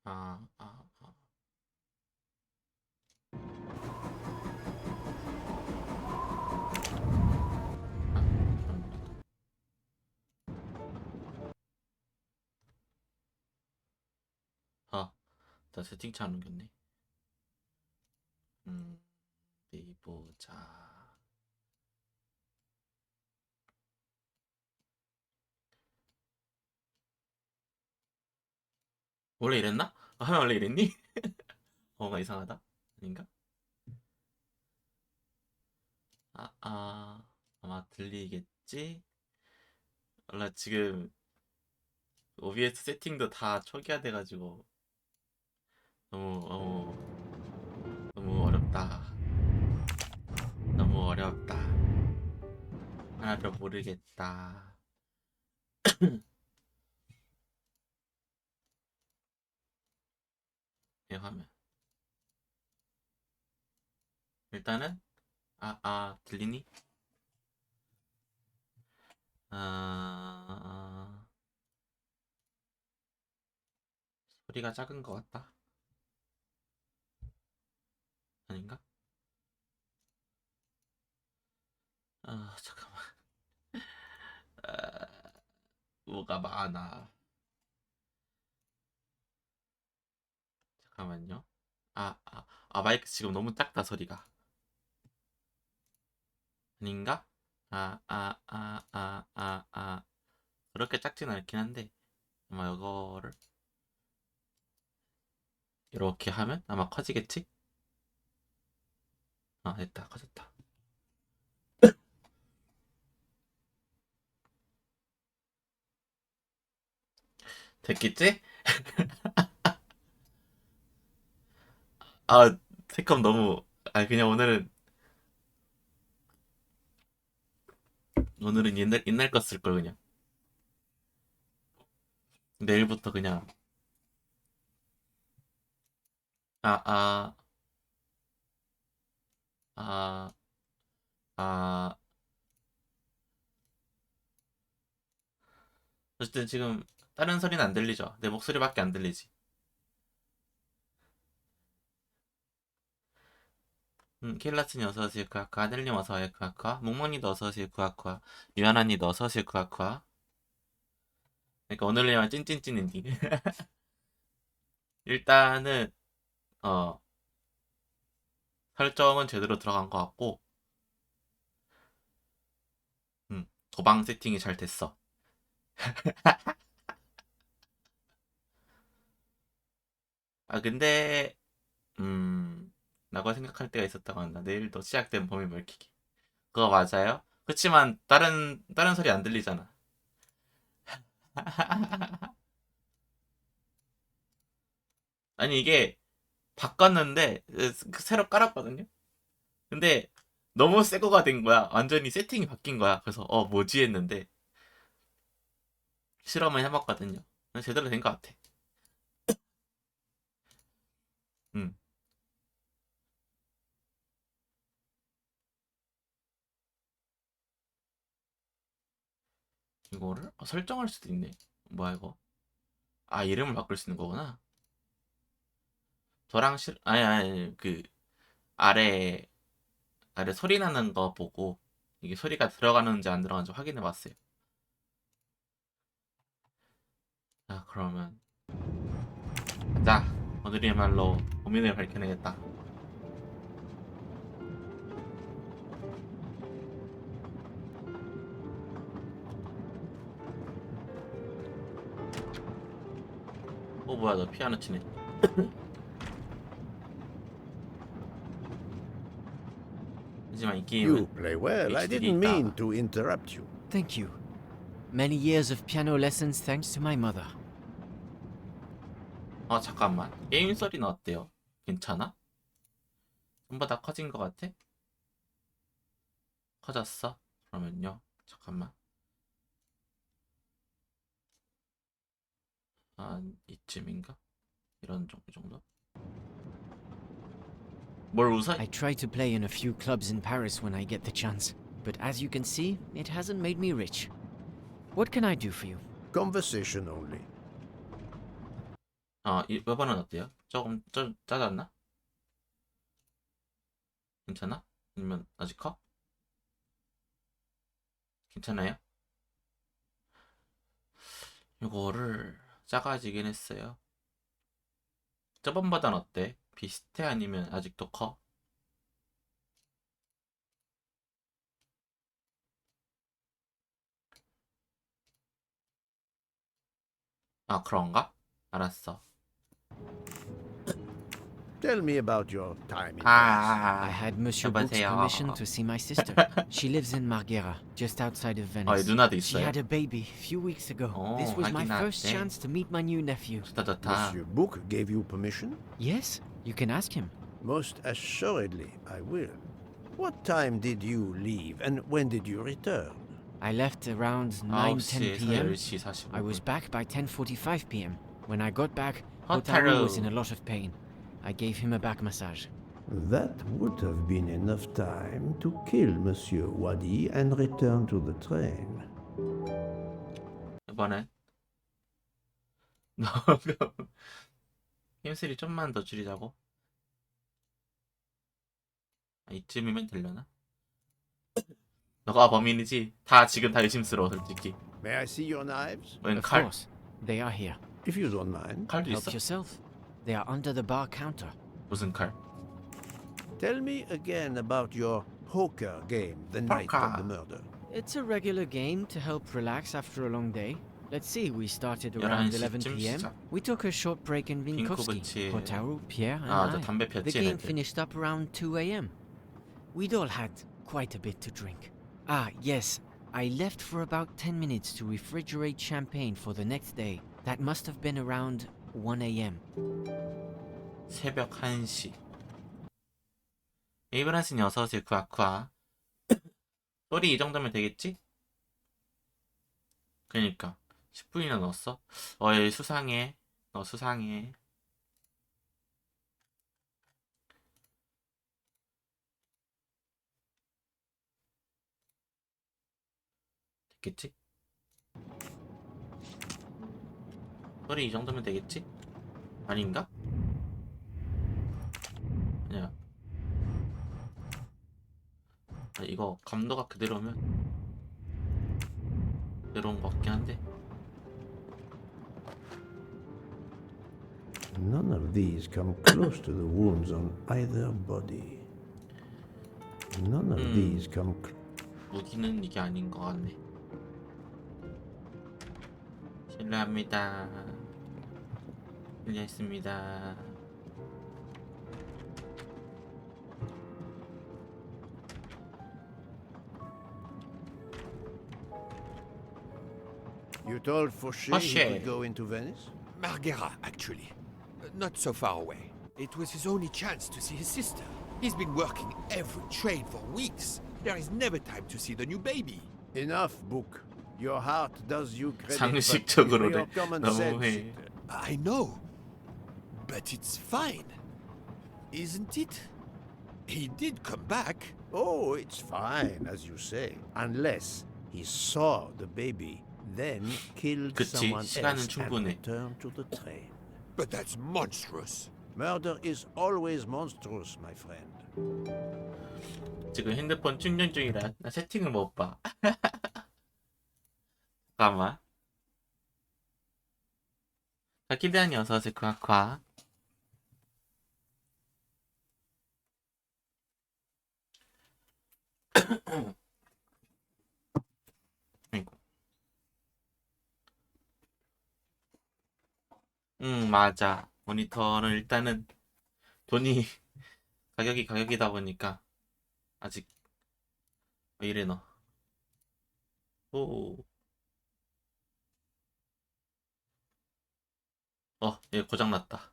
아, 아, 아. 아, 잘못. 아, 나 세팅창 안 옮겼네. 음, 어디 보자. 원래 이랬나? 화면 원래 이랬니? 뭔가 이상하다. 아닌가? 아마 들리겠지? 원래 지금 OBS 세팅도 다 초기화돼가지고 너무 너무 어렵다. 너무 어렵다. 하나도 모르겠다. 이 화면. 일단은 들리니? 아, 소리가 작은 것 같다. 아닌가? 잠깐만. 아, 뭐가 많아. 잠깐만요. 마이크 지금 너무 작다, 소리가. 아닌가? 아, 아, 아, 아, 아, 아. 그렇게 작진 않긴 한데, 아마 이거를 이렇게 하면 아마 커지겠지? 됐다. 커졌다. 됐겠지? 아, 색감 너무, 그냥 오늘은 옛날 거 쓸 걸, 그냥. 내일부터 그냥, 아, 아, 아, 아. 어쨌든 지금 다른 소리는 안 들리죠? 내 목소리밖에 안 들리지. 킬라스님 어서오세요 크아크아, 하늘님 어서와요 크아크아, 몽몽니도 어서오세요 크아크아, 유하나니도 어서오세요 크아크아. 그러니까 오늘이랑 찐찐찐인디. 일단은 어 설정은 제대로 들어간 것 같고, 도방 세팅이 잘 됐어. 근데 라고 생각할 때가 있었다고 한다. 내일도 시작된 범위 밝히기. 그거 맞아요? 그치만 다른 소리 안 들리잖아. 아니 이게 바꿨는데 새로 깔았거든요. 근데 너무 새 거가 된 거야. 완전히 세팅이 바뀐 거야. 그래서 뭐지 했는데 실험을 해봤거든요. 제대로 된 것 같아. 음, 이거를 설정할 수도 있네. 뭐야 이거? 이름을 바꿀 수 있는 거구나. 저랑 아니 그 아래 아래 소리 나는 거 보고 이게 소리가 들어가는지 안 들어가는지 확인해 봤어요. 자 그러면 자 오늘이야말로 고민을 밝혀내겠다. 뭐야 너 피아노 치네. 하지만 이 You 게임은 play well. I HDD didn't mean 있다. to interrupt you. Thank you. Many years of piano lessons thanks to my mother. 잠깐만. 게임 소리는 어때요? 괜찮아? 전부 다 커진 것 같아? 커졌어? 그러면요. 잠깐만. 한 이쯤인가? 이런 정도? 뭘 웃어? I try to play in a few clubs in Paris when I get the chance, but as you can see, it hasn't made me rich. What can I do for you? Conversation only. 이번은 어때요? 조금 좀 짜졌나? 괜찮아? 아니면 아직 커? 괜찮아요? 이거를 작아지긴 했어요. 저번보단 어때? 비슷해? 아니면 아직도 커? 아, 그런가? 알았어. Tell me about your time in Venice. I had Monsieur Book's permission 여보세요. to see my sister. She lives in Marghera, just outside of 이 Venice. 누나도 She 있어요? had a baby a few weeks ago. This was my 하긴 first 나한테. chance to meet my new nephew. 좋다, 좋다. Monsieur Book gave you permission? Yes, you can ask him. Most assuredly, I will. What time did you leave and when did you return? I left around 9시에서 9-10 p.m. 10시 45분. I was back by 10:45 p.m. When I got back, Hotaru. Hotaru was in a lot of pain. I gave him a back massage. That would have been enough time to kill Monsieur Wadi and return to the train. 이번엔 힘쓰리 좀만 더 줄이자고. 이쯤이면 되려나? 너가 범인이지? 지금 다 의심스러워 솔직히. May I see your knives? 웬 Of 칼? course, they are here. If you don't mind. 칼도 Help 있어? yourself. They are under the bar counter. 무슨 칼? Tell me again about your poker game the night of the murder. It's a regular game to help relax after a long day. Let's see, we started around 11 11시쯤 p.m. 시작. We took a short break in Vinkovsky. 빈코브치. Hotaru, Pierre, and 저 I. 담배 The 폈지 game 얘네들. finished up around 2 a.m. We'd all had quite a bit to drink. Ah, yes, I left for about 10 minutes to refrigerate champagne for the next day. That must have been around 1 a.m. 새벽 1시. 에이브란스님 어서오세요. 쿠아쿠아. 소리 이 정도면 되겠지? 그니까 10분이나 넣었어? 얘 수상해. 너 수상해. 됐겠지? 소리 이 정도면 되겠지? 아닌가? 아니야. 이거 감도가 그대로면 그대로인 것 같긴 한데. None of these come close to the wounds on either body. None of these come 무기는 이게 아닌 것 같네. 실례합니다. 실례했습니다. You told Fauché he Fauché. could go into Venice? Marghera, actually. Not so far away. It was his only chance to see his sister. He's been working every train for weeks. There is never time to see the new baby. Enough, Book. Your heart does you credit, but 상식적으로래. your common sense. 너무해. I know. But it's fine. Isn't it? He did come back. Oh, it's fine, as you say. Unless he saw the baby, then killed 그치, someone 시간은 else and 충분해. returned to the train. But that's monstrous. Murder is always monstrous, my friend. 지금 핸드폰 충전 중이라 나 채팅을 못 봐. 잠깐만. 기대하니 어서오세요. 쿠아쿠아. 아이고. 맞아. 모니터는 일단은 돈이 가격이 가격이다 보니까 아직 왜 이래 너. 오. 얘 고장났다.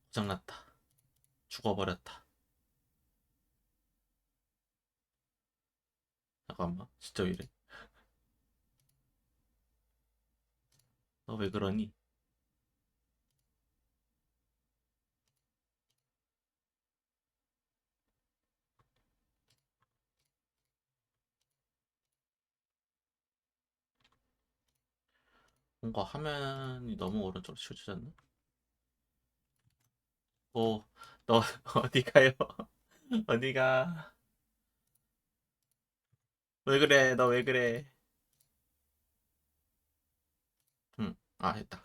고장났다. 죽어버렸다. 잠깐만, 진짜 왜 이래? 너 왜 그러니? 뭔가 화면이 너무 오른쪽으로 치우쳐졌나? 오, 너 어디 가요? 어디가? 왜 그래? 너 왜 그래? 아, 됐다.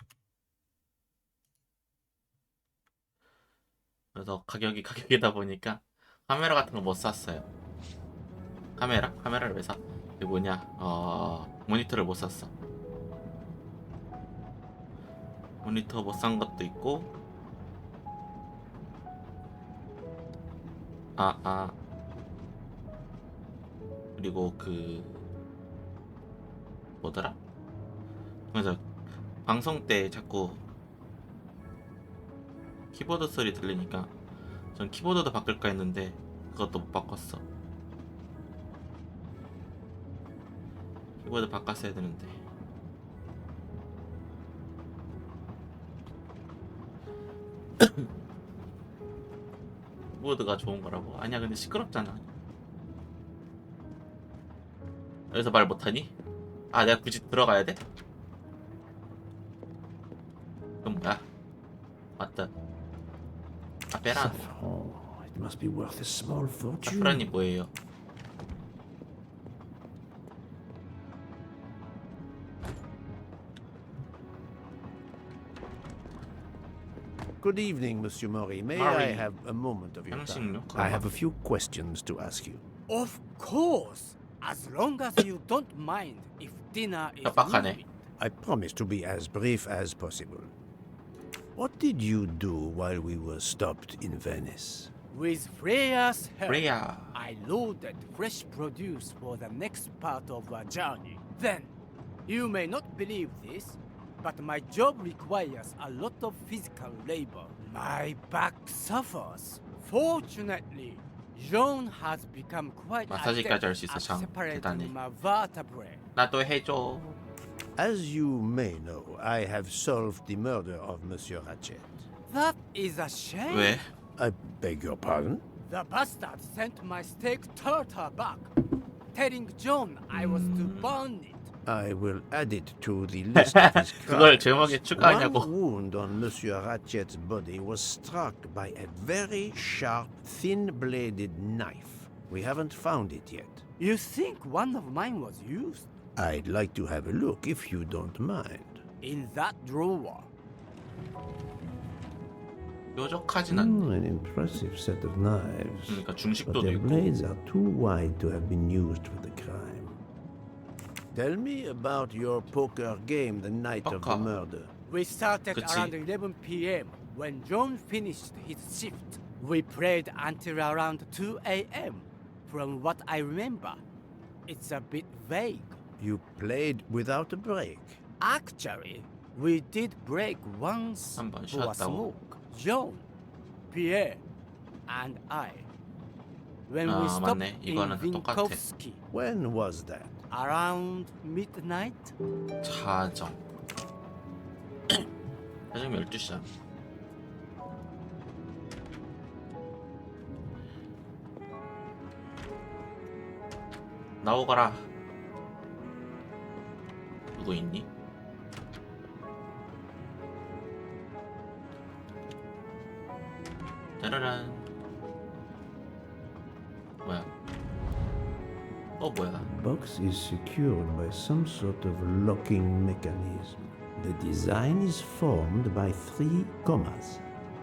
그래서 가격이 가격이다 보니까 카메라 같은 거 못 샀어요. 카메라? 카메라를 왜 사? 이게 뭐냐? 모니터를 못 샀어. 모니터 못 산 것도 있고, 아, 그리고 그 뭐더라? 그래서 방송 때 자꾸 키보드 소리 들리니까 전 키보드도 바꿀까 했는데 그것도 못 바꿨어. 키보드 바꿨어야 되는데. 키보드가 좋은 거라고? 아니야, 근데 시끄럽잖아. 여기서 말 못하니? 아, 내가 굳이 들어가야 돼? 그럼 뭐야? 맞다. 아, 빼라. Saffron. It must be worth a small fortune. 사프란이 뭐예요? Good evening, Monsieur Maury. May Maury. I have a moment of your time? 향신료? I have a few questions to ask you. Of course, as long as you don't mind if dinner is 깜빡하네. moving. I promise to be as brief as possible. What did you do while we were stopped in Venice? With Freya's help, 프레야. I loaded fresh produce for the next part of our journey. Then, you may not believe this, but my job requires a lot of physical labor. My back suffers. Fortunately, Jean has become quite 마사지까지 할 adept 수 있어, at 장. separating 대단해. my vertebrae. 나도 해줘. As you may know, I have solved the murder of Monsieur Ratchet. That is a shame. 왜? I beg your pardon? The bastard sent my steak tartar back, telling John I was to burn it. I will add it to the list of his 그걸 crimes. 제목에 추가하냐고. One wound on Monsieur Ratchet's body was struck by a very sharp, thin-bladed knife. We haven't found it yet. You think one of mine was used? I'd like to have a look if you don't mind. In that drawer. 뾰족하진 않네. An impressive set of knives. 그러니까 But 중식도도 their 있고. blades are too wide to have been used for the crime. Tell me about your poker game the night of the Poker. murder. We started 그치. around 11 p.m. when John finished his shift. We played until around 2 a.m. From what I remember, it's a bit vague. You played without a break. Actually, we did break once 한번 for a 쉬었다고? smoke. John, Pierre, and I. When we 아, stopped 맞네. in 이거는 똑같아. Vinkovsky, When was that? around midnight. 자정. 자정 12시잖아. 나오거라. 누구 있니? 짜라란. 뭐야? 뭐야? Box is secured by some sort of locking mechanism. The design is formed by 3 commas.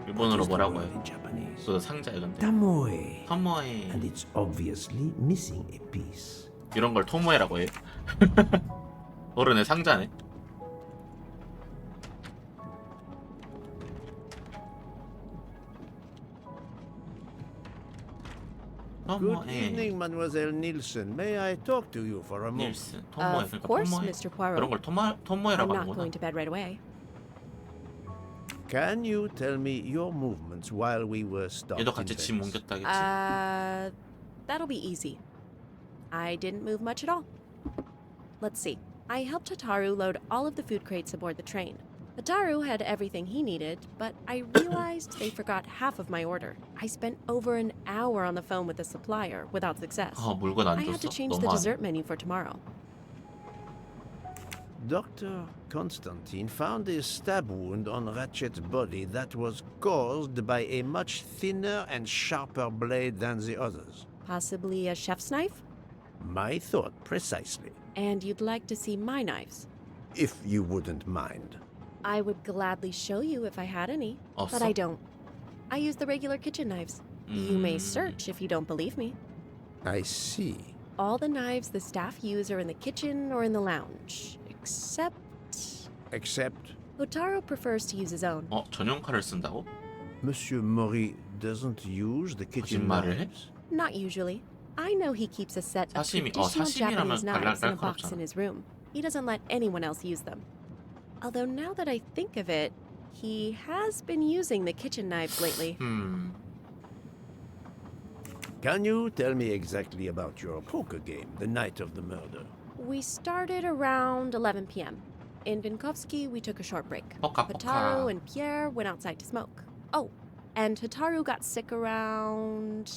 일본어로 What is the 뭐라고 word 해? in Japanese? 그거 상자야 근데. Tamoe. 토모에. And it's obviously missing a piece. 이런 걸 토모에라고 해. 어른의 상자네. Good 토모에. evening, Mademoiselle Nielsen. May I talk to you for a moment? 닐슨. 토모에. Of 그러니까 course, 토모에. Mr. Poirot. 그런 걸 I'm 토모에라고 not 하는구나. going to bed right away. Can you tell me your movements while we were stopped 얘도 in 같이 짐 Venice? 옮겼다겠지. That'll be easy. I didn't move much at all. Let's see. I helped Hataru load all of the food crates aboard the train. Hataru had everything he needed, but I realized they forgot half of my order. I spent over an hour on the phone with the supplier without success. 물건 안 I had to 줬어? change the 너무하네. dessert menu for tomorrow. Doctor, Constantine found a stab wound on Ratchet's body that was caused by a much thinner and sharper blade than the others. Possibly a chef's knife? My thought precisely. And you'd like to see my knives? If you wouldn't mind. I would gladly show you if I had any, but 없어? I don't. I use the regular kitchen knives. You may search if you don't believe me. I see. All the knives the staff use are in the kitchen or in the lounge, except Except Hotaru prefers to use his own. 전용 칼을 쓴다고? Monsieur Mori doesn't use the kitchen 거짓말을 해? knives. Not usually. I know he keeps a set of 사시미, traditional 사시미라면 Japanese knives in a 갈갈갈 box 없잖아. in his room. He doesn't let anyone else use them. Although now that I think of it, he has been using the kitchen knives lately. Can you tell me exactly about your poker game the night of the murder? We started around 11 p.m. In Vinkovsky, we took a short break. 포카 Hotaru 포카. and Pierre went outside to smoke. Oh, and Hotaru got sick around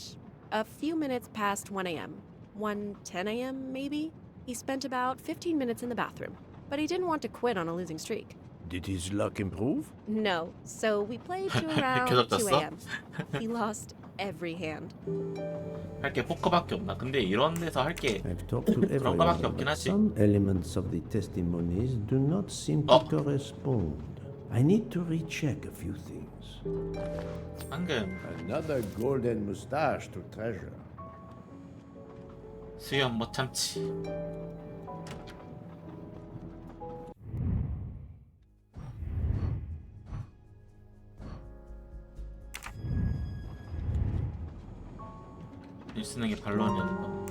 a few minutes past 1 a.m. 1:10 a.m. maybe? He spent about 15 minutes in the bathroom, but he didn't want to quit on a losing streak. Did his luck improve? No, so we played to around 계속 2 졌어? a.m. He lost every hand. 할 게 포커밖에 없나? 근데 이런 데서 할 게 I've talked to everyone, 거밖에 없긴 but 하지. some elements of the testimonies do not seem to 어. correspond. I need to recheck a few things. 방금 Another golden mustache to treasure. 수염 못 참지. 일스능의 반론이었나?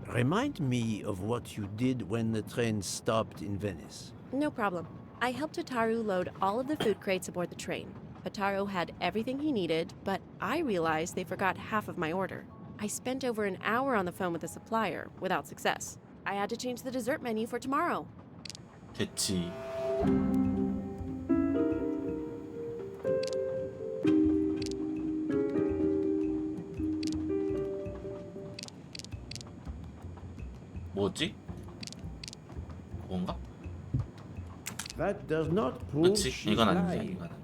Remind me of what you did when the train stopped in Venice. No problem. I helped Hotaru load all of the food crates aboard the train. Hotaru had everything he needed, but I realized they forgot half of my order. I spent over an hour on the phone with the supplier, without success. I had to change the dessert menu for tomorrow. 됐지. 뭐지? 그건가? That does not prove 그렇지. she's 이건 아니야. lying. 이건 아니야.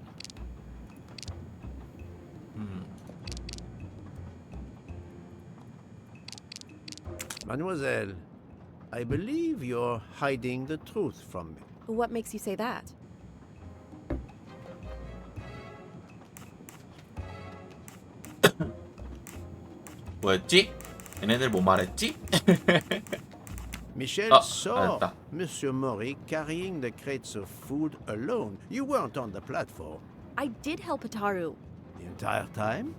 Mademoiselle, I believe you're hiding the truth from me. What makes you say that? 뭐였지? 얘네들 뭐 말했지? Michel Ah, saw 알았다. Monsieur Mori carrying the crates of food alone. You weren't on the platform. I did help Hotaru. The entire time?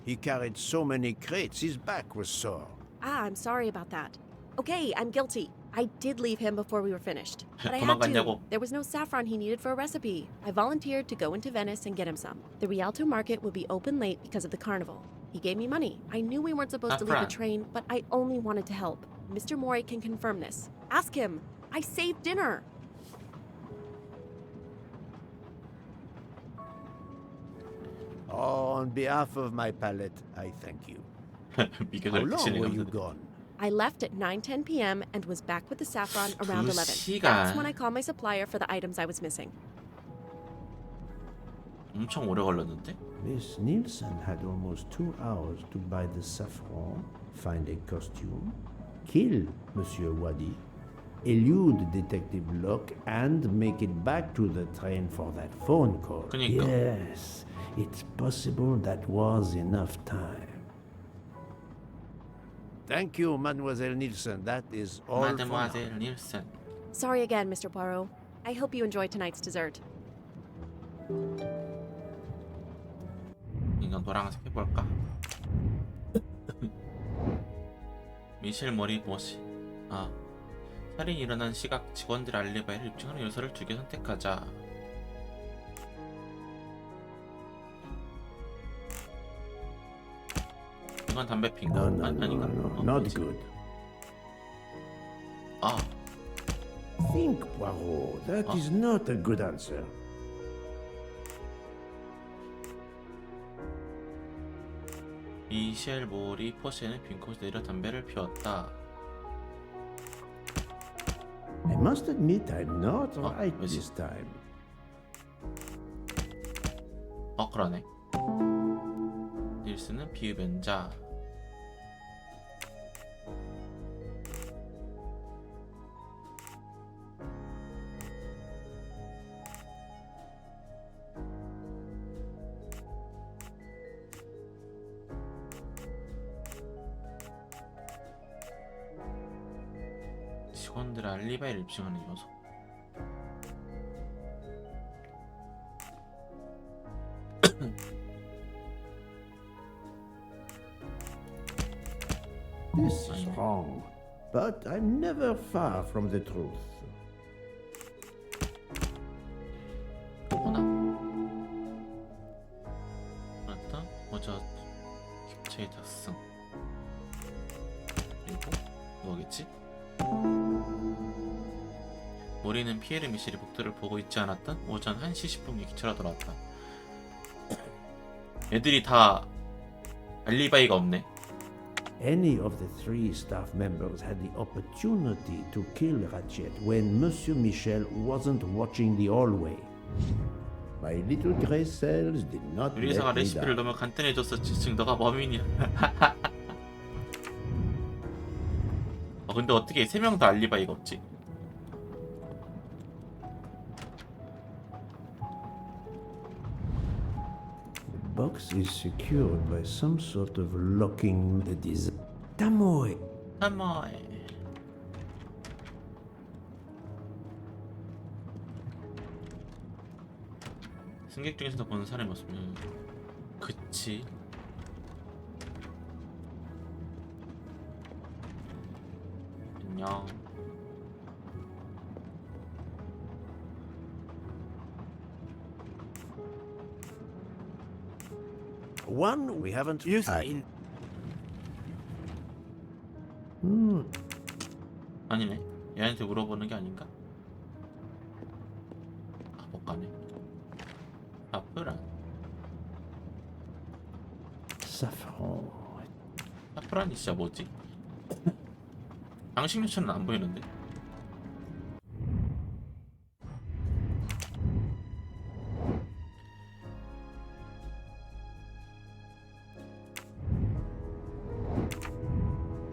He carried so many crates, his back was sore. Ah, I'm sorry about that. Okay, I'm guilty. I did leave him before we were finished. But I had to. 도망갔냐고. There was no saffron he needed for a recipe. I volunteered to go into Venice and get him some. The Rialto market would be open late because of the carnival. He gave me money. I knew we weren't supposed to leave the Saffron. train, but I only wanted to help. Mr. Mori can confirm this. Ask him. I saved dinner. Oh, on behalf of my palate, I thank you. How 미격을 long 붙이는 were you 감독. gone? I left at 9:10 p.m. and was back with the saffron around 11. 시간. That's when I called my supplier for the items I was missing. 엄청 오래 걸렸는데? Miss Nielsen had almost 2 hours to buy the saffron, find a costume, kill Monsieur Wadi, elude Detective Locke, and make it back to the train for that phone call. 그니까. Yes, it's possible that was enough time. Thank you, Mademoiselle Nielsen. That is all for now. 마데모아젤 닐슨. Sorry again, Mr. Poirot. I hope you enjoyed tonight's dessert. 이건 노란색 해볼까? 미셸 머리 모시. 아, 살인이 일어난 시각, 직원들 알리바이를 입증하는 요소를 2개 선택하자. 이건 담배 핀 거. No, no, 아닌가? no, 어, not 뭐지? good. 아, Think, Poirot. That is not a good answer. 미셸 모리 포시에는 빈 곳에 내려 담배를 피웠다. I'm must admit I'm not Oh, right is this time. 그러네. 닐스는 비흡연자. 직원들의 알리바이를 입증하는 요소. This is wrong, but I'm never far from the truth. 뭐나? 맞다. 모자 캡처의 탑승. 그리고 뭐겠지? 우리는 피에르 미셸이 복도를 보고 있지 않았던 오전 1시 10분에 기차로 돌아왔다. 애들이 다 알리바이가 없네. Any of the three staff members had the opportunity to kill Ratchet when Monsieur Michel wasn't watching the hallway. My little gray cells did not 요리사가 let me 레시피를 down. 너무 간단해줬었지. 지금 너가 범인이야. 근데 어떻게 3명 다 알리바이가 없지? The box is secured by some sort of locking that is Tamoe. 한마에 승객 중에서도 보는 사람이 없으면 그치. 안녕. One we haven't Used I- in 아니네. 얘한테 물어보는 게 아닌가? 못 가네. 사프란. saffron. 사프란이 진짜 뭐지? 양식류처럼 안 보이는데?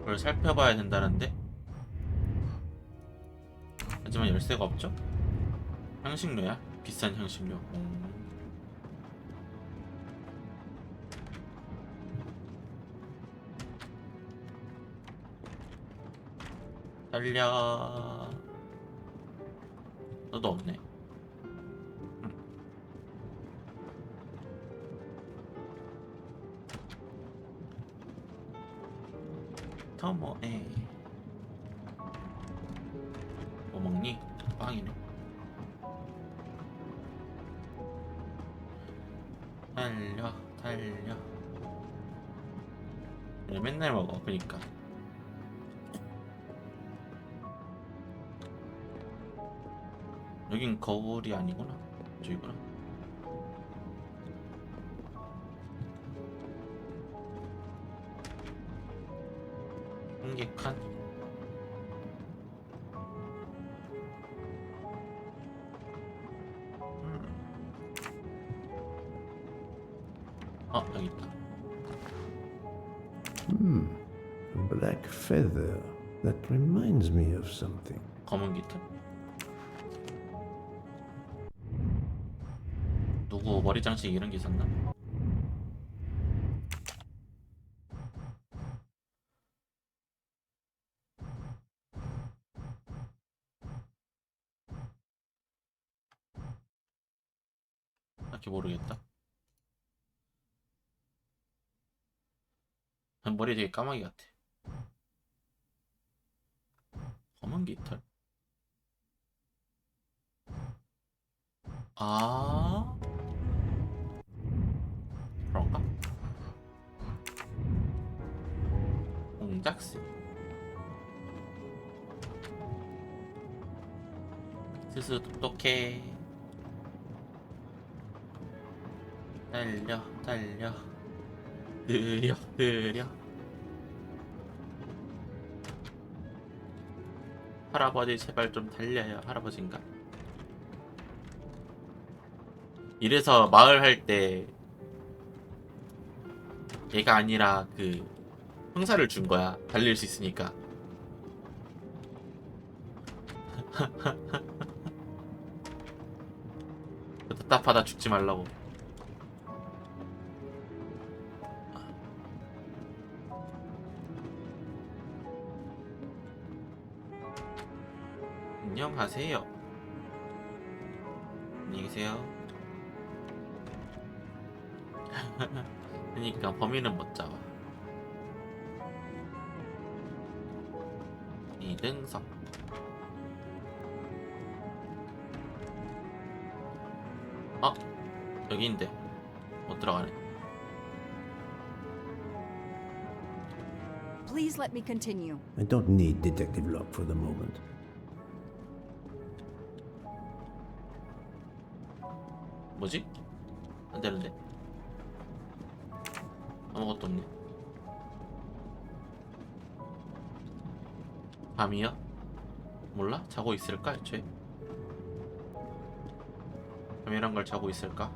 그걸 살펴봐야 된다는데? 하지만 열쇠가 없죠? 향신료야? 비싼 향신료. 달려. 너도 없네. 터모에 뭐 먹니? 빵이네. 달려 달려. 그래, 맨날 먹어. 그니까 여긴 거울이 아니구나. 저기구나. 한개칸. 여기 있다. A black feather. That reminds me of something. 검은 깃털. 누구 머리 장식 이런 게 있었나? 딱히 모르겠다. 머리 되게 까마귀 같아. 검은 깃털. 아, 그런가? 공작새. 스스 똑똑해. 달려 달려. 느려 느려. 할아버지 제발 좀 달려요. 할아버지인가? 이래서 마을 할 때 얘가 아니라 그 형사를 준 거야. 달릴 수 있으니까. 답답하다 죽지 말라고. 안녕하세요. 안녕히 계세요. 그러니까 범인은 못 잡아. 이등석. 여기인데 못 들어가네. Please let me continue. I don't need detective lock for the moment. 뭐지? 안 되는데. 아무것도 없네. 밤이야? 몰라? 자고 있을까 애초에? 밤이란 걸 자고 있을까?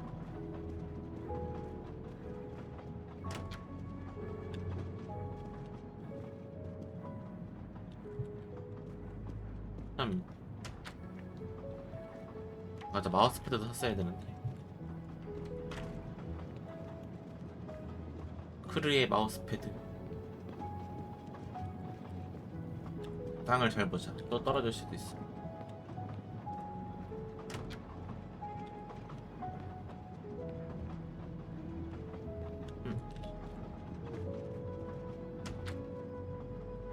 맞아, 마우스패드도 샀어야 되는데. 크르의 마우스패드. 땅을 잘 보자. 또 떨어질 수도 있어.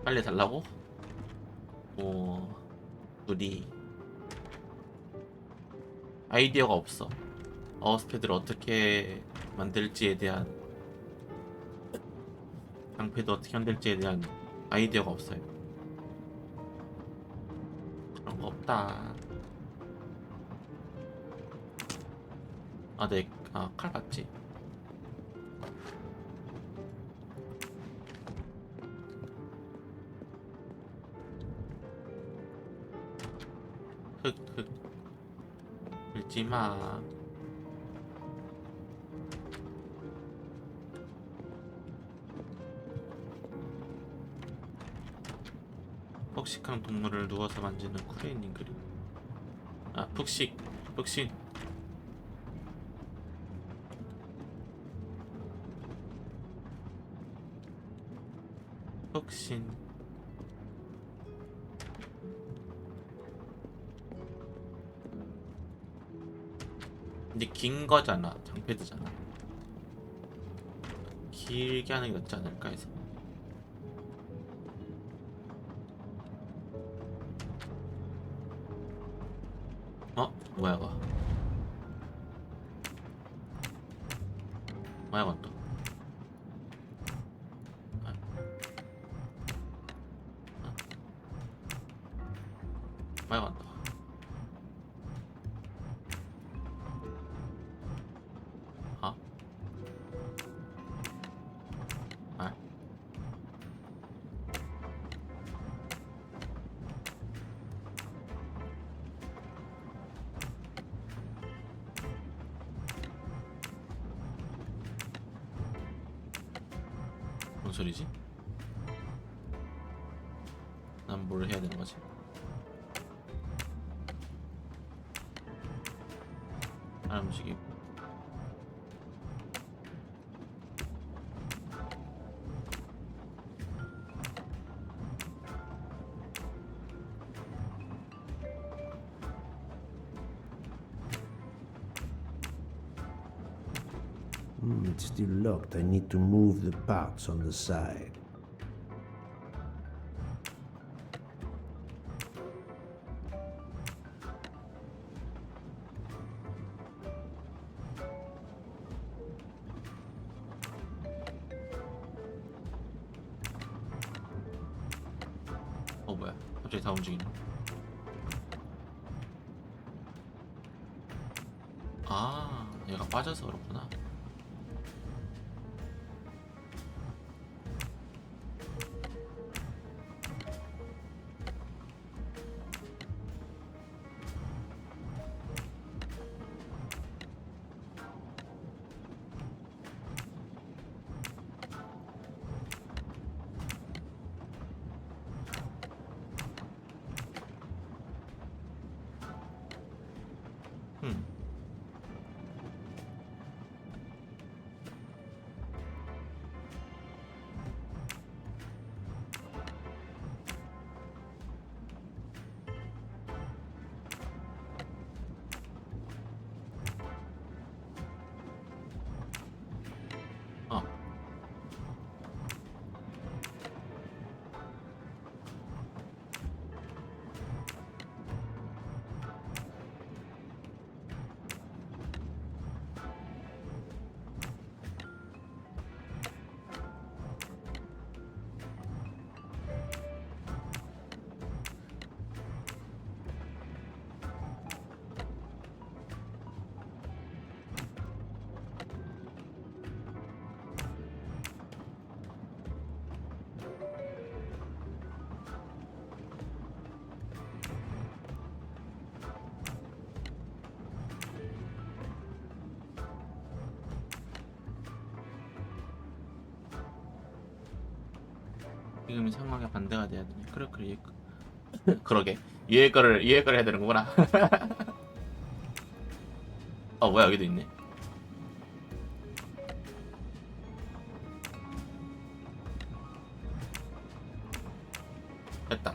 빨리 달라고? 오, 둘이 아이디어가 없어. 마우스패드를 어떻게 만들지에 대한, 장패드 어떻게 만들지에 대한 아이디어가 없어요. 그런 거 없다. 칼 봤지? 흑흑 밀지마. 폭식한 동물을 누워서 만지는 쿠레이님 그림. 푹신. 근데 긴 거잖아. 장패드잖아. 길게 하는 게 낫지 않을까 해서. 뭐야 이거. 뭐야 이건 또. 뭐야 이건 또. 뭔 소리지? 난 뭘 해야 되는 거지? 안 움직이고. It's still locked. I need to move the parts on the side. 뭐야? 갑자기 다 움직이네. 얘가 빠져서 그렇구나. 지금 이 상황에 반대가 돼야 되네. 그래. 그러게. 얘 거를 해야 되는구나. 뭐야, 여기도 있네. 됐다.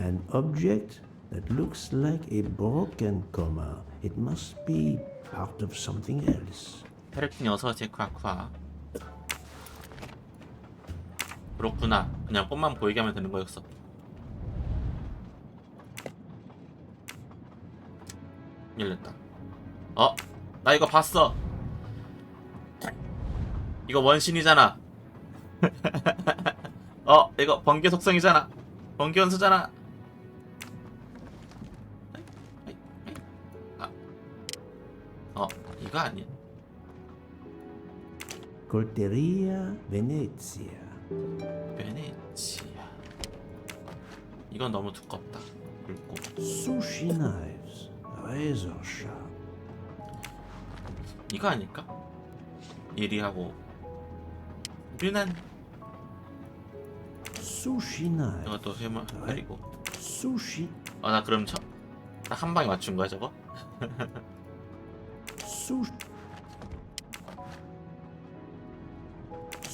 An object that looks like a broken comma. It must be part of something else. 페르핀이 어서오지, 쿠아쿠아. 그렇구나. 그냥 꽃만 보이게 하면 되는 거였어. 열렸다. 나 이거 봤어. 이거 원신이잖아. 이거 번개 속성이잖아. 번개 원수잖아. 이거 아니야. Colteria Venezia. 베네치아. 이건 너무 두껍다. 굵고. Sushi knives. Razor sharp. 이거 아닐까? 예리하고 유난. Sushi knives. 이것도 해물 때리고. Sushi. 나 그럼 딱 한 방에 맞춘 거야 저거?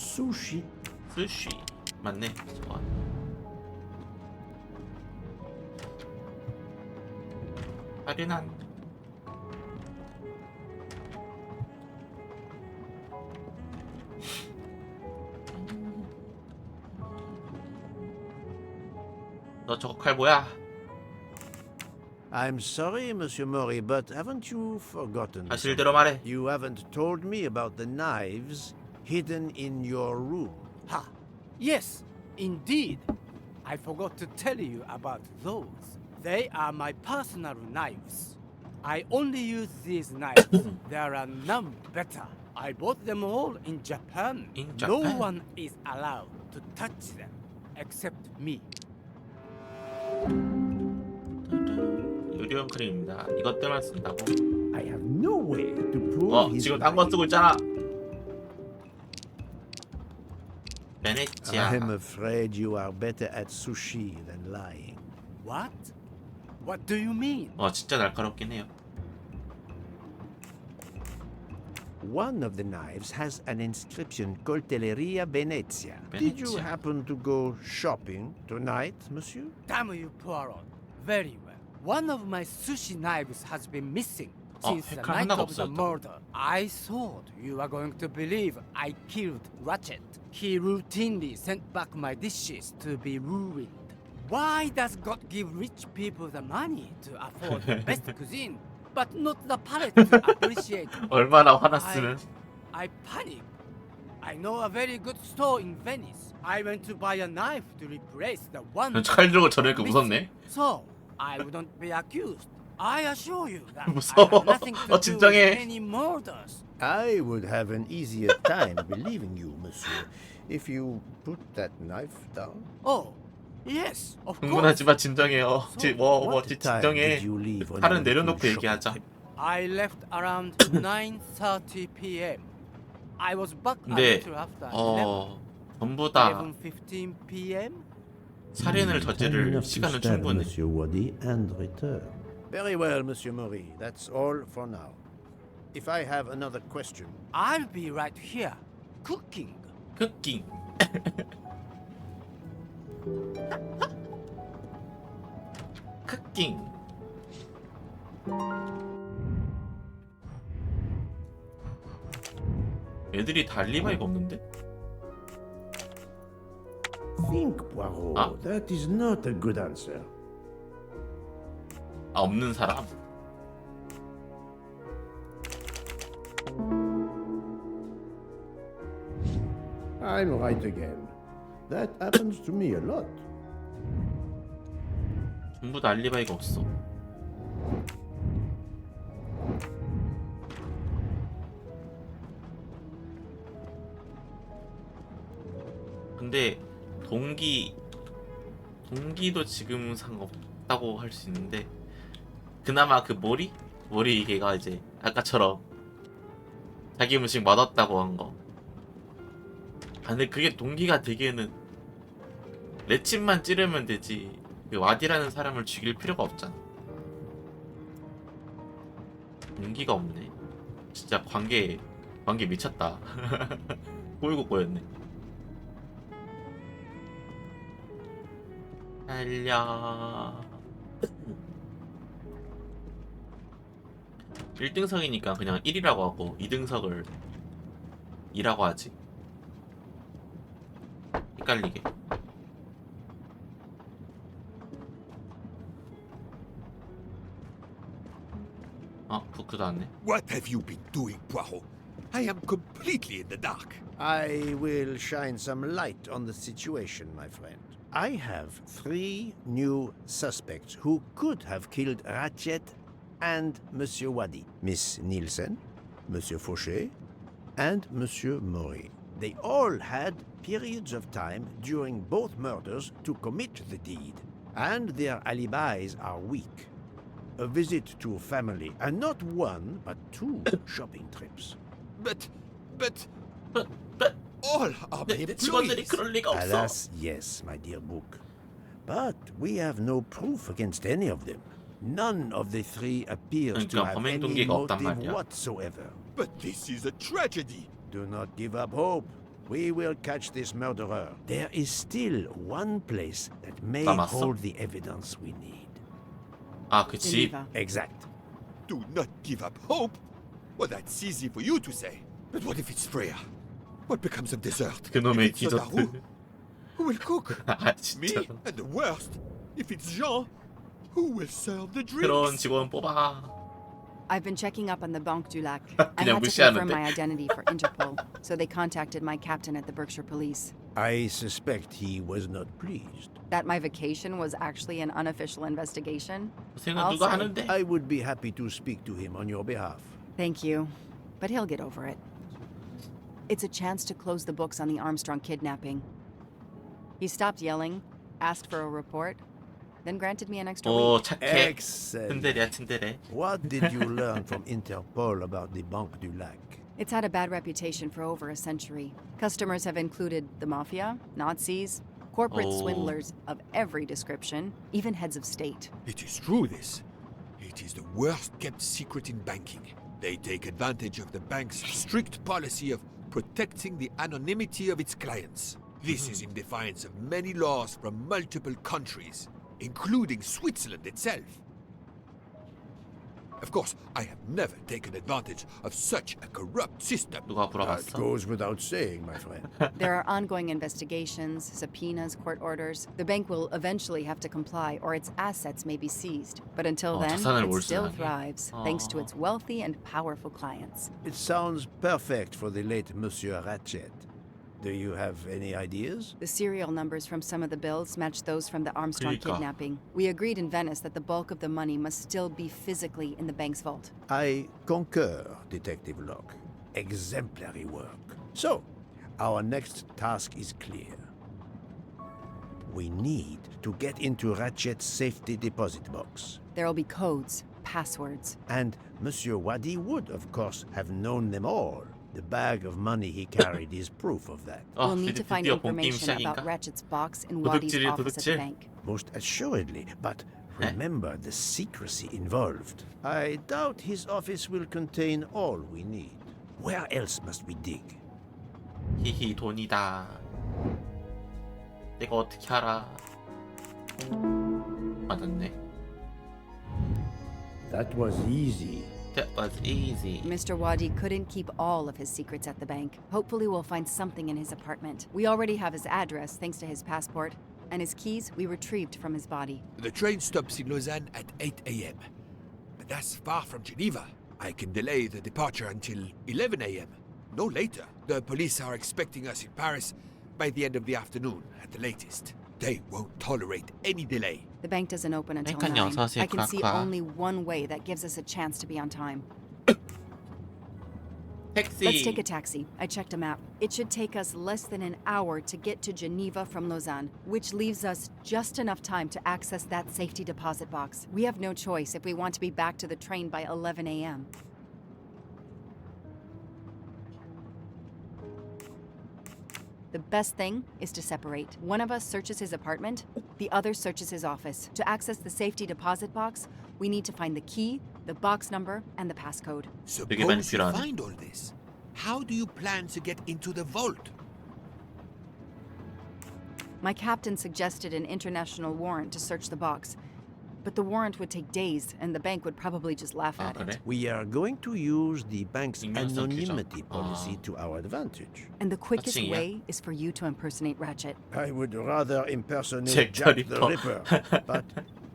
Sushi. 스시 맞네. 좋아. 아련한. 너 저거 칼 뭐야? I'm sorry, Monsieur Mori, but haven't you forgotten? 사실대로 말해. You haven't told me about the knives hidden in your room. Ha! Yes, indeed. I forgot to tell you about those. They are my personal knives. I only use these knives. There are none better. I bought them all in Japan. In No Japan? one is allowed to touch them except me. 유리온 크림입니다. 이것 때문에 쓴다고. I have no way to prove his 지금 딴 거 쓰고 있잖아. 베네치아. I'm afraid you are better at sushi than lying. What? What do you mean? 진짜 날카롭긴 해요. One of the knives has an inscription Coltelleria Venezia. Did you Venezia. happen to go shopping tonight, monsieur? Damn you, Poirot. Very well. One of my sushi knives has been missing since the 칼 night 하나가 of the 없어졌다. murder. I thought you were going to believe I killed Ratchet. He routinely sent back my dishes to be ruined. Why does God give rich people the money to afford the best cuisine, but not the palate to appreciate? 얼마나 화났으면. I panicked. I know a very good store in Venice. I went to buy a knife to replace the one. 칼 들고 저러니까 missing. 무섭네. So I wouldn't be accused. I assure you that I 무서워. have nothing to do with 진정해. any murders. I would have an easier time believing you, monsieur, if you put that knife down. Oh, yes, of course. 흥분하지마 진정해요. What time 진정해. did you leave on 칼은 your 내려놓고 shopping 얘기하자. trip? I left around 9:30 p.m. I was back a 근데 little after 11. 전부 다 11:15 p.m. 살인을 Time 저지를 enough to 시간은 stab 충분해. Monsieur Wadi and return. Very well, Monsieur Mori. That's all for now. If I have another question, I'll be right here, cooking. 쿠킹. 쿠킹. 애들이 다 알리바이가 없는데? think, Poirot. Ah? That is not a good answer. 없는 사람? I'm right again. That happens to me a lot. 전부 다 알리바이가 없어. 근데 동기도 지금 상관없다고 할 수 있는데 그나마 그 머리 걔가 이제 아까처럼 자기 음식 맛없다고 한 거. 아, 근데 그게 동기가 되기에는 레침만 찌르면 되지. 그 와디라는 사람을 죽일 필요가 없잖아. 동기가 없네. 진짜 관계 미쳤다. 꼬이고 꼬였네. 달려. 1등석이니까 그냥 1이라고 하고 2등석을 2라고 하지. 헷갈리게. 부크도 왔네. What have you been doing, Poirot? I am completely in the dark. I will shine some light on the situation, my friend. I have 3 new suspects who could have killed Ratchet and Monsieur Wadi. Miss Nielsen, Monsieur Fauché, and Monsieur Maury. They all had periods of time during both murders to commit the deed, and their alibis are weak. A visit to family, and not 1, but 2 shopping trips. But But all are my 내 직원들이 employees. 그럴 리가 없어. Alas, yes, my dear book. But we have no proof against any of them. None of the 3 appears to 그러니까 have 범행 any 동기가 없단 motive 말이야. whatsoever. But this is a tragedy. Do not give up hope. We will catch this murderer. There is still one place that may 남았어? hold the evidence we need. 아, 그 집. Geneva. Exact. Do not give up hope. Well, that's easy for you to say. But what if it's Freya? What becomes of dessert? 그놈의 If it's not 디저트. Daru, who will cook? 아, Me? 진짜. And the worst, if it's Jean, who will serve the 새로운 drinks? 직원 뽑아. I've been checking up on the Banque du Lac. I 그냥 had to confirm 무시하는데. my identity for Interpol, so they contacted my captain at the Berkshire Police. I suspect he was not pleased. That my vacation was actually an unofficial investigation? 고생은 누가 하는데? I would be happy to speak to him on your behalf. Thank you. But he'll get over it. It's a chance to close the books on the Armstrong kidnapping. He stopped yelling, asked for a report, then granted me an extra 오, week. 착해. Excellent. 츤데레야, 츤데레. What did you learn from Interpol about the Banque du Lac? It's had a bad reputation for over a century. Customers have included the mafia, Nazis, corporate Oh. swindlers of every description, even heads of state. It is true, this. It is the worst kept secret in banking. They take advantage of the bank's strict policy of protecting the anonymity of its clients. This is in defiance of many laws from multiple countries, including Switzerland itself. Of course, I have never taken advantage of such a corrupt system. 누가 That 물어봤어? goes without saying, my friend. There are ongoing investigations, subpoenas, court orders. The bank will eventually have to comply, or its assets may be seized. But until then, 자산을 it still 몰수하게. thrives, thanks to its wealthy and powerful clients. It sounds perfect for the late Monsieur Ratchet. Do you have any ideas? The serial numbers from some of the bills match those from the Armstrong 그러니까. kidnapping. We agreed in Venice that the bulk of the money must still be physically in the bank's vault. I concur, Detective Locke. Exemplary work. So, our next task is clear. We need to get into Ratchet's safety deposit box. There will be codes, passwords. And Monsieur Wadi would, of course, have known them all. The bag of money he carried is proof of that. We'll need to find 드디어 본 게임 information about 시작인가? Ratchet's box in Wadi's 도둑질이 office at the 도둑질? bank. Most assuredly, but remember the secrecy involved. I doubt his office will contain all we need. Where else must we dig? 히히, 돈이다. 내가 어떻게 알아? 맞았네. That was easy. That was easy. Mr. Wadi couldn't keep all of his secrets at the bank. Hopefully we'll find something in his apartment. We already have his address thanks to his passport, and his keys we retrieved from his body. The train stops in Lausanne at 8 a.m. But that's far from Geneva. I can delay the departure until 11 a.m. No later. The police are expecting us in Paris by the end of the afternoon at the latest. They won't tolerate any delay. The bank doesn't open until 그러니까요, 9. 어서 오세요, I can see 크라크라. only one way that gives us a chance to be on time. 택시. Let's take a taxi. I checked a map. It should take us less than an hour to get to Geneva from Lausanne, which leaves us just enough time to access that safety deposit box. We have no choice if we want to be back to the train by 11 a.m. The best thing is to separate. One of us searches his apartment, the other searches his office. To access the safety deposit box, we need to find the key, the box number, and the passcode. 되게 많이 Suppose you 필요하네. find all this. How do you plan to get into the vault? My captain suggested an international warrant to search the box, but the warrant would take days, and the bank would probably just laugh 아 at 그래? it. We are going to use the bank's 익명성 anonymity 규정. policy 아. to our advantage. And the quickest 사칭이야? way is for you to impersonate Ratchet. I would rather Jack impersonate Jack the the Ripper. Ripper, but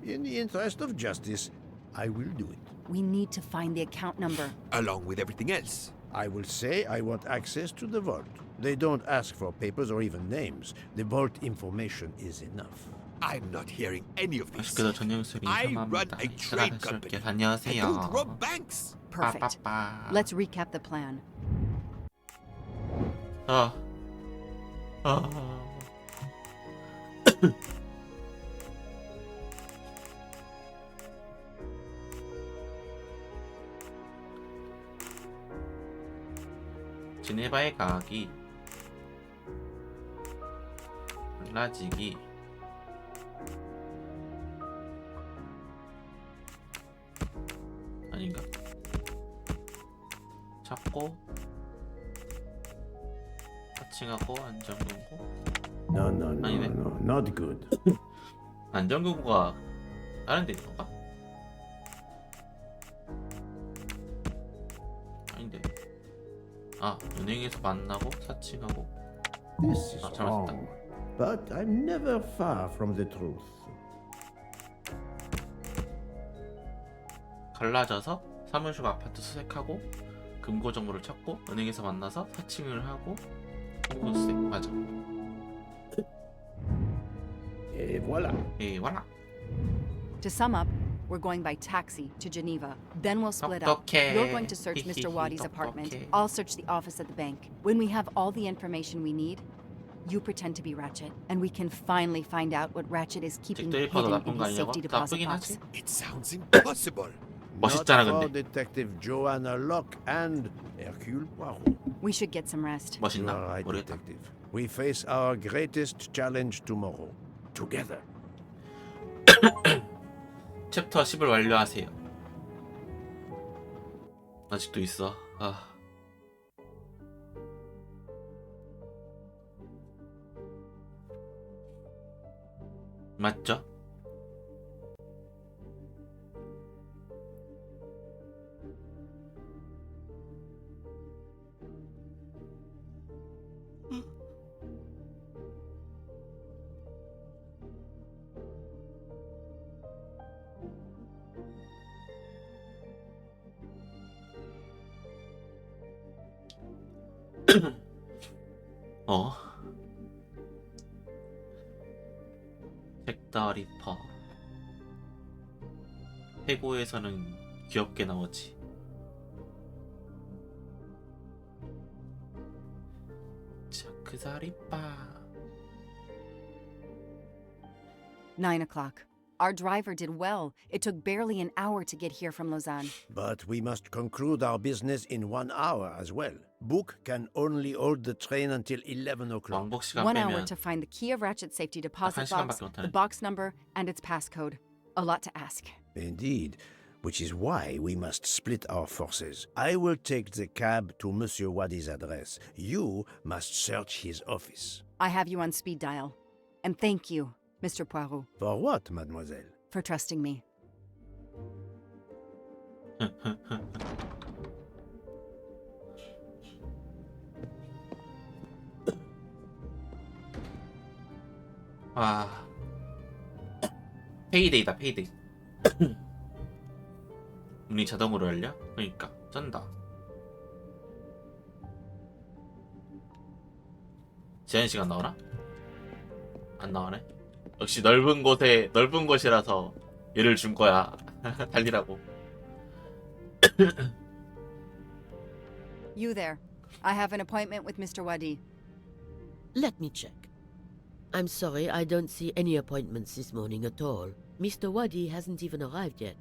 in the interest of justice, I will do it. We need to find the account number. Along with everything else. I will say I want access to the vault. They don't ask for papers or even names. The vault information is enough. I'm not hearing any of this. 마스크도 전용수리 I run 인사합니다. a trade company. I 안녕하세요. don't rob banks. Perfect. 빠빠빠. Let's recap the plan. 아. 아. 지네바에 가기, 달라지기, 아닌가? 잡고, 파칭하고, 안전구고. No, no, no, 아니네. no, not good. 안전구구가 다른 데 있는 건가? 아닌데. 아, 은행에서 만나고 사칭하고. This is 아, 잘못했다. wrong. But I'm never far from the truth. 갈라져서 사무실 아파트 수색하고 금고 정보를 찾고 은행에서 만나서 사칭을 하고 수색 맞아. Et voilà. 에 와라. To sum up, we're going by taxi to Geneva. Then we'll split up. 똑똑해. You're going to search Mr. Wadi's apartment. 똑똑해. I'll search the office at the bank. When we have all the information we need, you pretend to be Ratchet, and we can finally find out what Ratchet is keeping 잭 hidden 드리퍼도 in 나쁜 거 his 아니냐고? safety deposit 나쁘긴 box. 하지. It sounds impossible. 멋있잖아, Not for 근데. Detective Joanna Locke and Hercule Poirot. We should get some rest. You 멋있나? are right, 모르겠다. detective. We face our greatest challenge tomorrow. Together. 챕터 10을 완료하세요. 아직도 있어. 아. 맞죠? 어? 잭 더 리퍼. 해고에서는 귀엽게 나오지. 자크 더 리퍼. 9 o'clock. Our driver did well. It took barely an hour to get here from Lausanne. But we must conclude our business in 1 hour as well. Book can only hold the train until 11 o'clock. 왕복 시간 1 hour 빼면 to find the key of Ratchet's safety deposit 한 시간밖에 box, 못하네. the box number, and its passcode. A lot to ask. Indeed, which is why we must split our forces. I will take the cab to Monsieur Wadi's address. You must search his office. I have you on speed dial. And thank you, Mr. Poirot, For what, mademoiselle? for trusting me. 아, 페이데이다 페이데이. 문이 자동으로 열려? 그러니까 쩐다. 제한 시간 나오나? 안 나오네. 역시 넓은 곳에 넓은 곳이라서 얘를 준 거야. 달리라고. You there. I have an appointment with Mr. Wadi. Let me check. I'm sorry, I don't see any appointments this morning at all. Mr. Wadi hasn't even arrived yet,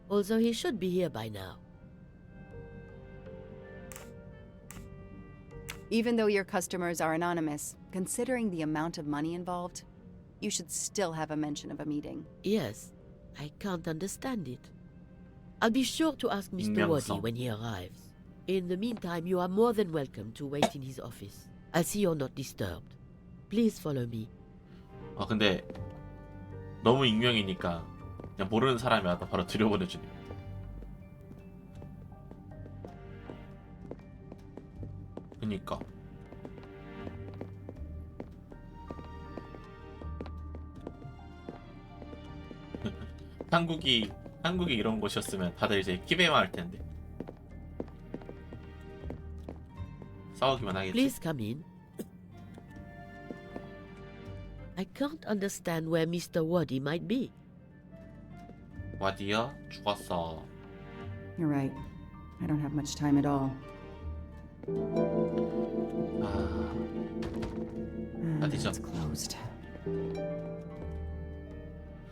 although he should be here by now. Even though your customers are anonymous, considering the amount of money involved, you should still have a mention of a meeting. Yes, I can't understand it. I'll be sure to ask Mr. Waddy 익명성. when he arrives. In the meantime, you are more than welcome to wait in his office. I'll see you're not disturbed. Please follow me. 아 근데 너무 익명이니까 그냥 모르는 사람이 와도 바로 들여보내주네. 그니까 한국이 이런 곳이었으면 다들 이제 키베만 할 텐데 싸우기만 하겠지. Please come in. I can't understand where Mr. Waddy might be. 와디야 죽었어. You're right. I don't have much time at all. 아 어디죠? It's closed.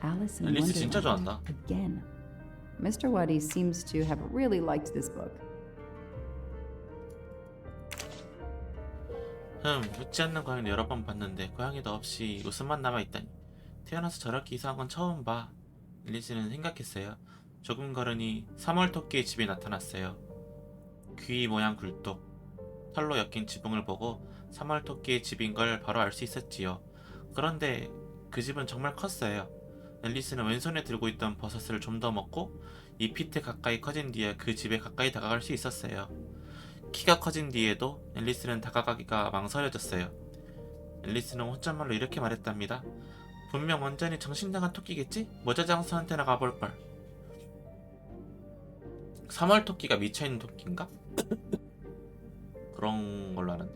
Alice in 앨리스 진짜 Wonderland 좋아한다. again. Mr. Waddy seems to have really liked this book. 웃지 않는 고양이는 여러 번 봤는데 고양이도 없이 웃음만 남아있다니. 태어나서 저렇게 이상한 건 처음 봐. 앨리스는 생각했어요. 조금 걸으니 3월 토끼의 집이 나타났어요. 귀 모양 굴뚝, 털로 엮인 지붕을 보고 3월 토끼의 집인 걸 바로 알 수 있었지요. 그런데 그 집은 정말 컸어요. 앨리스는 왼손에 들고 있던 버섯을 좀 더 먹고 2피트 가까이 커진 뒤에 그 집에 가까이 다가갈 수 있었어요. 키가 커진 뒤에도 앨리스는 다가가기가 망설여졌어요. 앨리스는 혼잣말로 이렇게 말했답니다. 분명 완전히 정신 나간 토끼겠지? 모자 장수한테나 가볼걸. 3월 토끼가 미쳐있는 토끼인가? 그런 걸로 아는데.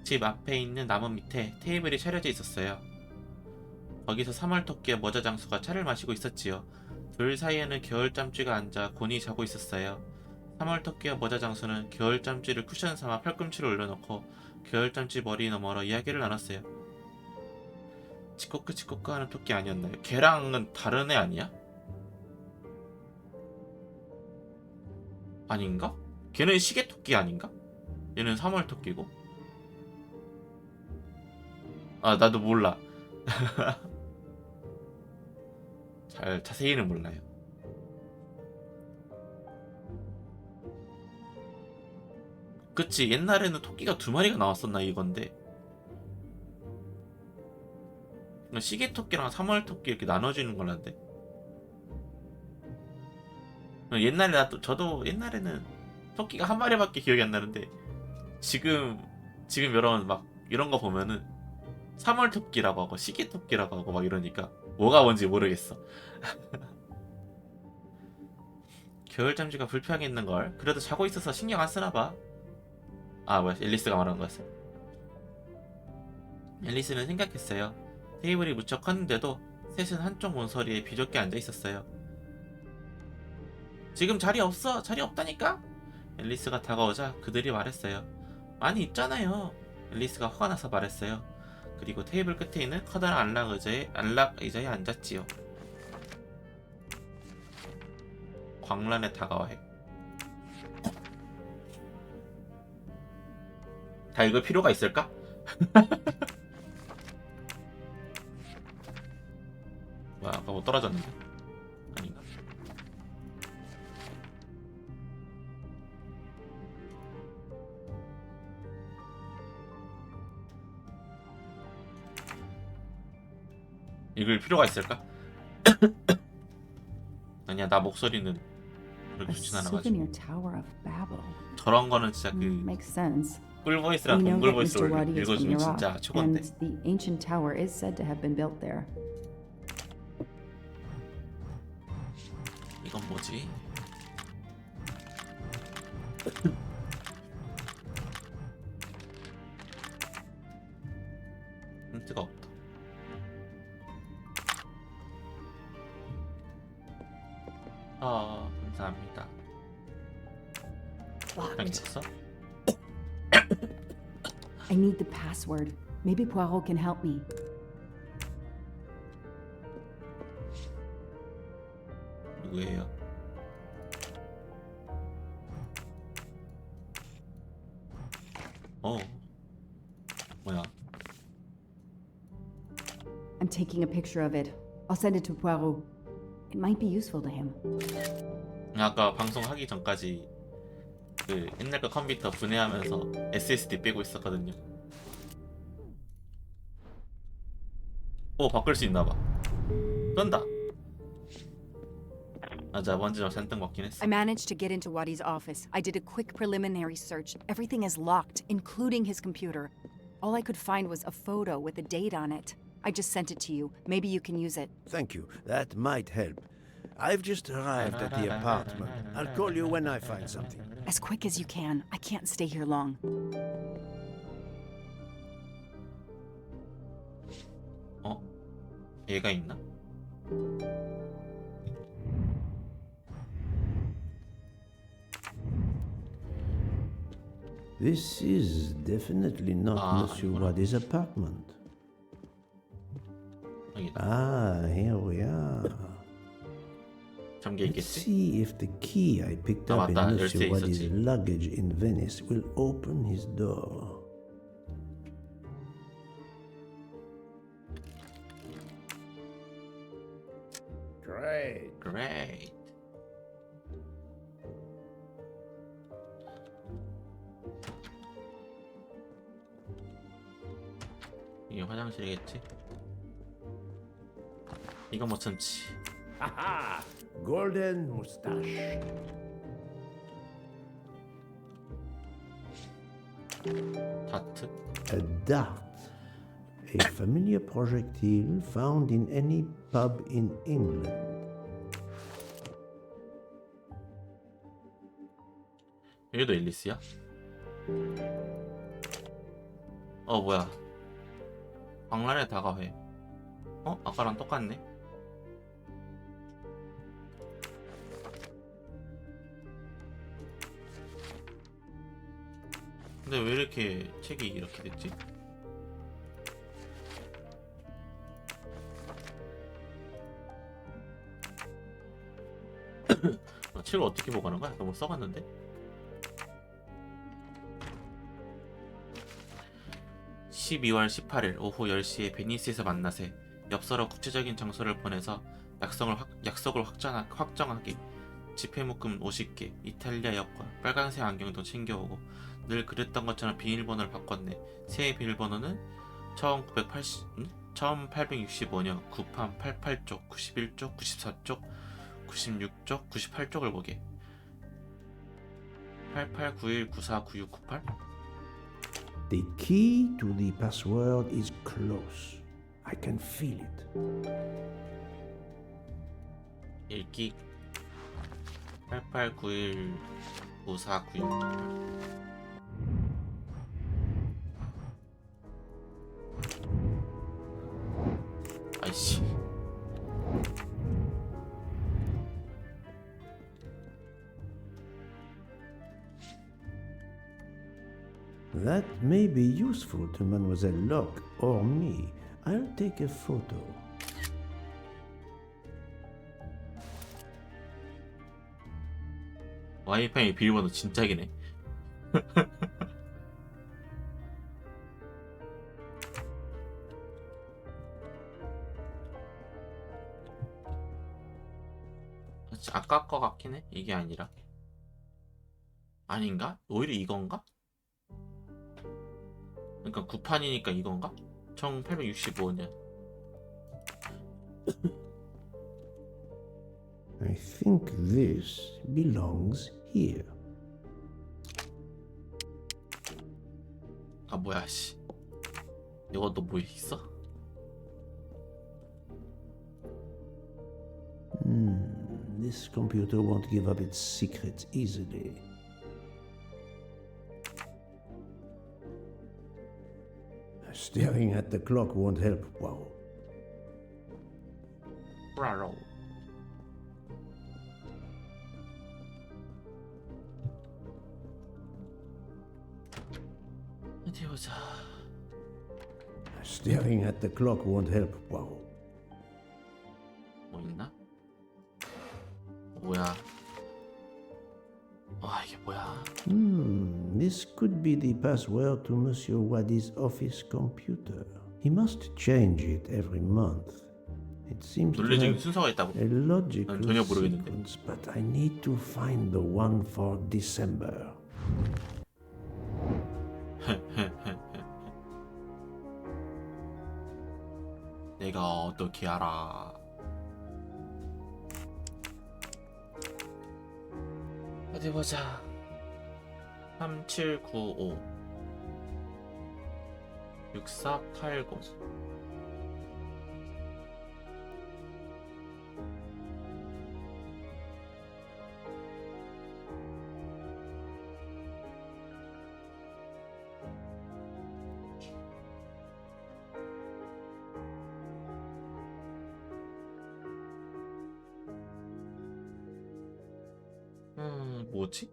집 앞에 있는 나무 밑에 테이블이 차려져 있었어요. 거기서 3월 토끼와 모자 장수가 차를 마시고 있었지요. 둘 사이에는 겨울잠쥐가 앉아 곤히 자고 있었어요. 3월 토끼와 모자 장수는 겨울잠쥐를 쿠션 삼아 팔꿈치를 올려놓고 겨울잠쥐 머리 너머로 이야기를 나눴어요. 치코크 치코크 하는 토끼 아니었나요? 걔랑은 다른 애 아니야? 아닌가? 걔는 시계 토끼 아닌가? 얘는 3월 토끼고. 아 나도 몰라. 잘 자세히는 몰라요. 그치, 옛날에는 토끼가 2마리가 나왔었나 이건데 시계 토끼랑 3월 토끼 이렇게 나눠주는 걸란데. 옛날에 저도 옛날에는 토끼가 1마리밖에 기억이 안 나는데 지금 이런 막 이런 거 보면은 3월 토끼라고 하고 시계 토끼라고 하고 막 이러니까 뭐가 뭔지 모르겠어. 겨울잠쥐가 불평했는걸. 그래도 자고 있어서 신경 안 쓰나봐. 아 뭐야, 앨리스가 말하는 거였어. 앨리스는 생각했어요. 테이블이 무척 컸는데도 셋은 한쪽 문서리에 비좁게 앉아 있었어요. 지금 자리 없어. 자리 없다니까? 앨리스가 다가오자 그들이 말했어요. 많이 있잖아요. 앨리스가 화가 나서 말했어요. 그리고 테이블 끝에 있는 커다란 안락 의자에 앉았지요. 광란에 다가와해. 다 읽을 필요가 있을까? 뭐야, 아까 뭐 떨어졌는데? 아닌가? 읽을 필요가 있을까? 아니야, 나 목소리는 그렇게 A 좋진 않아가지고. souvenir tower of Babel. 저런 거는 진짜 그 Makes sense. 꿀보이스랑 We know that 동굴보이스로 Mr. Waddy is from 읽어주면 Iraq, 진짜 최고인데. and the ancient tower is said to have been built there. 이건 뭐지? 힌트가 없다. 아, 감사합니다. Locked. 있었어? I need the password. Maybe Poirot can help me. 누구예요? 뭐야? I'm taking a picture of it. I'll send it to Poirot. It might be useful to him. 아까 방송하기 전까지 그 옛날 거 컴퓨터 분해하면서 SSD 빼고 있었거든요. 바꿀 수 있나봐. 쏜다. 맞아, 먼지 좀 잔뜩 먹긴 했어. I managed to get into Wadi's office. I did a quick preliminary search. Everything is locked, including his computer. All I could find was a photo with a date on it. I just sent it to you. Maybe you can use it. Thank you. That might help. I've just arrived at the apartment. I'll call you when I find something. As quick as you can. I can't stay here long. 얘가 있나? This is definitely not Monsieur 아니구나. Wadi's apartment. 여기다. Ah, here we are. 잠겨 Let's 있겠지? see if the key I picked up in 맞다. Monsieur 열쇠 Wadi's 있었지. luggage in Venice will open his door. Great. Great. 이게 화장실이겠지? 이거 못 참지. Aha! Golden moustache. 다트? A dart. A familiar projectile found in any pub in England. 여기도 앨리스야? 뭐야? 광란의 다가회. 아까랑 똑같네. 근데 왜 이렇게 책이 이렇게 됐지? 책을 어떻게 보관한 거야? 너무 썩었는데? (12월 18일) 오후 10시에 베니스에서 만나세. 엽서로 구체적인 장소를 보내서 약속을 확정하기. 지폐묶음 50개, 이탈리아 여권, 빨간색 안경도 챙겨오고. 늘 그랬던 것처럼 비밀번호를 바꿨네. 새 비밀번호는 1865년 9판 88쪽, 91쪽, 94쪽, 96쪽, 98쪽을 보게. 8891949698? The key to the password is close. I can feel it. 읽기 8891949698. 아이씨. That may be useful to Mademoiselle Locke or me. I'll take a photo. 와이파이 비밀번호 진짜기네. 아까 거 같긴 해. 이게 아니라. 아닌가? 오히려 이건가? 그러니까 9판이니까 이건가? 1865년. I think this belongs here. 아 뭐야 씨. 이것도 뭐 있어? This computer won't give up its secrets easily. Staring at the clock won't help. Wow. 브라로. 어디 보자. Staring at the clock won't help. Wow. 뭐 있나? 뭐야? 아 이게 뭐야? This could be the password to Monsieur Wadi's office computer. He must change it every month. It seems to 논리적인 have 순서가 있다고. a logical 난 전혀 모르겠는데. sequence, but I need to find the one for December. 내가 어떻게 알아? 어디 보자. 3795 6480 뭐지?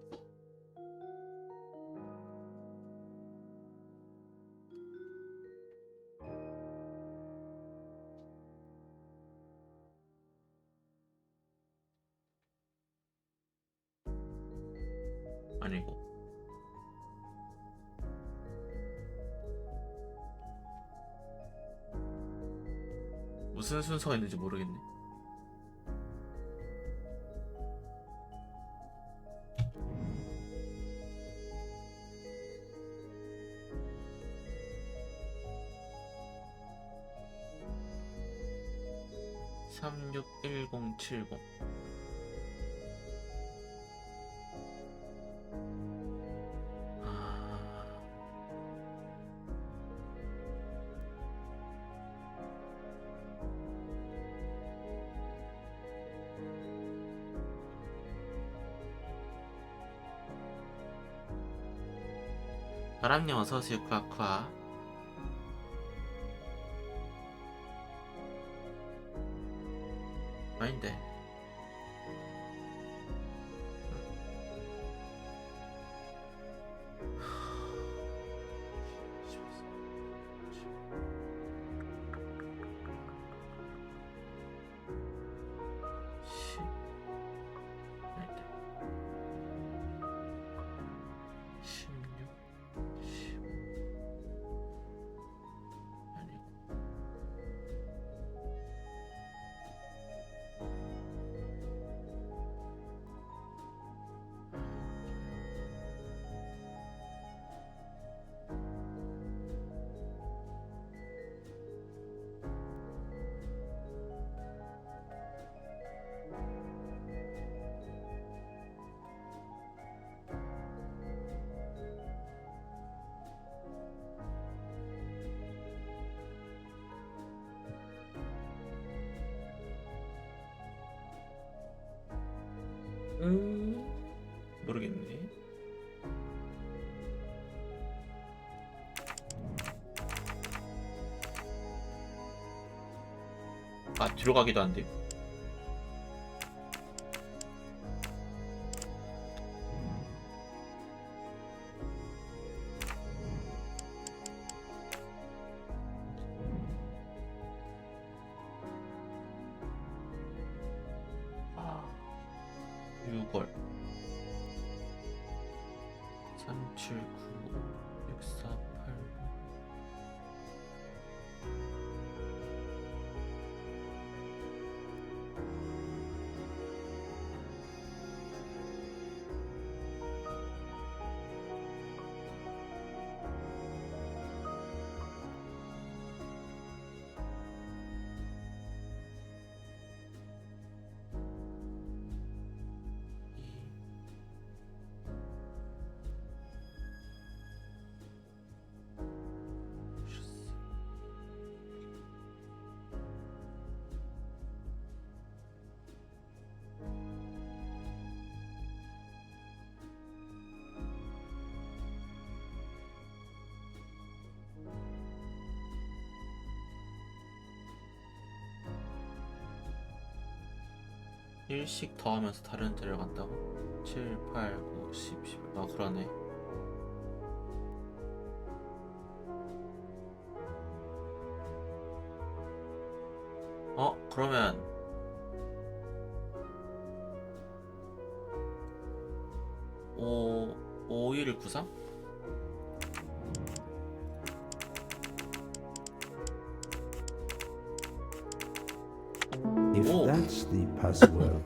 아니고 무슨 순서가 있는지 모르겠네. (361070) 바람님 어서오세요. 쿠아쿠아. 아닌데. 모르겠네. 아, 뒤로 가기도 안 돼요. 아, 6월 379 648 1씩 더하면서 다른 데를 간다고? 7, 8, 9, 10, 11. 아, 그러네. 그러면 5193?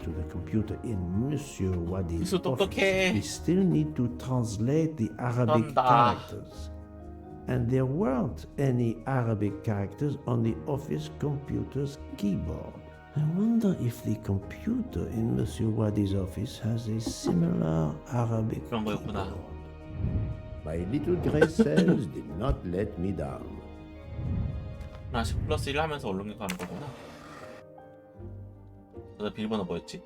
to the computer in Monsieur Wadi's So 똑똑해. office, we still need to translate the Arabic 쩐다. characters. And there weren't any Arabic characters on the office computer's keyboard. I wonder if the computer in Monsieur Wadi's office has a similar Arabic 그런 거였구나. keyboard. My little gray cells did not let me down. 나 10+1 하면서 얼른 가는 거구나. 너 비밀번호 뭐였지?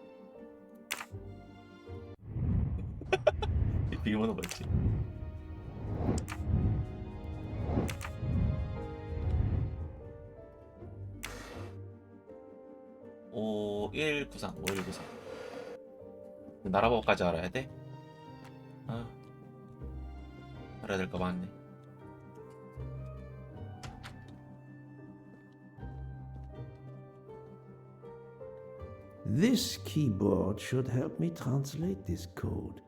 비밀번호 뭐였지? 오 5193 5193 나라번호까지 알아야 돼? 아 알아야 될 거 많네. This keyboard should help me translate this code.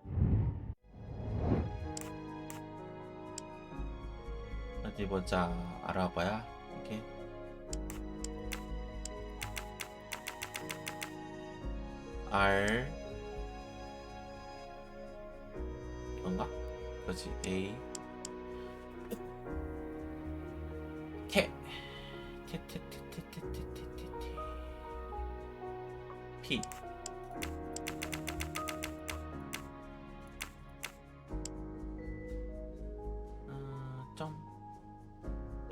어디 보자. 알아봐야 이게 R 이건가? 그렇지. A K P 점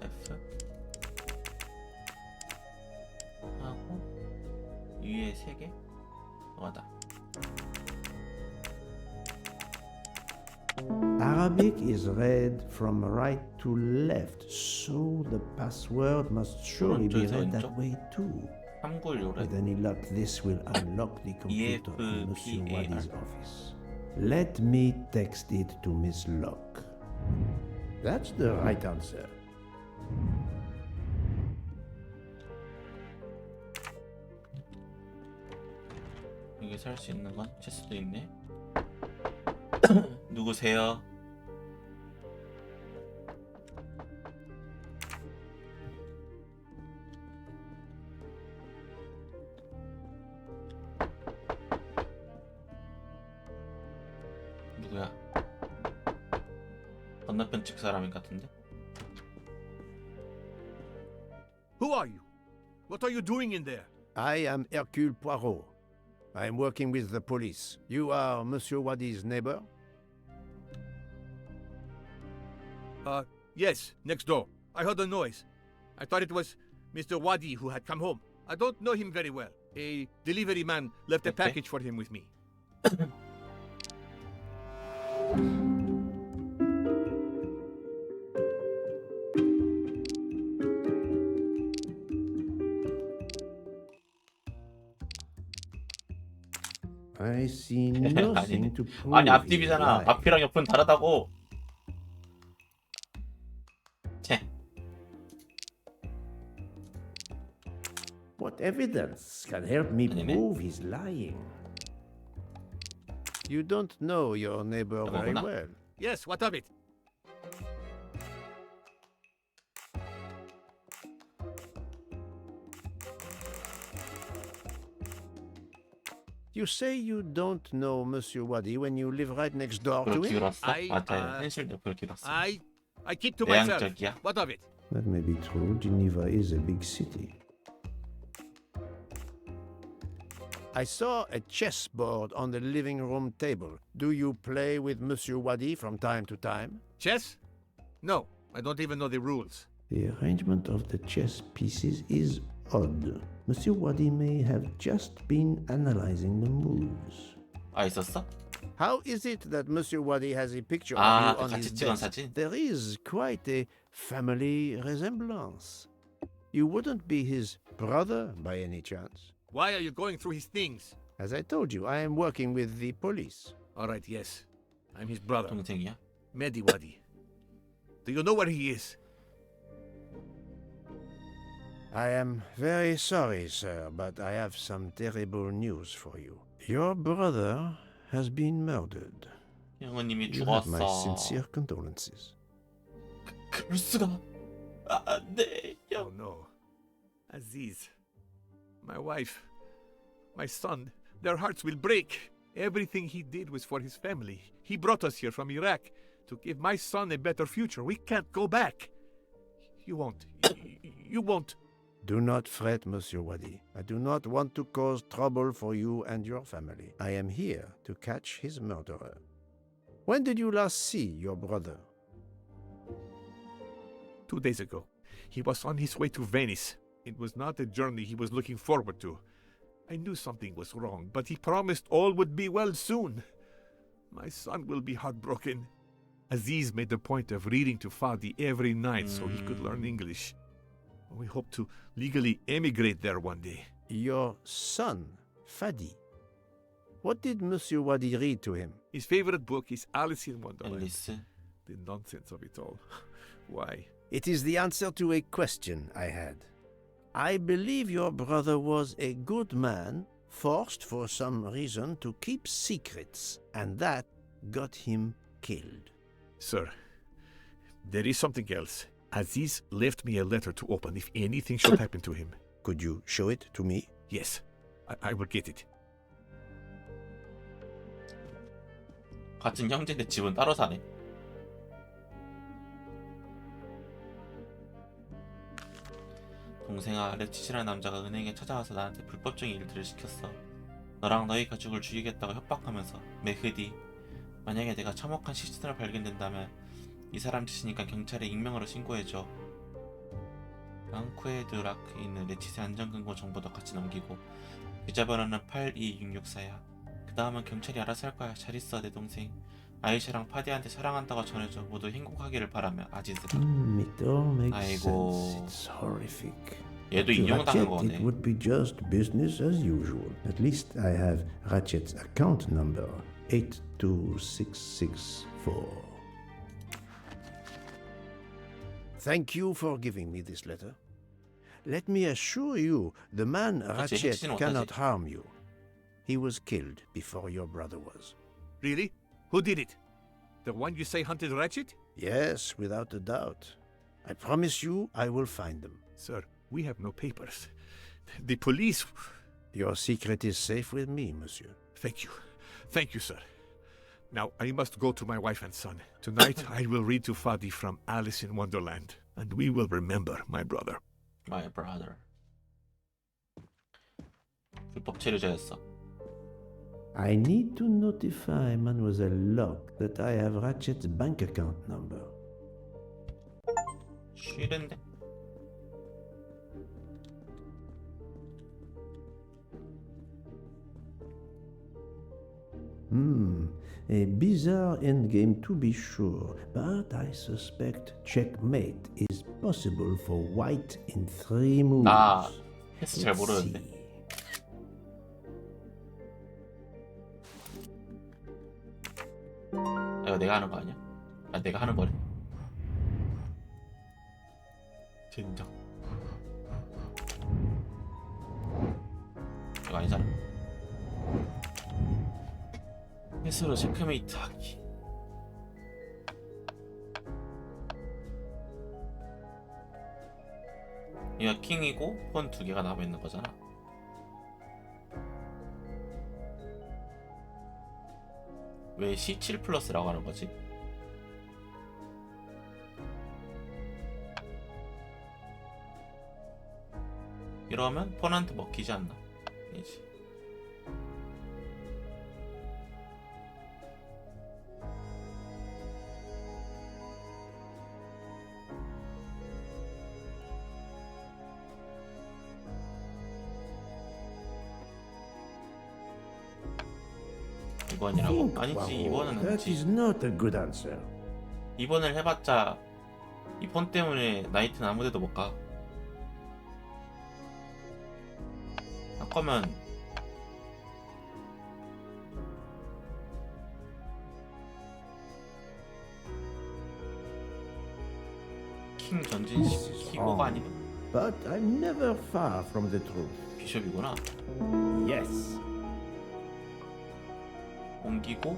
F 하고 위에 3개 뭐다. Arabic is read from right to left, so the password must surely be read that way too. 396래. With any luck, this will unlock the computer in Monsieur Wadi's office. Let me text it to Miss Locke. That's the right answer. 여기 살 수 있는 건 체스도 있네. 누구세요? 누구야? 건너편 집 사람인 같은데? Who are you? What are you doing in there? I am Hercule Poirot. I am working with the police. You are Monsieur Wadi's neighbor? Yes, next door. I heard a noise. I thought it was Mr. Wadi who had come home. I don't know him very well. A delivery man left a Okay. package for him with me. I see nothing to prove 아니 he's 앞집이잖아. lying. 앞이랑 옆은 다르다고. 채. What evidence can help me 아니네. prove he's lying? You don't know your neighbor very 뭐구나. well. Yes, what of it? You say you don't know Monsieur Wadi when you live right next door to 그걸 him? 기울었어? I, 맞아요. 현실도 그걸 기울었어. I keep to myself. 내향적이야. What of it? That may be true. Geneva is a big city. I saw a chessboard on the living room table. Do you play with Monsieur Wadi from time to time? Chess? No, I don't even know the rules. The arrangement of the chess pieces is odd. Monsieur Wadi may have just been analyzing the moves. 아 있었어? How is it that Monsieur Wadi has a picture of 아, you on 같이 his 찍은 desk? 사진? There is quite a family resemblance. You wouldn't be his brother by any chance? Why are you going through his things? As I told you, I am working with the police. All right, yes. I'm his brother, 동생이야? Mehdi Wadi. Do you know where he is? I am very sorry, sir, but I have some terrible news for you. Your brother has been murdered. 형우님이 You have my 죽었어. sincere condolences. 그럴 수가. 아, 네, Oh 형. no. Aziz. My wife. My son. Their hearts will break. Everything he did was for his family. He brought us here from Iraq to give my son a better future. We can't go back. You won't. You won't. Do not fret, Monsieur Wadi. I do not want to cause trouble for you and your family. I am here to catch his murderer. When did you last see your brother? 2 days ago. He was on his way to Venice. It was not a journey he was looking forward to. I knew something was wrong, but he promised all would be well soon. My son will be heartbroken. Aziz made a point of reading to Fadi every night so he could learn English. We hope to legally emigrate there one day. Your son, Fadi. What did Monsieur Wadi read to him? His favorite book is Alice in Wonderland. 앨리스. The nonsense of it all. Why? It is the answer to a question I had. I believe your brother was a good man, forced for some reason to keep secrets, and that got him killed. Sir, there is something else. Aziz left me a letter to open if anything should happen to him. Could you show it to me? Yes, I will get it. 같은 형제인데 집은 따로 사네. 동생아, 레치시라는 남자가 은행에 찾아와서 나한테 불법적인 일들을 시켰어. 너랑 너희 가족을 죽이겠다고 협박하면서. 메흐디, 만약에 내가 참혹한 시신으로 발견된다면 이 사람 짓이니까 경찰에 익명으로 신고해줘. 앙쿠에드라크에 있는 레치스의 안전금고 정보도 같이 넘기고. 계좌번호는 82664야. 그 다음은 경찰이 알아서 할 거야. 잘 있어, 내 동생. 아이샤랑 파디한테 사랑한다고 전해줘. 모두 행복하기를 바라며. 아지즈라. It all makes 아이고. sense. It's horrific. 얘도 To 인용당한 Ratchet, 거네. it would be just business as usual. At least I have Ratchet's account number, 82664. Thank you for giving me this letter. Let me assure you, the man Ratchet 핵심은 cannot 어떠지? harm you. He was killed before your brother was. Really? Who did it? The one you say hunted Ratchet? Yes, without a doubt. I promise you I will find them. Sir, we have no papers. The police... Your secret is safe with me, monsieur. Thank you. Thank you, sir. Now, I must go to my wife and son. Tonight, I will read to Fadi from Alice in Wonderland, and we will remember my brother. My brother. 불법 체류자였어. I need to notify Mademoiselle Locke that I have Ratchet's bank account number. 싫은데? A bizarre endgame to be sure, but I suspect checkmate is possible for white in 3 moves. 나 헬스 잘 Let's 모르는데. see. 이거 내가 하는 거 아니야? 아, 내가 하는 거래. 진정. 이거 아니잖아. 헬스로 체크메이트 하기. 얘가 킹이고 폰 2개가 남아있는 거잖아. 왜 C7 플러스라고 하는 거지? 이러면 폰한테 먹히지 않나? 아니지. 이번이라고? Think, 아니지, Poirot. 이번은 That 아니지. is not a good answer. 2번을 해봤자 이 폰 때문에 나이트는 아무데도 못 가. 할 거면 킹 전진식 키고가 아니면 But I'm never far from the truth. 비숍이구나. Yes. 옮기고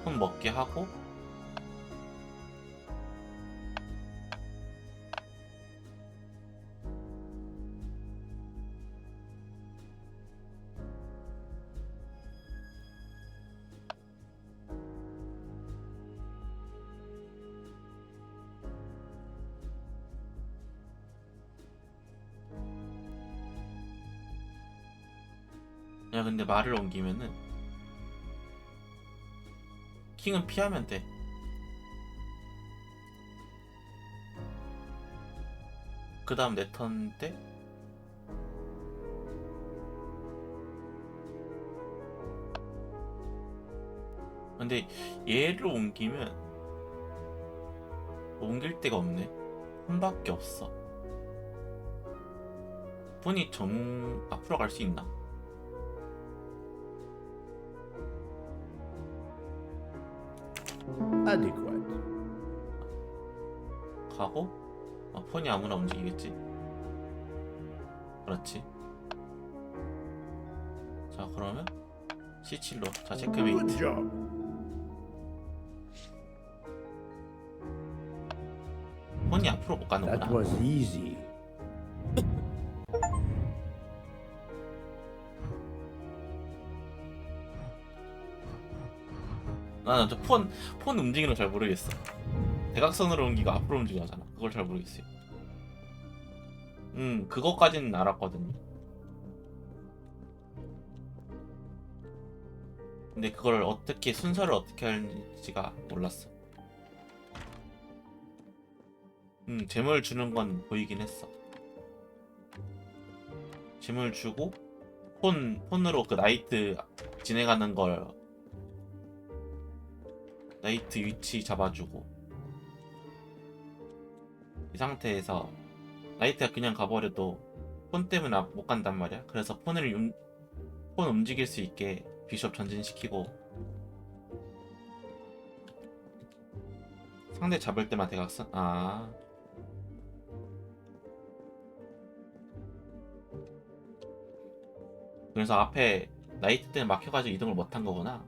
폰 먹게 하고 내가 근데 말을 옮기면은 킹은 피하면 돼. 그 다음 내 턴 때 근데 얘를 옮기면 옮길 데가 없네. 한 밖에 없어. 폰이 앞으로 갈 수 있나? Adequate. 가고 폰이 아무나 움직이겠지. 그렇지. 자 그러면 C7로 자 Good 체크메이트. job. 폰이 앞으로 못 That 가는구나. was easy. 나는 폰 움직이는 거 잘 모르겠어. 대각선으로 옮기고 앞으로 움직이잖아. 그걸 잘 모르겠어요. 그것까지는 알았거든요. 근데 그걸 어떻게 순서를 어떻게 할지가 몰랐어. 재물 주는 건 보이긴 했어. 재물 주고 폰으로 그 나이트 진행하는 걸 나이트 위치 잡아주고 이 상태에서 나이트가 그냥 가버려도 폰 때문에 못 간단 말이야. 그래서 폰 움직일 수 있게 비숍 전진시키고 상대 잡을 때만 대각선. 그래서 앞에 나이트 때는 막혀가지고 이동을 못한 거구나.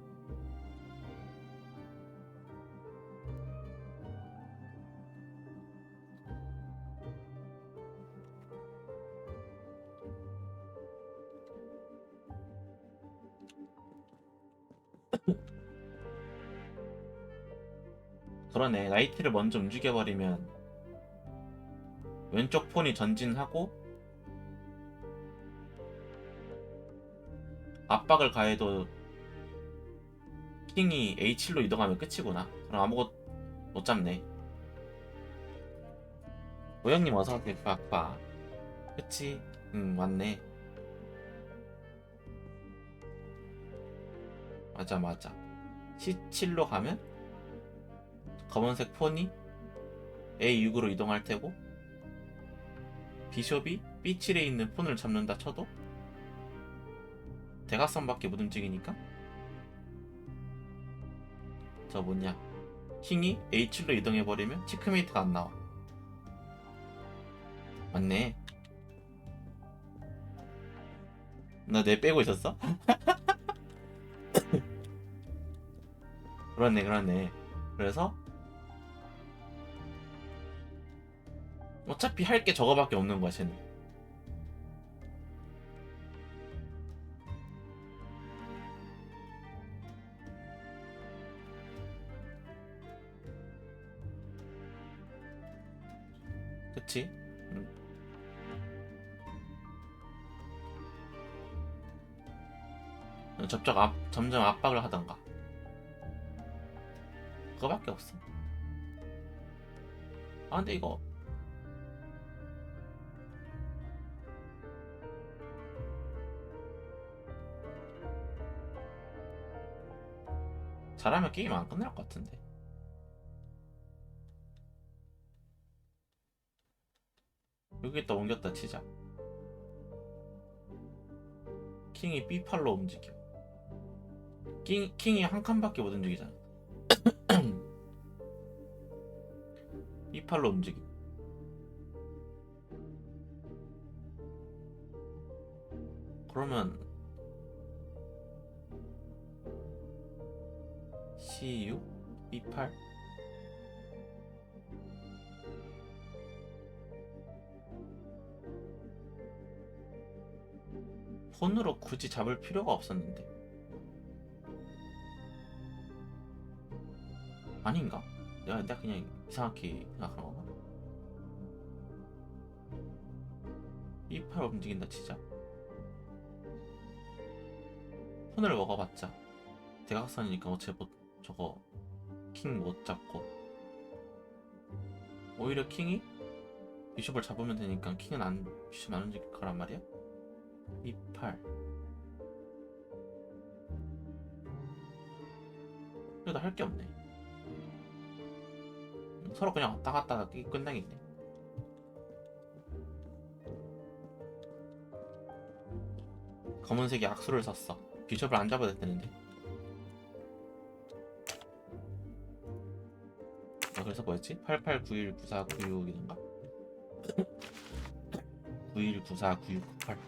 그러네. 나이트를 먼저 움직여버리면 왼쪽 폰이 전진하고 압박을 가해도 킹이 H7로 이동하면 끝이구나. 그럼 아무것도 못 잡네. 오영님 어서오세요. 빡빡. 그치? 맞네. 맞아. C7로 가면 검은색 폰이 A6으로 이동할 테고 비숍이 B7에 있는 폰을 잡는다 쳐도 대각선밖에 못 움직이니까 저 뭐냐 킹이 H7로 이동해버리면 체크메이트가 안 나와. 맞네. 나 내 빼고 있었어? 그렇네. 그래서 어차피 할 게 저거밖에 없는 거야 쟤는. 그치? 점점 압박을 하던가. 그거밖에 없어. 근데 이거 잘하면 게임 안 끝날 것 같은데. 여기다 옮겼다 치자. 킹이 B8로 움직여. 킹이 한 칸밖에 못 움직이잖아. B8로 움직여. 그러면 C6, B8 폰으로 굳이 잡을 필요가 없었는데. 아닌가? 내가 그냥 이상하게 생각한 건가? B8 움직인다 치자. 손을 먹어봤자 대각선이니까 어차피 못 저거 킹 못 잡고 오히려 킹이 비숍을 잡으면 되니까 킹은 안 비숍 안 움직일 거란 말이야. 28 그래도 할 게 없네. 서로 그냥 왔다 갔다 끝나겠네. 검은색이 악수를 샀어. 비숍을 안 잡아야 되는데. 그래서 뭐였지? 88919496이던가? 91949698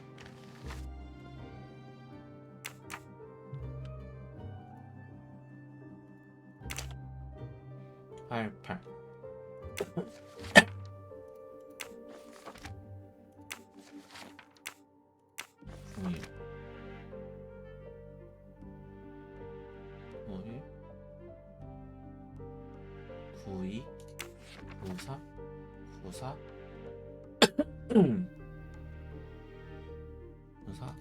88 91 92 94 94 94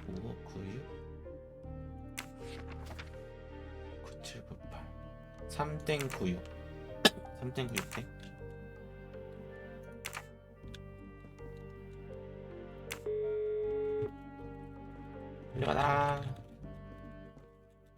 55 96 97 98 3땡 96 3땡 96땡 들려가라.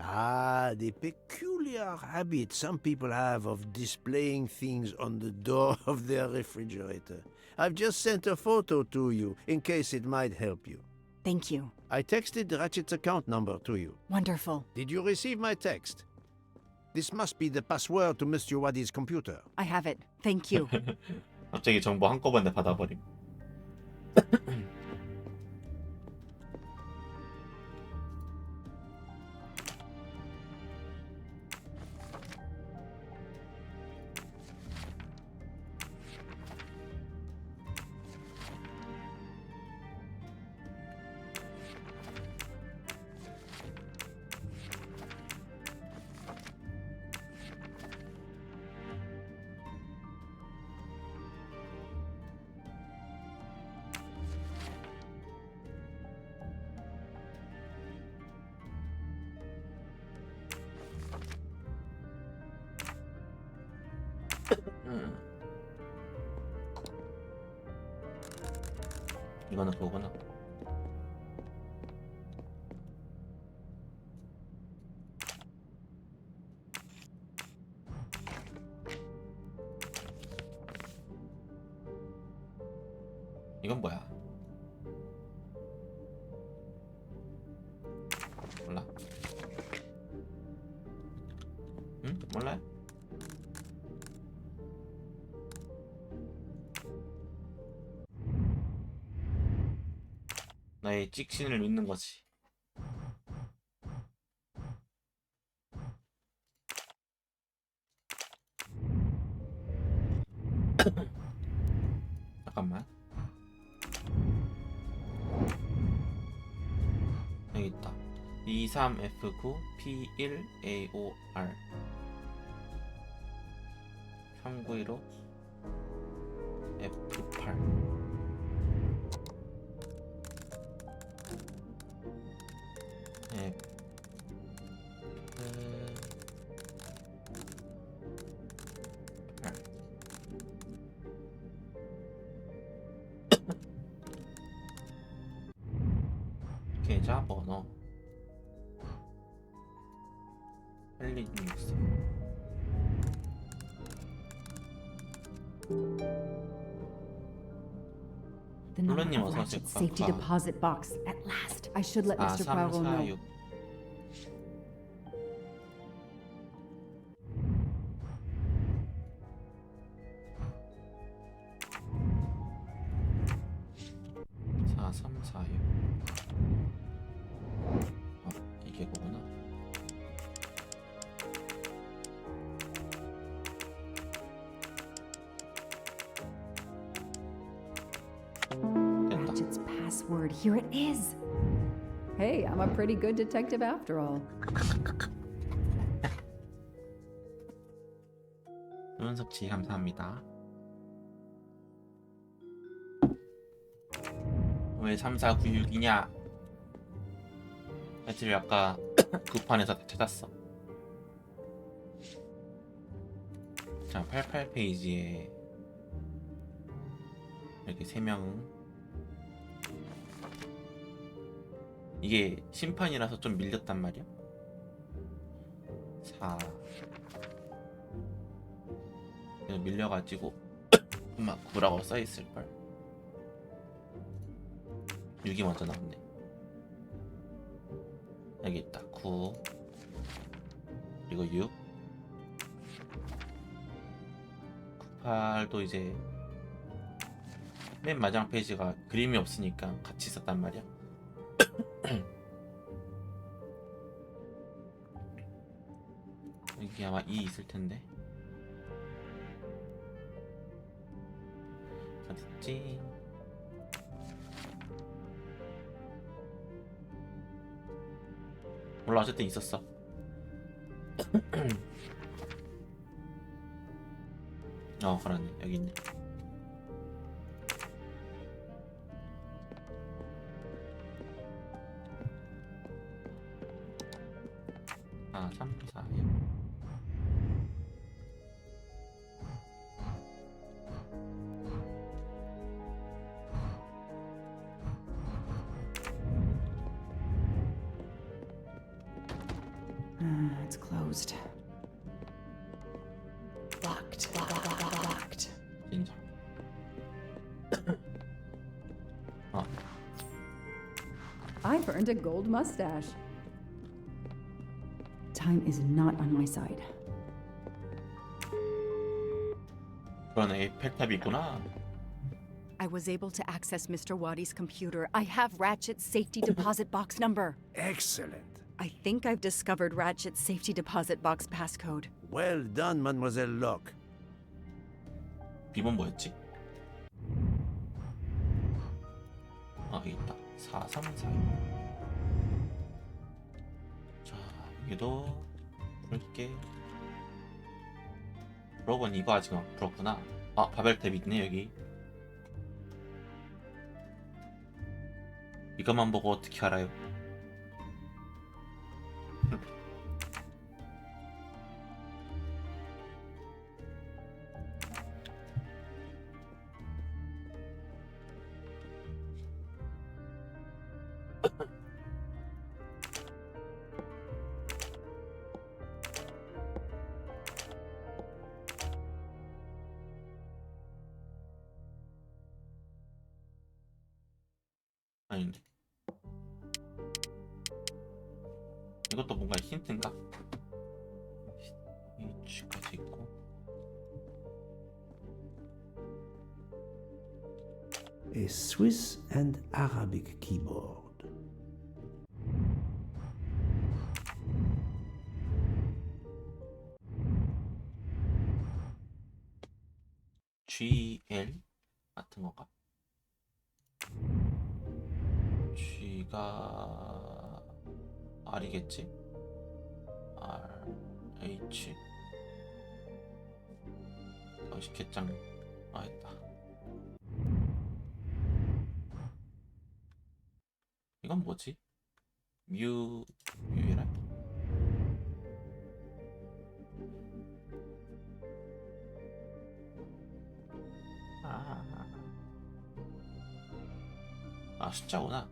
Ah, the peculiar habit some people have of displaying things on the door of their refrigerator. I've just sent a photo to you in case it might help you. Thank you. I texted Ratchet's account number to you. Wonderful. Did you receive my text? This must be the password to Mr. Wadi's computer. I have it. Thank you. 갑자기 정보 한꺼번에 받아버림. 이거는 그거구나. 이건 뭐야? 몰라? 응? 몰라요? 나의 찍신을 믿는 거지. 잠깐만. 여기 있다. 23F9 P1AOR 3915 F8 계좌번호 8263 The number Lorraine of was also Ratchet's safety quite- deposit box. At last. I should let Mr. Poirot know. 4346 4346 이게 그거구나. 됐다. Ratchet's password. Here it is. Hey, I'm a pretty good detective after all. 연습치 감사합니다. 왜 3496이냐? 배틀 아까 구판에서 다 찾았어. 자, 88페이지에 이렇게 3명. 이게 심판이라서 좀 밀렸단 말이야. 4 밀려가지고 아마 9라고 써있을걸. 6이 먼저 나왔네. 여기 있다. 9 그리고 6 98도 이제 맨 마지막 페이지가 그림이 없으니까 같이 썼단 말이야. 여기 아마 2 있을 텐데. 어딨지? 몰라, 어쨌든 있었어. 그러네. 여기 있네. 아, 3, 4, 6. It's closed. Locked. Locked. 진짜. I've earned a gold mustache. Time is not on my side. 그런 에펠탑이 있구나. I was able to access Mr. Waddy's computer. I have Ratchet's safety deposit box number. Excellent. I think I've discovered Ratchet's safety deposit box passcode. Well done, Mademoiselle Locke. 비번 뭐였지? 여기 있다. 4, 3, 4. 자, 여기도 풀게. 그러고 보니 이거 아직 안 풀었구나. 바벨 탭 있네 여기. 이것만 보고 어떻게 알아요? 아닌데. 이것도 뭔가 힌트인가? H까지 있고. A Swiss and Arabic keyboard. GL 같은 건가? G가 R이겠지? R, H. 역시 개짱. 됐다. 이건 뭐지? 뮤이라? 숫자구나.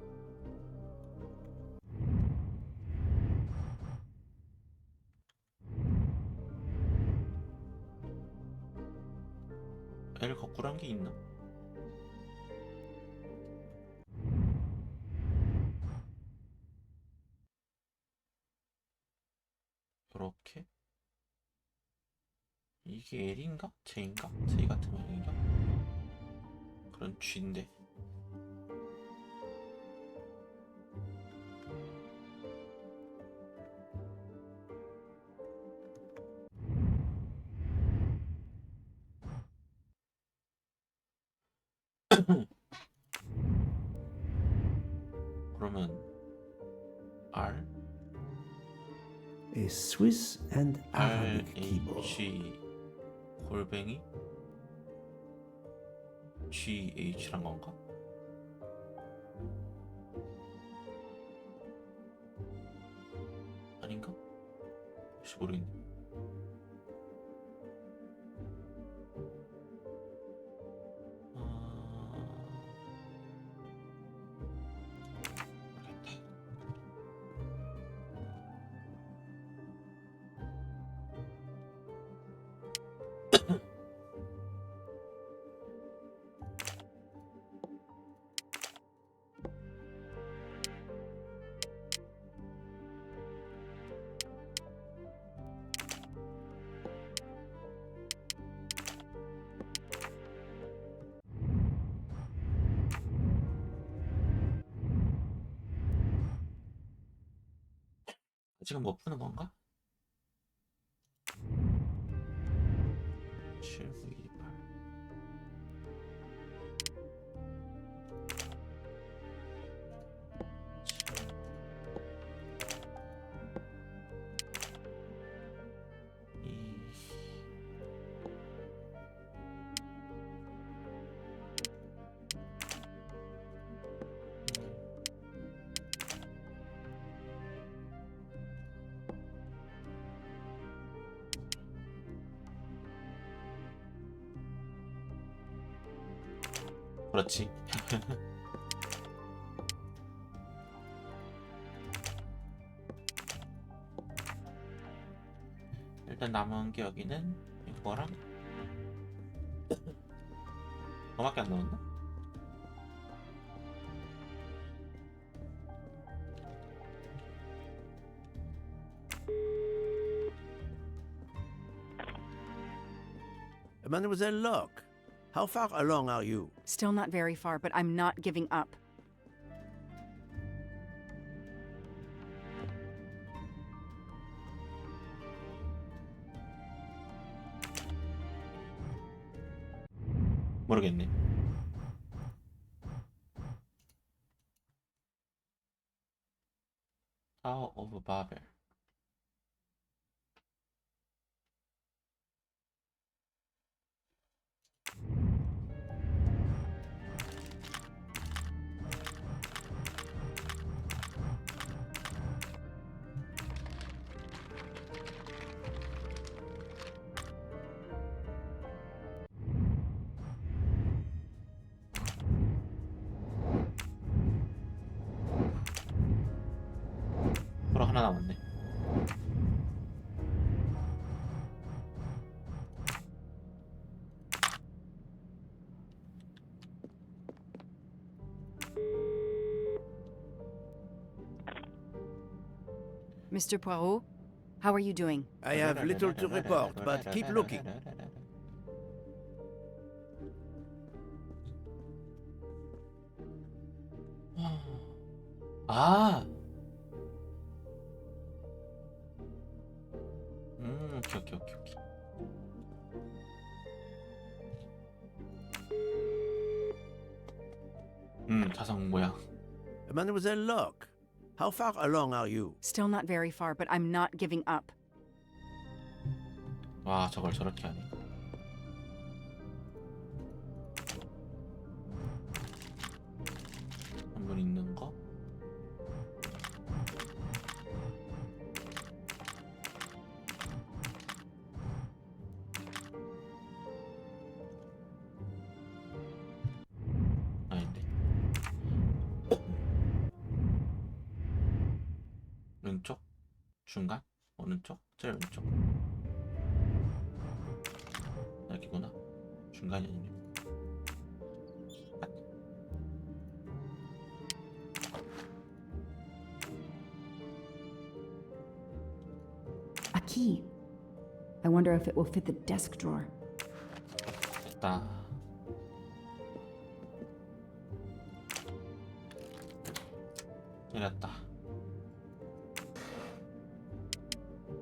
L 거꾸로 한 게 있나? 이렇게? 이게 L인가? J인가? J 같은 모양인가? 그런 G인데. 그러면 R, A Swiss and Arabic keyboard. RH 골뱅이 GH란 건가? 혹시 모르겠네. 지금 못 푸는 건가? 7, 9, 2, 8. 그렇지. 일단 남은 게 여기는 이거랑 그거밖에 안 남았나? Mademoiselle Locke, how far along are you? Still not very far, but I'm not giving up. 모르겠네. Tower of Babel. 프로 하나 남았네. Mr. Poirot, how are you doing? I have little to report, but keep looking. 아. 오케이. 자성 모양. Mademoiselle Locke, how far along are you? Still not very far, but I'm not giving up. 와, 저걸 저렇게 하네. 한 분 있는 거. 아닌데. 왼쪽? 중간? 오른쪽? 제일 왼쪽. 여기구나. 중간이 아니네. A key. I wonder if it will fit the desk drawer. 됐다. 내렸다.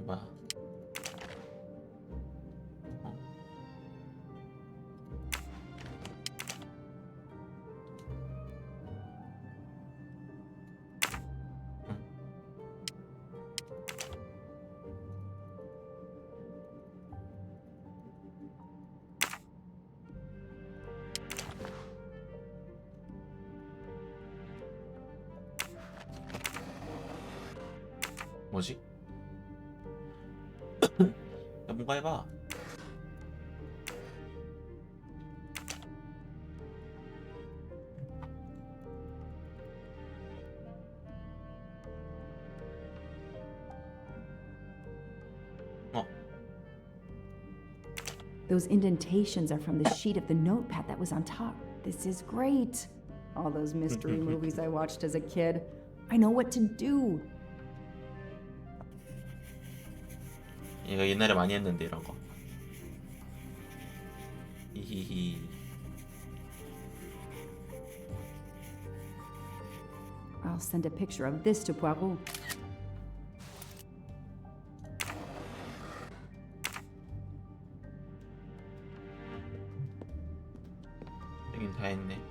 뭐야? 뭐지? 야, 뭔가 해봐. 어, Those indentations are from the sheet of the notepad that was on top. This is great. All those mystery movies I watched as a kid. I know what to do. 얘가 옛날에 많이 했는데 이런 거. 히히히. I'll send a picture of this to Poirot. 여긴 다 했네.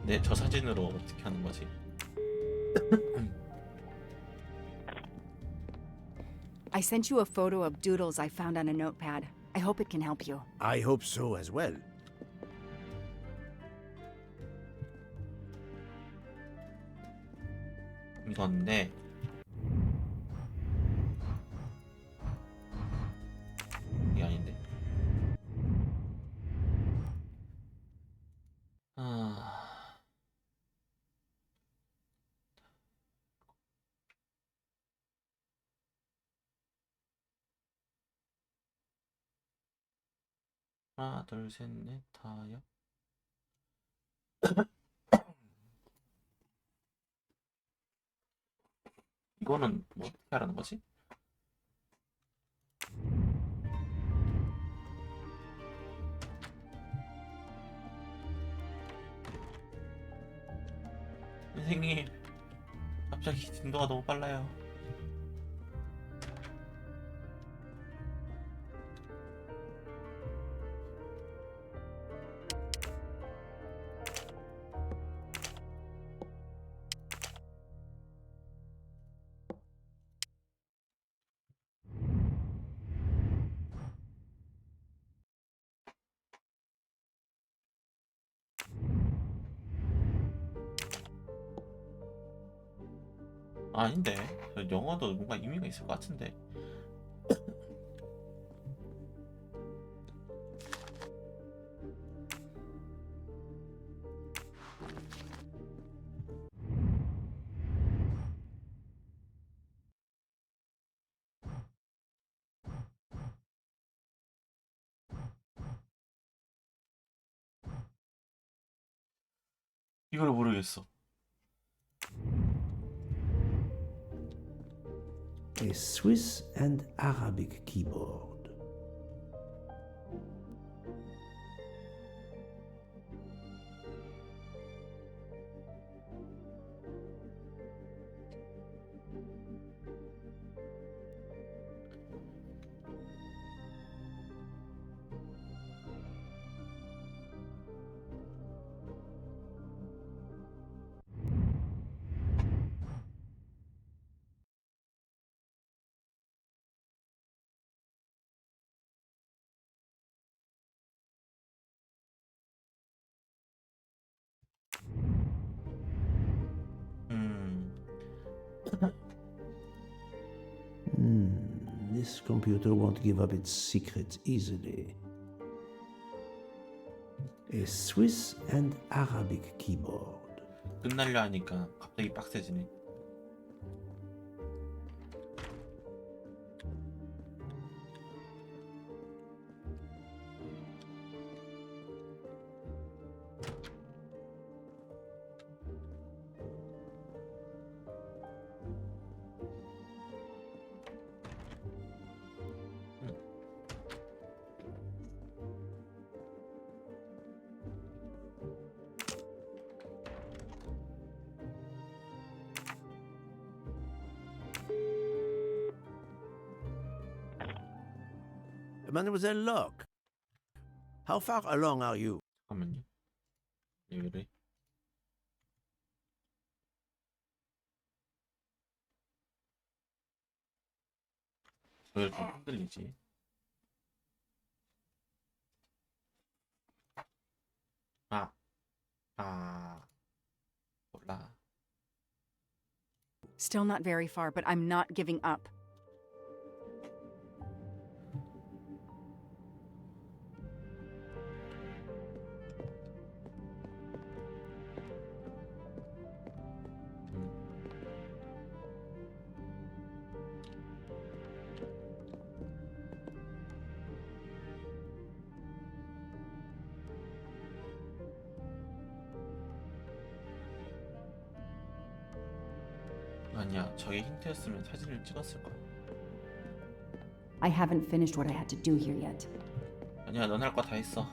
네, 저 사진으로 어떻게 하는 거지? I sent you a photo of doodles I found on a notepad. I hope it can help you. I hope so as well. 이건데 이게 아닌데. 아, 하나, 둘, 셋, 넷, 다요. 이거는 뭐 어떻게 하라는 거지? 선생님, 갑자기 진도가 너무 빨라요. 아닌데, 영어도 뭔가 의미가 있을 것 같은데. 이걸 모르겠어. A Swiss and Arabic keyboard. This computer won't give up its secret easily. A Swiss and Arabic keyboard. 끝날려 하니까 갑자기 빡세지네. Mademoiselle Locke, how far along are you? 잠깐만요. 왜 이래? 왜 이렇게 흔들리지? 몰라. Still not very far, but I'm not giving up. 아니야, 저게 힌트였으면 사진을 찍었을 거야. I haven't finished what I had to do here yet. 아니야, 넌 할 거 다 했어.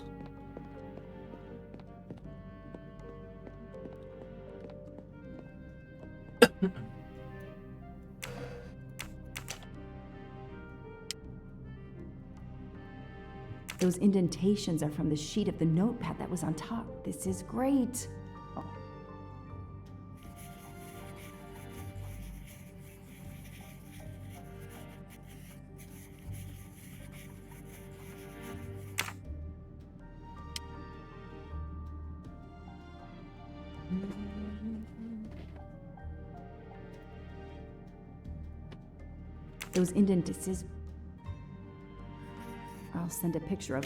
Those indentations are from the sheet of the notepad that was on top. This is great. Oh. Those indentations. I'll send a picture of.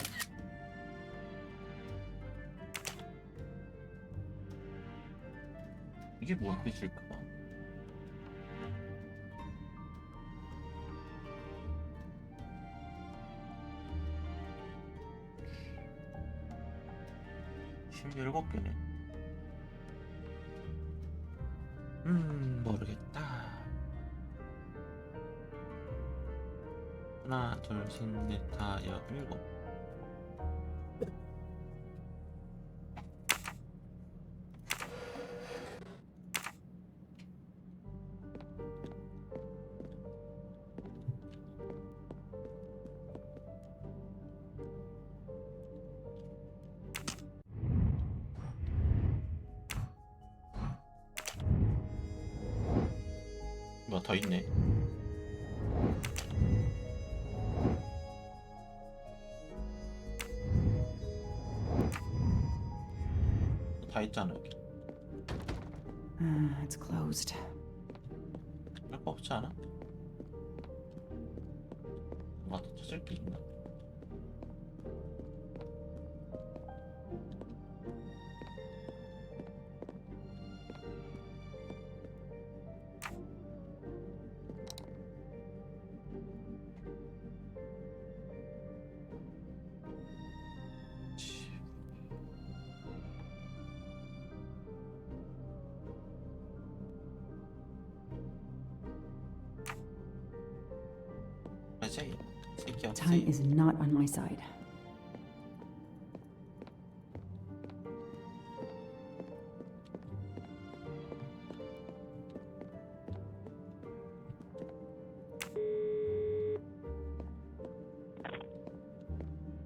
이게 뭔 뜻일까? (17) 개네. 모르겠다. 하나, 둘, 셋, 넷, 다, 여, 일곱. 뭐 더 있네. 다 있잖아 여기. It's closed. 별거 없지 않아? 뭔가 더 찾을 게 있나? 맞아요. 새끼 Time 없지. is not on my side.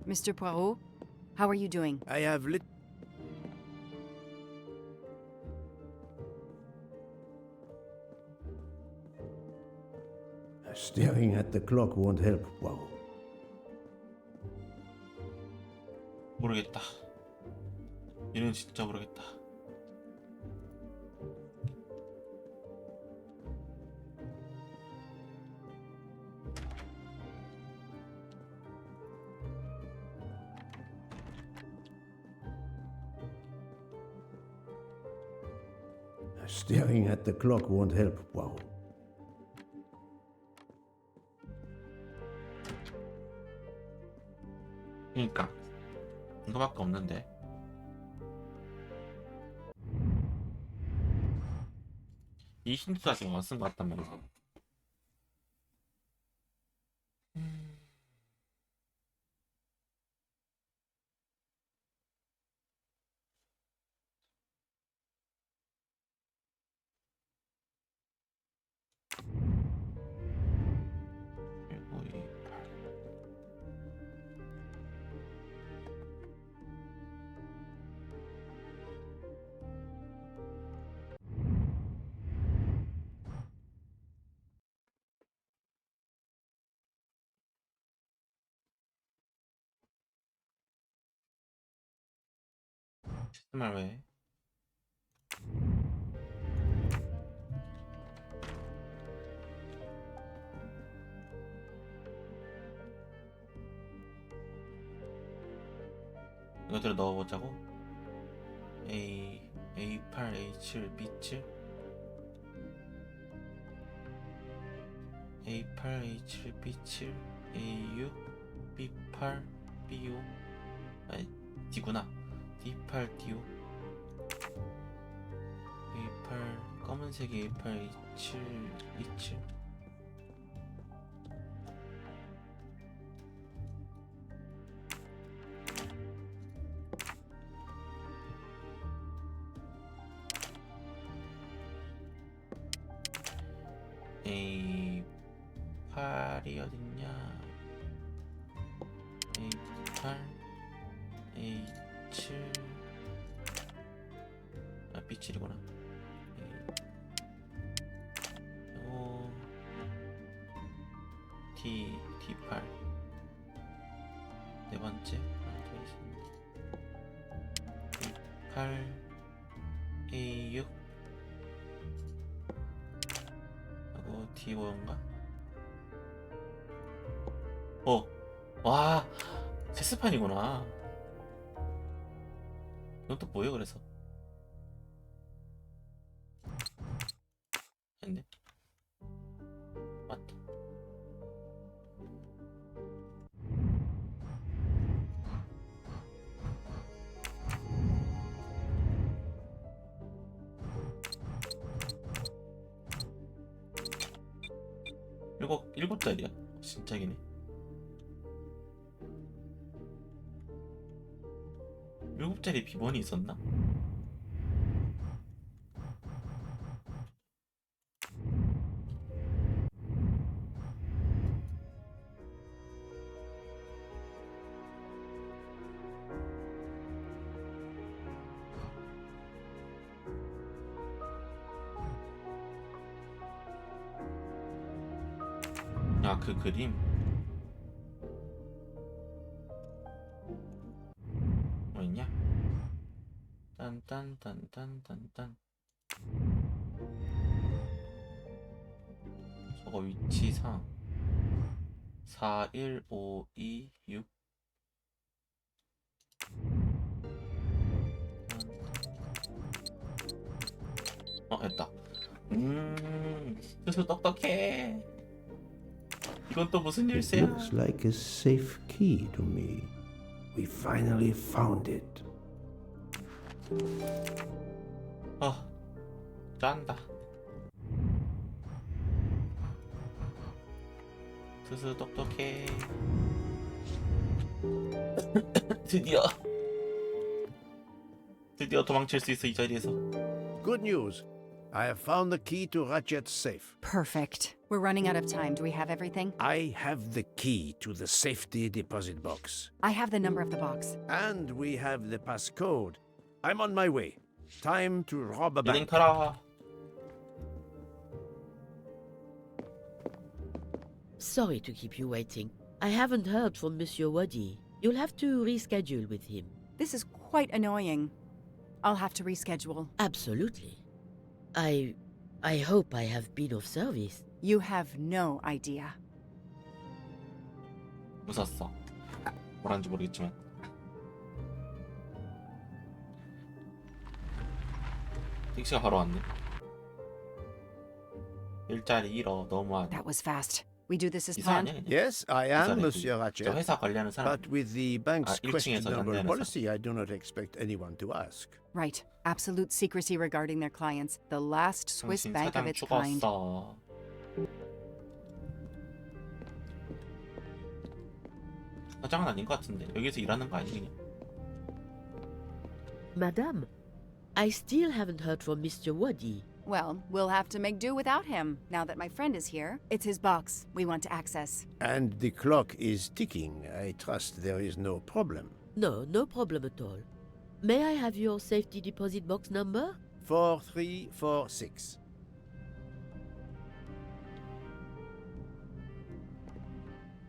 Mr. Poirot, how are you doing? I have lit. Staring at the clock won't help. Wow. 모르겠다. 얘는 진짜 모르겠다. Staring at the clock won't help. Wow. 그러니까 이거밖에 없는데. 이 힌트가 지금 안 쓴 것 같단 말이야. 그리고 이 시스템을 왜? 이것들을 넣어보자고. A8, A7, B7, A8, A7, B7, A6, B8, B5, 아니 D구나. D8, D5, A8 검은색 A8, A7, E7. A8이 어딨냐? A8, A7, 아 B7이구나. 그리고 D8 네 번째 하나 더 있습니다. A8, A6 하고 D5인가? 와, 체스판이구나. 이건 또 뭐예요, 그래서? 했네. 맞다. 일곱 자리야? 진짜기네. 일곱 자리 비번이 있었나? 아, 그 그림? 뭐 있냐? 딴딴딴딴딴딴. 저거 위치상 4, 1, 5, 2, 6. 했다. 그래서 똑똑해. 이건 또 무슨 It 일세야? looks like a safe key to me. We finally found it. 짠다. 스스 똑똑해. 드디어 도망칠 수 있어, 이 자리에서. Good news. I have found the key to Ratchet's safe. Perfect. We're running out of time. Do we have everything? I have the key to the safety deposit box. I have the number of the box. And we have the passcode. I'm on my way. Time to rob a 이등 bank. 타라. Sorry to keep you waiting. I haven't heard from Monsieur Wadi. You'll have to reschedule with him. This is quite annoying. I'll have to reschedule. Absolutely. I hope I have been of service. You have no idea. 웃었어. 뭐라는지 모르겠지만. 택시가 바로 왔네. 일자리 잃어. 너무하다. That was fast. We do this as 이사 아니야 planned? 그냥? Yes, I am, 이사래, Monsieur 저 Ratchet. 회사 관리하는 사람. But with the bank's 1층에서 questionable 관리하는 policy, I do not expect anyone to ask. Right. Absolute secrecy regarding their clients. The last Swiss 당신 bank of 사장 its kind. 죽었어. 사장은 아닌 것 같은데 여기서 일하는 거 아니냐? Madame, I still haven't heard from Mr. Wadi. Well, we'll have to make do without him now that my friend is here. It's his box we want to access. And the clock is ticking. I trust there is no problem. No, no problem at all. May I have your safety deposit box number? 4346.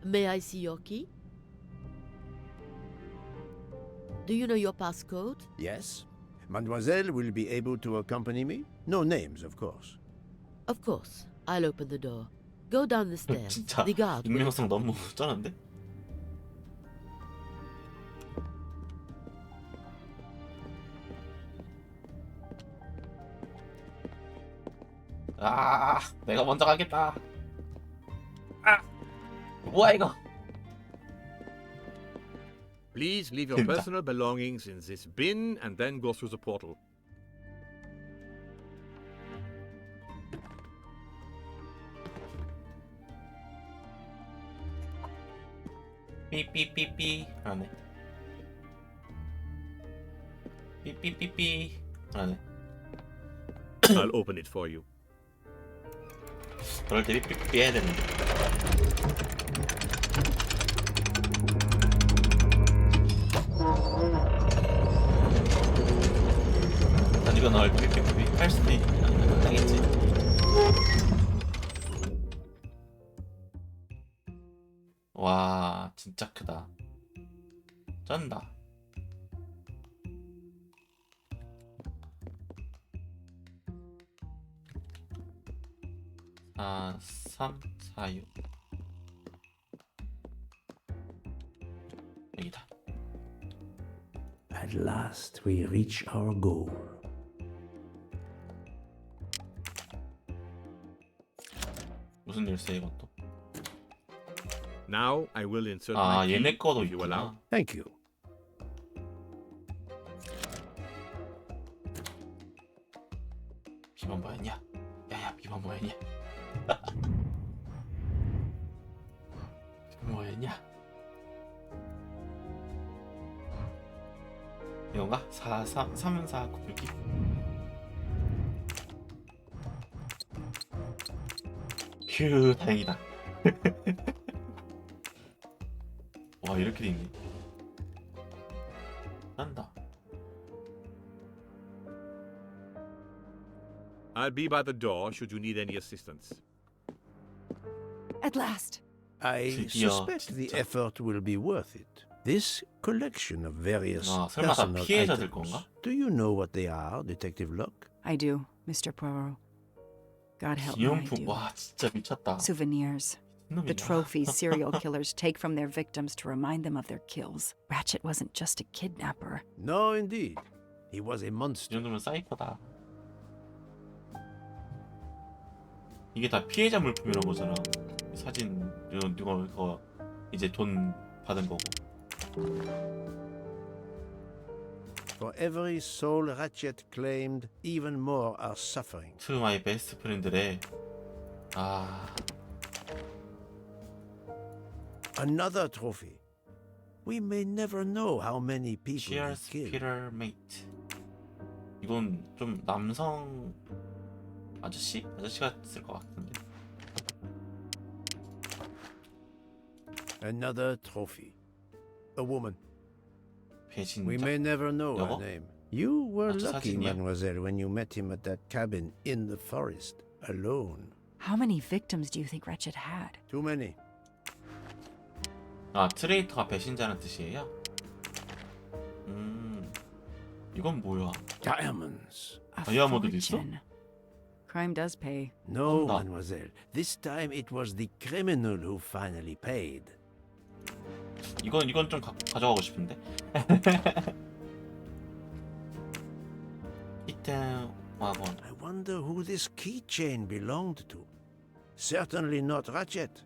May I see your key? Do you know your passcode? Yes. Mademoiselle will be able to accompany me? No names, of course. Of course. I'll open the door. Go down the stairs. 진짜 The guard will... 익명성 너무 쩌는데? 아, 내가 먼저 가겠다. 아, 뭐야 이거? Please leave your 된다. personal belongings in this bin and then go through the portal. 삐삐삐삐 하네. 삐삐삐삐 하네. I'll open it for you. 그럴 때 삐삐삐 해야 되는데. 난 이거 넣을 때 삐삐삐 할 수도 있겠지. 와, 진짜 크다. 쩐다. 4, 3, 4, 6. 여기다. At last we reach our goal. 무슨 열쇠 이것도? Now I will insert 아, my key, 얘네 거도 if you allow. 있구나. Thank you. 비번 뭐였냐? 야야, 비번 뭐였냐? 비번 뭐였냐? 이건가? 4, 3, 3, 4, 9, 6. 휴, 다행이다. 와, 이렇게 돼 있네. 난다. I'll be by the door should you need any assistance. At last. I 드디어 suspect the 진짜. effort will be worth it. This collection of various 아, 설마 다 personal 피해자들 items. 건가? Do you know what they are, Detective Locke? I do, Mr. Poirot. God help me, I 기념품. do. 와, 진짜 미쳤다. Souvenirs. The 놈이다. trophies serial killers take from their victims to remind them of their kills. Ratchet wasn't just a kidnapper. No, indeed. He was a 이 monster. 정도면 사이코다. 이게 다 피해자 물품이란 거잖아. 사진 이거 이제 돈 받은 거고. For every soul Ratchet claimed, even more are suffering. To my best friend래. 아, Another trophy. We may never know how many people he cheers, killed. Peter mate. 이건 좀 남성 아저씨가 쓸 것 같은데. Another trophy. A woman. 배신자. We may never know her 여보? name. You were 아주 lucky, 사진이야. mademoiselle, when you met him at that cabin in the forest, alone. How many victims do you think Ratchet had? Too many. 아, 트레이터가 배신자는 뜻이에요? 이건 뭐야? Diamonds. A 다이아몬드도 있어? fortune. Crime does pay. No, No. mademoiselle. This time it was the criminal who finally paid. 이건 좀 가져가고 싶은데. 히튼 와건. I wonder who this keychain belonged to. Certainly not Ratchet.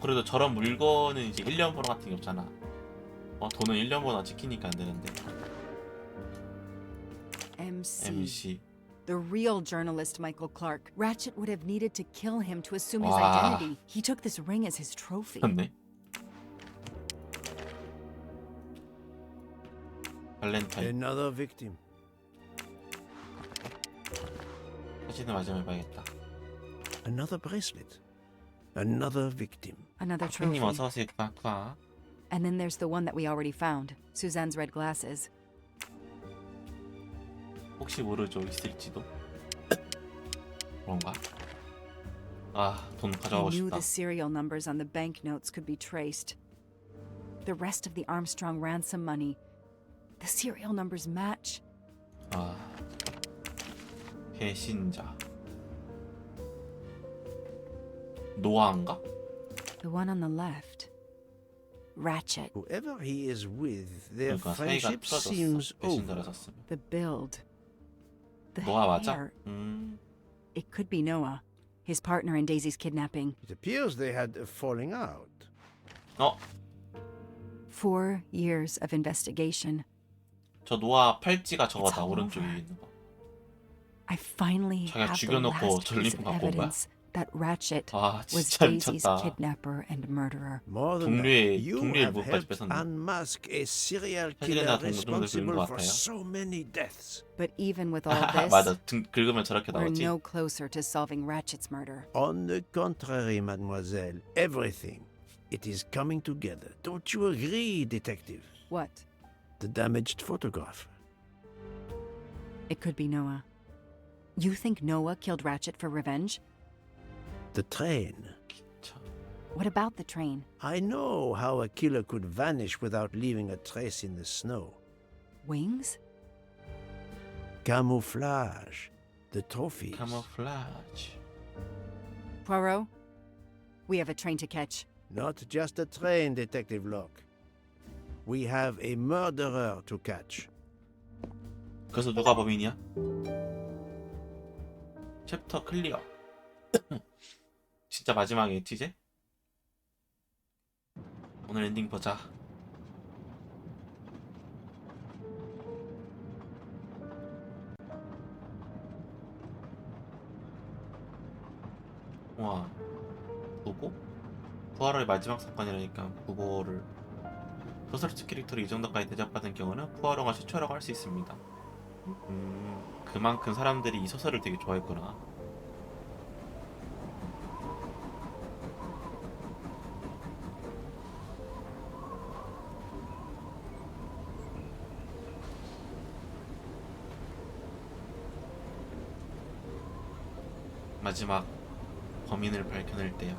그래도 저런 물건은 이제 1년 번호 같은 게 없잖아. 돈은 1년 번호 지키니까 안 되는데. MC. MC. The real journalist Michael Clark. Ratchet would have needed to kill him to assume his 와. identity. He took this ring as his trophy. 맞네. 발렌타인. Another victim. 사진을 마지막에 봐야겠다. Another bracelet. Another victim. Another trophy. 님 어서 오세요. 쿠아쿠아. And then there's the one that we already found. Suzanne's red glasses. 혹시 모르죠, 있을지도. 그런가? 아, 돈 He 가져가고 knew 싶다. the serial numbers on the banknotes could be traced. The rest of the Armstrong ransom money. The serial numbers match. 아, 배신자. 노아인가? The one on the left. Ratchet. Whoever he is with, their 그러니까 사이가 friendship 틀어졌어. seems 배신자라 over. 썼으면. The build. The 노아 맞아? hair. It could be Noah, his partner in Daisy's kidnapping. It appears they had a falling out. 어? 4 years of investigation. 저 노아 팔찌가 It's 저거다. all 오른쪽에 over. 있는 거. I finally 자기가 have the 죽여놓고 last piece 전리품 of 갖고 온 거야? evidence that Ratchet 아, was 진짜 Daisy's 미쳤다. kidnapper and murderer. More than that, 동료의 you 동료의 have 무까지 helped 뺏었네. unmask a serial 사실이나 killer 동료들 긁은 것 responsible for 같아요. so many deaths. But even with all this, 맞아. 등 긁으면 저렇게 we're 나오지. no closer to solving Ratchet's murder. On the contrary, mademoiselle, everything. It is coming together. Don't you agree, detective? What? The damaged photograph. It could be Noah. You think Noah killed Ratchet for revenge? The train. 참. What about the train? I know how a killer could vanish without leaving a trace in the snow. Wings? Camouflage. The trophies. 카모플라지. Poirot? We have a train to catch. Not just a train, Detective Locke. We have a murderer to catch. 그래서 누가 범인이야? 챕터 클리어. 진짜 마지막이겠지 이제? 오늘 엔딩 보자. 와, 부고? 푸아로의 마지막 사건이라니까 부고를 소설집 캐릭터를 이 정도까지 대접받은 경우는 푸아로가 최초라고 할 수 있습니다. 그만큼 사람들이 이 소설을 되게 좋아했구나. 마지막 범인을 밝혀낼 때요.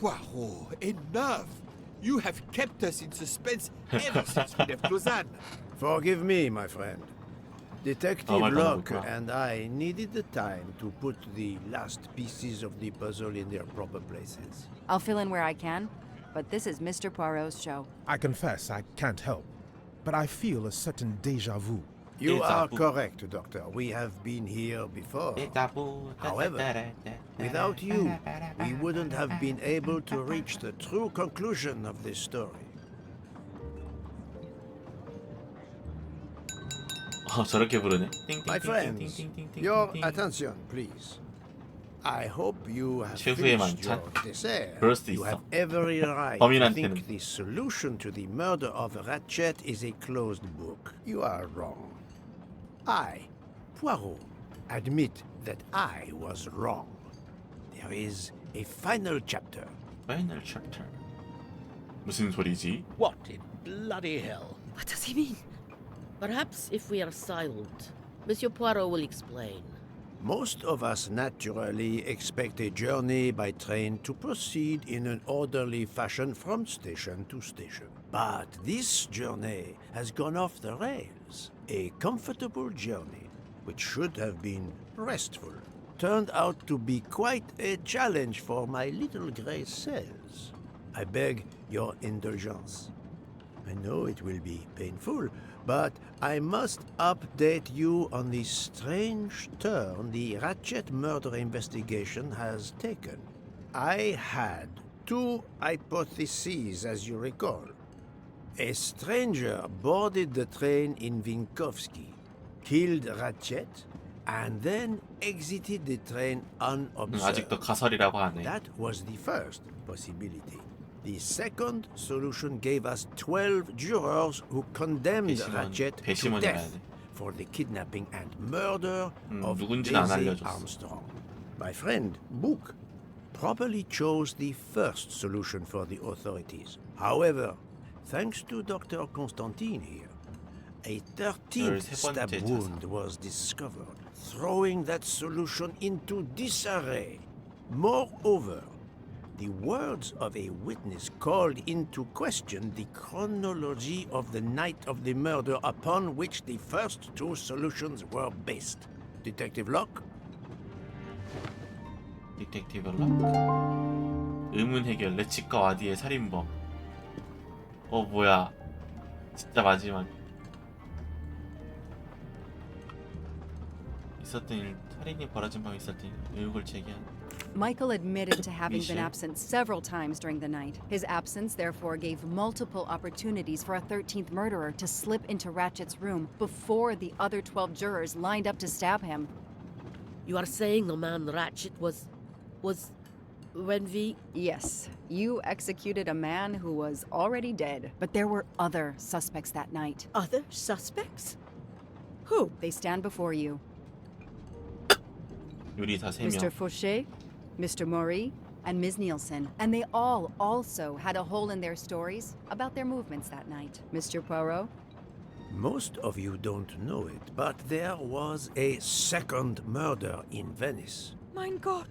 Poirot, enough! You have kept us in suspense ever since we left Lausanne. Forgive me, my friend. Detective 말도 안 Locke 하고 있구나. and I needed the time to put the last pieces of the puzzle in their proper places. I'll fill in where I can, but this is Mr. Poirot's show. I confess I can't help, but I feel a certain deja vu. You Déjà are vu. correct, Doctor. We have been here before. 데자부. However, without you, we wouldn't have been able to reach the true conclusion of this story. 저렇게 부르네. My friends, your attention, please. I hope you have 최후의 finished your 만찬? dessert. 그럴 수도 You 있어. have every right to 범인한테는. think the solution to the murder of Ratchet is a closed book. You are wrong. I, Poirot, admit that I was wrong. There is a final chapter. 파이널 챕터. 무슨 소리지? What in bloody hell? What does he mean? Perhaps if we are silent, Monsieur Poirot will explain. Most of us naturally expect a journey by train to proceed in an orderly fashion from station to station. But this journey has gone off the rails. A comfortable journey, which should have been restful, turned out to be quite a challenge for my little grey cells. I beg your indulgence. I know it will be painful, but I must update you on the strange turn the Ratchet murder investigation has taken. I had 2 hypotheses, as you recall. A stranger boarded the train in Vinkovsky, killed Ratchet, and then exited the train unobserved. 아직도 가설이라고 하네. That was the first possibility. The second solution gave us 12 jurors who condemned 배심원, Ratchet to 배심원이라야 death 돼. for the kidnapping and murder of 누군지는 안 Daisy 알려줬어. Armstrong. My friend, Book, properly chose the first solution for the authorities. However, thanks to Dr. Constantine here, a 13th 13번째 stab 자살. wound was discovered, throwing that solution into disarray. Moreover, the words of a witness called into question the chronology of the night of the murder upon which the first 2 solutions were based. Detective Locke? 디텍티브 락. 의문 해결. 레치과 와디의 살인범. 뭐야? 진짜 마지막 있었던 일, 살인이 벌어진 밤에 있었던 일, 의혹을 제기한. Michael admitted to having been Michel. absent several times during the night. His absence therefore gave multiple opportunities for a 13th murderer to slip into Ratchet's room before the other 12 jurors lined up to stab him. You are saying the man Ratchet was when we... Yes, you executed a man who was already dead. But there were other suspects that night. Other suspects? Who? They stand before you. 요리사 3명. Mr. Fauché, Mr. Maury, and Ms. Nielsen. And they all also had a hole in their stories about their movements that night. Mr. Poirot? Most of you don't know it, but there was a second murder in Venice. Mein Gott,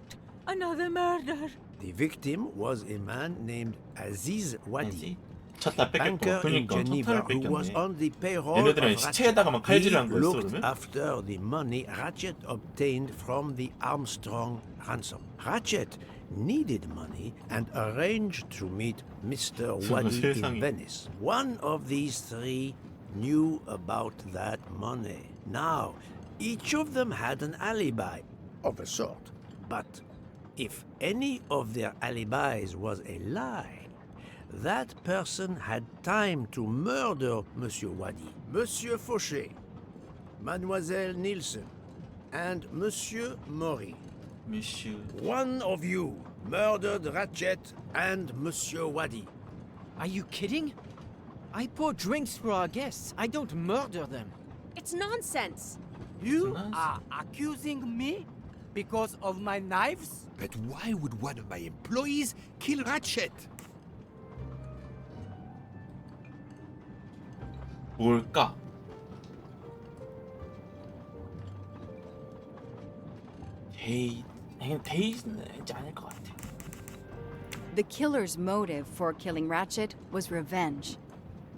another murder. The victim was a man named Aziz Wadi, 쳤다 뺏겼고. banker in 그러니까 Geneva 쳤다를 who was 뺏겼네. on the payroll 얘네들은 of 시체에다가만 Ratchet. 칼질을 He 한 거였어 looked 그러면? after the money Ratchet obtained from the Armstrong ransom. Ratchet needed money and arranged to meet Mr. Wadi 세상에. in Venice. One of these three knew about that money. Now, each of them had an alibi of a sort. But if any of their alibis was a lie, that person had time to murder Monsieur Wadi, Monsieur Fauché, Mademoiselle Nielsen, and Monsieur Maury. 미슈. One of you murdered Ratchet and Monsieur Wadi. Are you kidding? I pour drinks for our guests. I don't murder them. It's nonsense. You Nice. are accusing me because of my knives? But why would one of my employees kill Ratchet? 뭘까? 데이는 이제 아닐 것 같아. The killer's motive for killing Ratchet was revenge,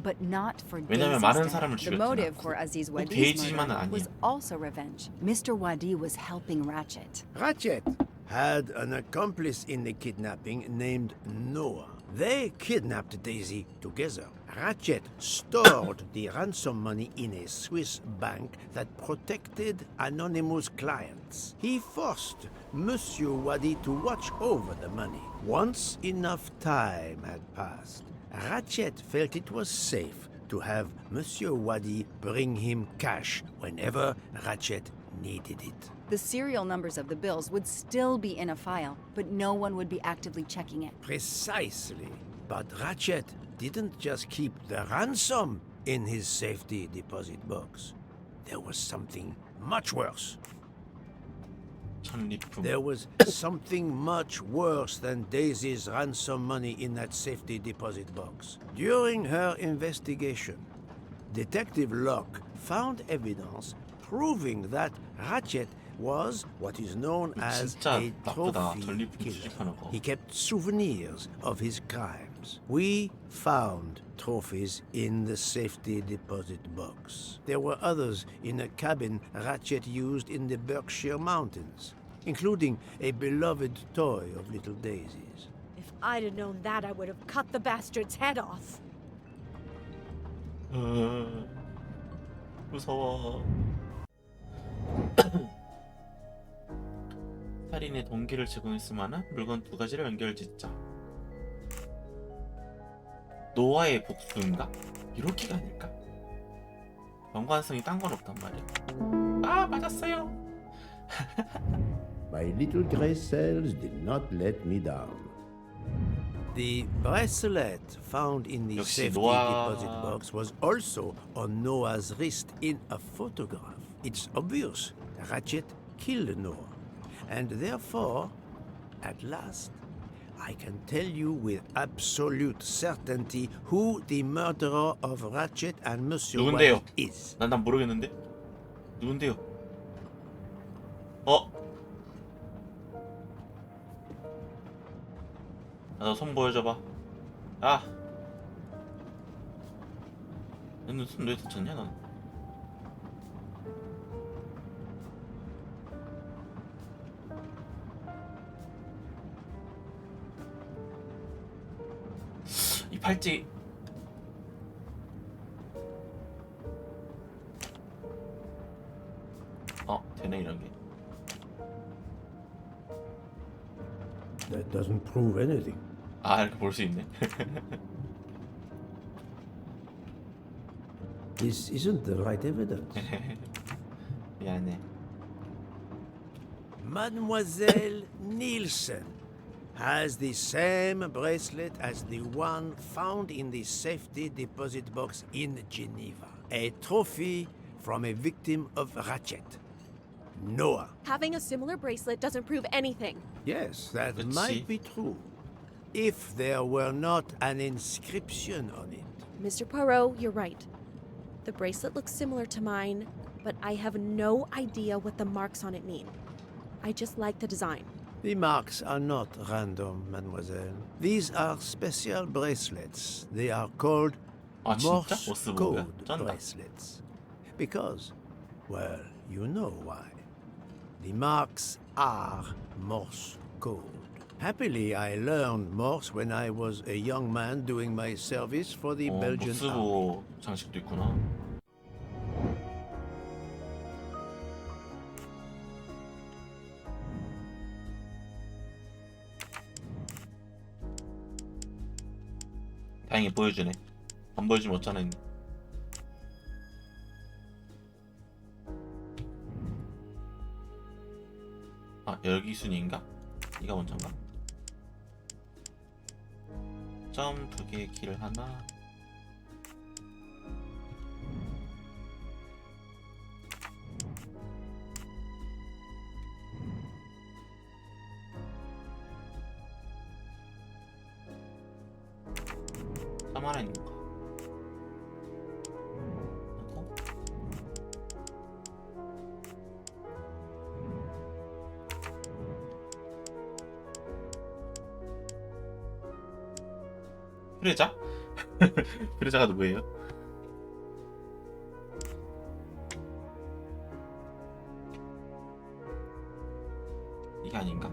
but not for 왜냐면 Daisy's 많은 death. 사람을 The 죽였잖아. motive for Aziz 꼭 Wadi's 데이지만은 murder 아니야. was also revenge. Mr. Wadi was helping Ratchet. Ratchet had an accomplice in the kidnapping named Noah. They kidnapped Daisy together. Ratchet stored the ransom money in a Swiss bank that protected anonymous clients. He forced Monsieur Wadi to watch over the money. Once enough time had passed, Ratchet felt it was safe to have Monsieur Wadi bring him cash whenever Ratchet needed it. The serial numbers of the bills would still be in a file, but no one would be actively checking it. Precisely. But Ratchet didn't just keep the ransom in his safety deposit box. There was something much worse. 전리품. There was something much worse than Daisy's ransom money in that safety deposit box. During her investigation, Detective Locke found evidence proving that Ratchet was what is known as 진짜 a 나쁘다. trophy 전리품 killer. 수집하는 거. He kept souvenirs of his crimes. We found trophies in the safety deposit box. There were others in a cabin Ratchet used in the Berkshire Mountains, including a beloved toy of little Daisy's. If I'd have known that, I would have cut the bastard's head off. 무서워. 살인의 동기를 제공했을 만한 물건 2가지를 연결짓자. 노아의 복수인가? 이렇게가 아닐까? 연관성이 딴 건 없단 말이야. 아, 맞았어요. My little gray cells did not let me down. The bracelet found in the 역시 safety 노아. deposit box was also on Noah's wrist in a photograph. It's obvious Ratchet killed Noah, and therefore, at last, I can tell you with absolute certainty who the murderer of Ratchet and Monsieur 누군데요? Wadi is. 난 모르겠는데. 누군데요? 어? 너 손 보여줘봐. 아. 너는 손 왜 다쳤냐 넌? 이 팔찌 되네 이런 게. That doesn't prove anything. 아, 이렇게 볼 수 있네. This isn't the right evidence. 미안해. Mademoiselle Nielsen has the same bracelet as the one found in the safety deposit box in Geneva. A trophy from a victim of Ratchet. Noah. Having a similar bracelet doesn't prove anything. Yes, that Let's might see. be true. If there were not an inscription on it. Mr. Poirot, you're right. The bracelet looks similar to mine, but I have no idea what the marks on it mean. I just like the design. The marks are not random, mademoiselle. These are special bracelets. They are called 아, 진짜? Morse 모스 code 보고요. 쩐다. bracelets. Because, well, you know why. The marks are Morse code. Happily, I learned Morse when I was a young man doing my service for the Belgian 모스 army. 보고 장식도 있구나. 다행히 보여주네. 안 보여주면 어쩌나 했네. 아, 여기 순위인가? 이가 먼저인가? 점 2개, 길 하나. 하나 있는 거. 하고. 프레자? 프레자가 누구예요? 이게 아닌가?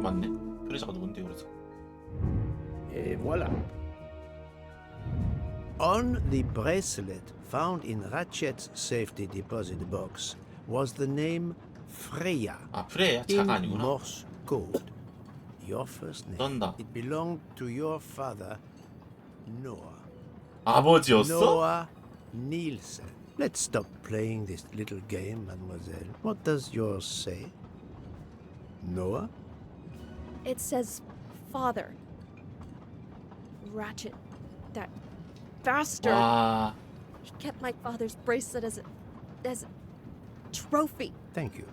맞네. 프레자가 누군데 그래서. Et voilà. On the bracelet found in Ratchet's safety deposit box was the name Freya 아, 프레야 in 자가 아니구나. Morse code. Your first name. 떤다. It belonged to your father, Noah. 아버지였어? Noah Nielsen. Let's stop playing this little game, mademoiselle. What does yours say? Noah? It says father. Ratchet. That bastard. 와, He kept my father's bracelet as a trophy. Thank you.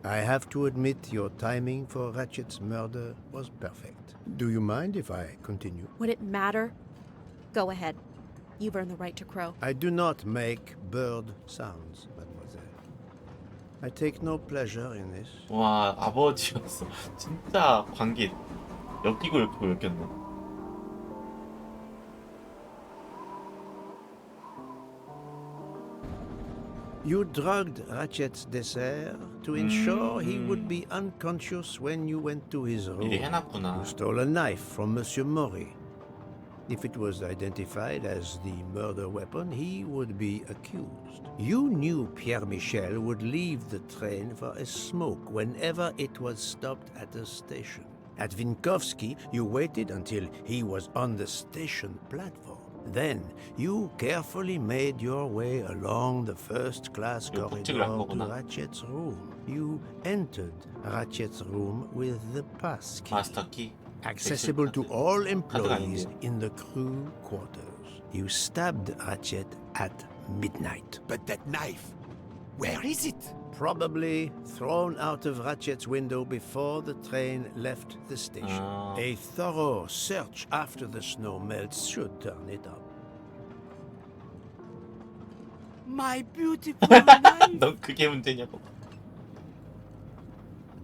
I have to admit your timing for Ratchet's murder was perfect. Do you mind if I continue? Would it matter? Go ahead. You've earned the right to crow. I do not make bird sounds, mademoiselle. I take no pleasure in this. 와, 아버지였어. 진짜 관계 엮이고 엮였네. You drugged Ratchet's dessert to ensure he would be unconscious when you went to his room. 미리 해놨구나. You stole a knife from Monsieur Maury. If it was identified as the murder weapon, he would be accused. You knew Pierre Michel would leave the train for a smoke whenever it was stopped at a station. At Vinkovsky, you waited until he was on the station platform. Then, you carefully made your way along the first-class 이거 corridor 복직을 한 to 거구나. Ratchet's room. You entered Ratchet's room with the pass key. 마스터 키. Accessible to all 아닌데요? employees in the crew quarters. You stabbed Ratchet at midnight. But that knife, where is it? Probably thrown out of Ratchet's window before the train left the station. Ah. A thorough search after the snow melts should turn it up. My beautiful knife! 넌 그게 문제냐고.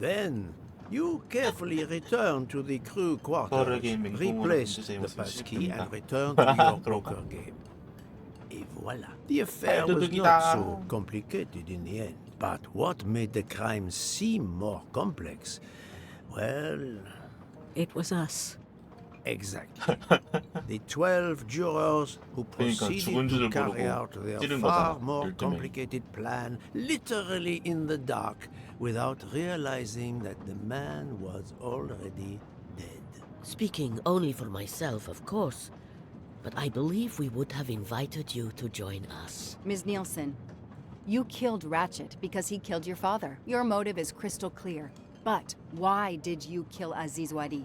Then, you carefully return to the crew quarters, Wargaming replace 공으로 the 문제 passkey, 제공을 and return to your 그런가? poker game. Et voilà. The affair was 도둑이다. not so complicated in the end. But what made the crime seem more complex Well, It was us. exactly. The 12 jurors who 그러니까 proceeded 죽은 to 줄을 carry 모르고 out their 찌른 far 거잖아, more 12명이. complicated plan, literally in the dark, without realizing that the man was already dead. Speaking only for myself, of course, but I believe we would have invited you to join us. Ms. Nielsen, you killed Ratchet because he killed your father. Your motive is crystal clear. But why did you kill Aziz Wadi?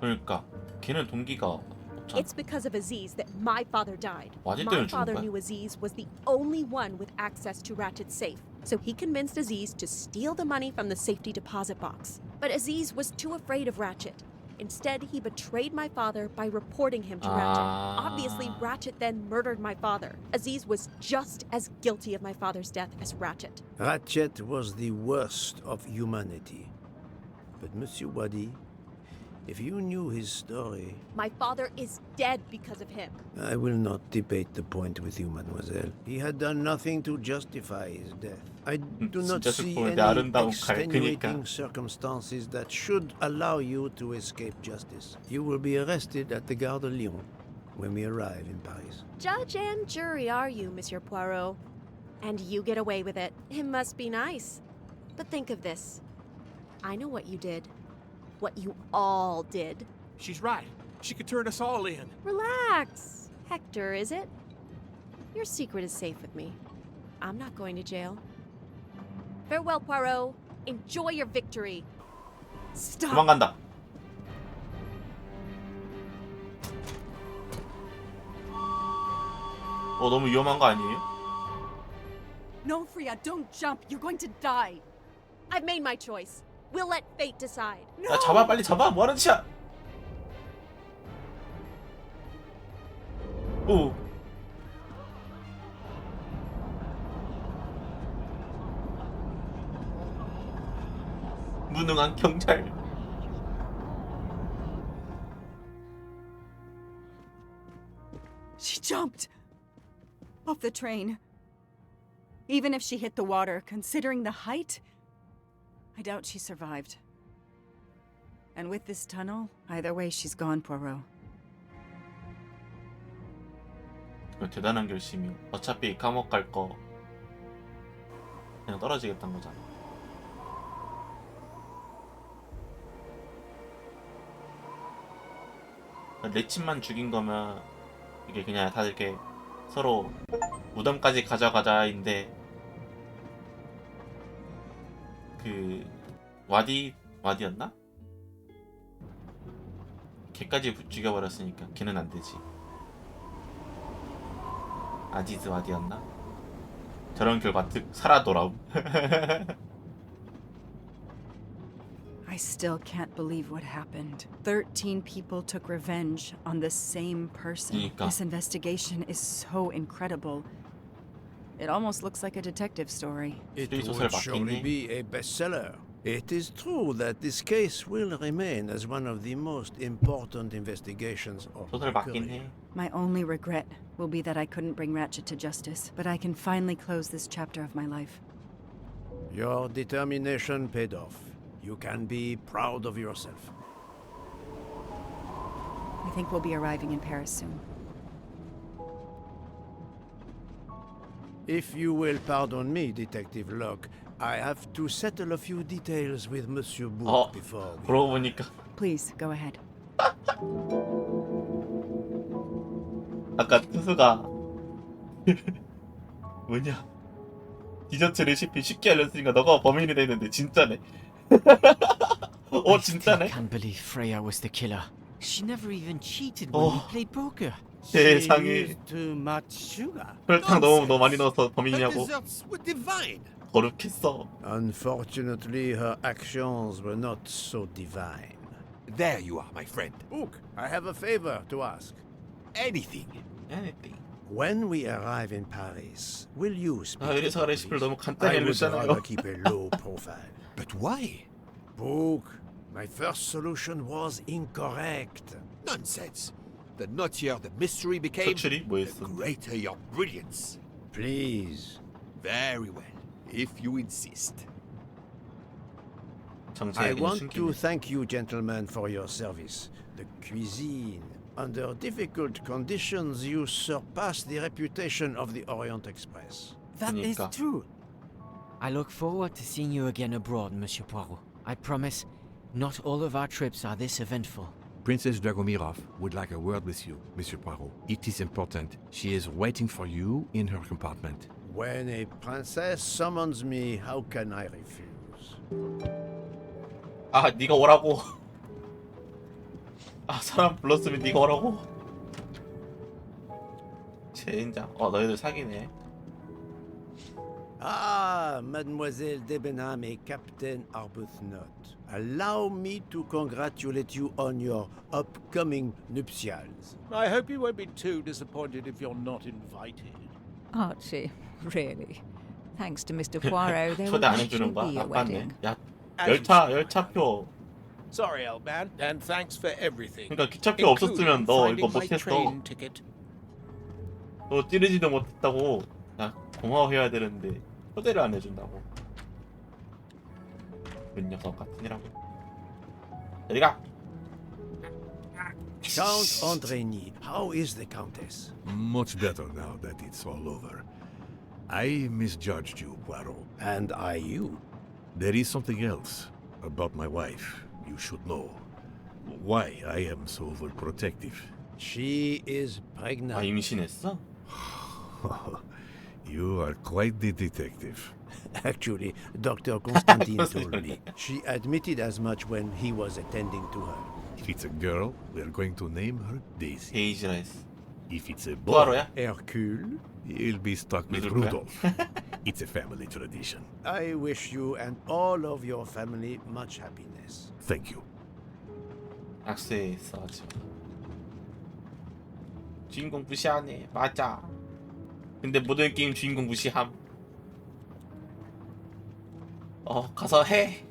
그러니까 걔는 동기가 없잖아. It's because of Aziz that my father died. 와디 My 때문에 죽은 father 거야? knew Aziz was the only one with access to Ratchet's safe, so he convinced Aziz to steal the money from the safety deposit box. But Aziz was too afraid of Ratchet. Instead, he betrayed my father by reporting him to Ratchet. Obviously, Ratchet then murdered my father. Aziz was just as guilty of my father's death as Ratchet. Ratchet was the worst of humanity. But Monsieur Wadi, if you knew his story, My father is dead because of him. I will not debate the point with you, mademoiselle. He had done nothing to justify his death. I do not 진짜 see 슬프네. any 아름다운 extenuating 갈크니까. circumstances that should allow you to escape justice. You will be arrested at the Gare de Lyon when we arrive in Paris. Judge and jury are you, Monsieur Poirot? And you get away with it. It must be nice. But think of this. I know what you did. What you all did. She's right. She could turn us all in. Relax. Hector, is it? Your secret is safe with me. I'm not going to jail. Farewell, Poirot. Enjoy your victory. Stop. 도망간다. 너무 위험한 거 아니에요? No, Freya, don't jump. You're going to die. I've made my choice. We'll let fate decide. 야 잡아 빨리 잡아 뭐하는 짓이야? 오. 무능한 경찰. She jumped off the train. Even if she hit the water, considering the height, I doubt she survived. And with this tunnel, either way, she's gone, Poirot. 대단한 결심이요. 어차피 감옥 갈 거 그냥 떨어지겠다는 거잖아. 레친만 죽인 거면 이게 그냥 다들 이렇게 서로 무덤까지 가져가자인데 그 와디였나? 걔까지 죽여버렸으니까 걔는 안 되지. 아지즈 와디였나? 저런 결과 득 살아 돌아옴. I still can't believe what happened. 13 people took revenge on the same person. 그러니까. This investigation is so incredible. It almost looks like a detective story. It 소설 would surely 맞겠니? be a bestseller. It is true that this case will remain as one of the most important investigations of 소설 my 맞긴 career. 해. My only regret will be that I couldn't bring Ratchet to justice, but I can finally close this chapter of my life. Your determination paid off. You can be proud of yourself. I think we'll be arriving in Paris soon. If you will pardon me, Detective Locke, I have to settle a few details with Monsieur Bouc before we... 그러고 보니까 Please, go ahead. 아까 투수가 뭐냐 디저트 레시피 쉽게 알려주니까 너가 범인이 되는데 진짜네. I 진짜네. still can't believe Freya was the killer. She never even cheated when we played poker. 세상에. Too much sugar. 설탕 너무 많이 넣어서 Her 범인이냐고. desserts were divine. 거룩했어. Unfortunately, her actions were not so divine. There you are, my friend. Bouc, I have a favor to ask. Anything. Anything. When we arrive in Paris, will you speak to 이래서 the 레시피를 너무 police? 간단히 I would 알려주잖아요. rather keep a low profile. But why? Bouc, my first solution was incorrect. Nonsense. The nuttier the mystery became, 소출이 the 뭐였어? greater your brilliance. Please. Very well, if you insist. 정체에 I 그냥 want to 숨기네. thank you, gentlemen, for your service. The cuisine. Under difficult conditions, you surpass the reputation of the Orient Express. That is 그러니까. true. I look forward to seeing you again abroad, Monsieur Poirot. I promise, not all of our trips are this eventful. Princess Dragomirov would like a word with you, Monsieur Poirot. It is important. She is waiting for you in her compartment. When a princess summons me, how can I refuse? 아, 네가 오라고. 아, 사람 불렀으면 네가 오라고. 젠장. 너희들 사귀네. Ah, Mademoiselle Debenham et Captain Arbuthnot. Allow me to congratulate you on your upcoming nuptials. I hope you won't be too disappointed if you're not invited. Archie, really? Thanks to Mr. Poirot, there will 초대 안 actually 해주는 거야? be a 아깝네. wedding. 야, As you say, 열차표. Sorry, old man, and thanks for everything. 그러니까 기차표 없었으면 너 including 이거 finding my 못했어. train ticket. 너 찌르지도 못했다고. 야, 고마워해야 되는데 초대를 안 해준다고. 그 녀석 같으니라고. 저리 가. Count Andrény, how is the Countess? Much better now that it's all over. I misjudged you, Poirot. And I you. There is something else about my wife you should know. Why I am so overprotective. She is 아, pregnant. 임신했어? You are quite the detective. Actually, Dr. Constantine told me. She admitted as much when he was attending to her. If it's a girl, we're going to name her Daisy. 데이지라 했어. If it's a boy, 포아로야? Hercule, he'll be stuck with 믿을 거야? Rudolph. It's a family tradition. I wish you and all of your family much happiness. Thank you. 악수에 있어가지고. 주인공 무시하네. 맞아. 근데 모든 게임 주인공 무시함. 가서 해.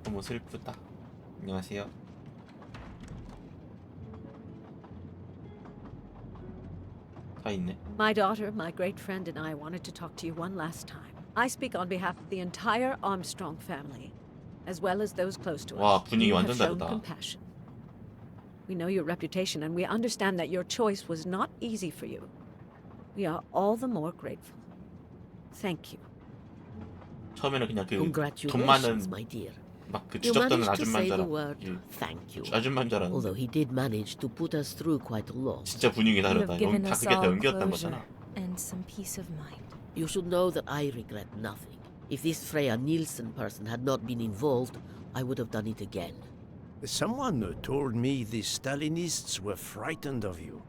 너무 슬프다. 안녕하세요. 다 있네. My daughter, my great friend, and I wanted to talk to you one last time. I speak on behalf of the entire Armstrong family, as well as those close to 와, us. 분위기 You have 완전 shown 다르다. compassion. We know your reputation, and we understand that your choice was not easy for you. We are all the more grateful. Thank you. 처음에는 그냥 그 돈 Congratulations, 많은 my dear. 막 그 You 주접떠는 managed to 아줌마인 say 줄 the 알아. word thank you. 아줌마인 줄 Although 알았는데 he did manage to put us through quite a lot. 진짜 분위기 You have 다르다. given 다 us 그게 다 all 연기였던 closure 거잖아. and some peace of mind. You should know that I regret nothing. If this Freya Nielsen person had not been involved, I would have done it again. Someone told me the Stalinists were frightened of you.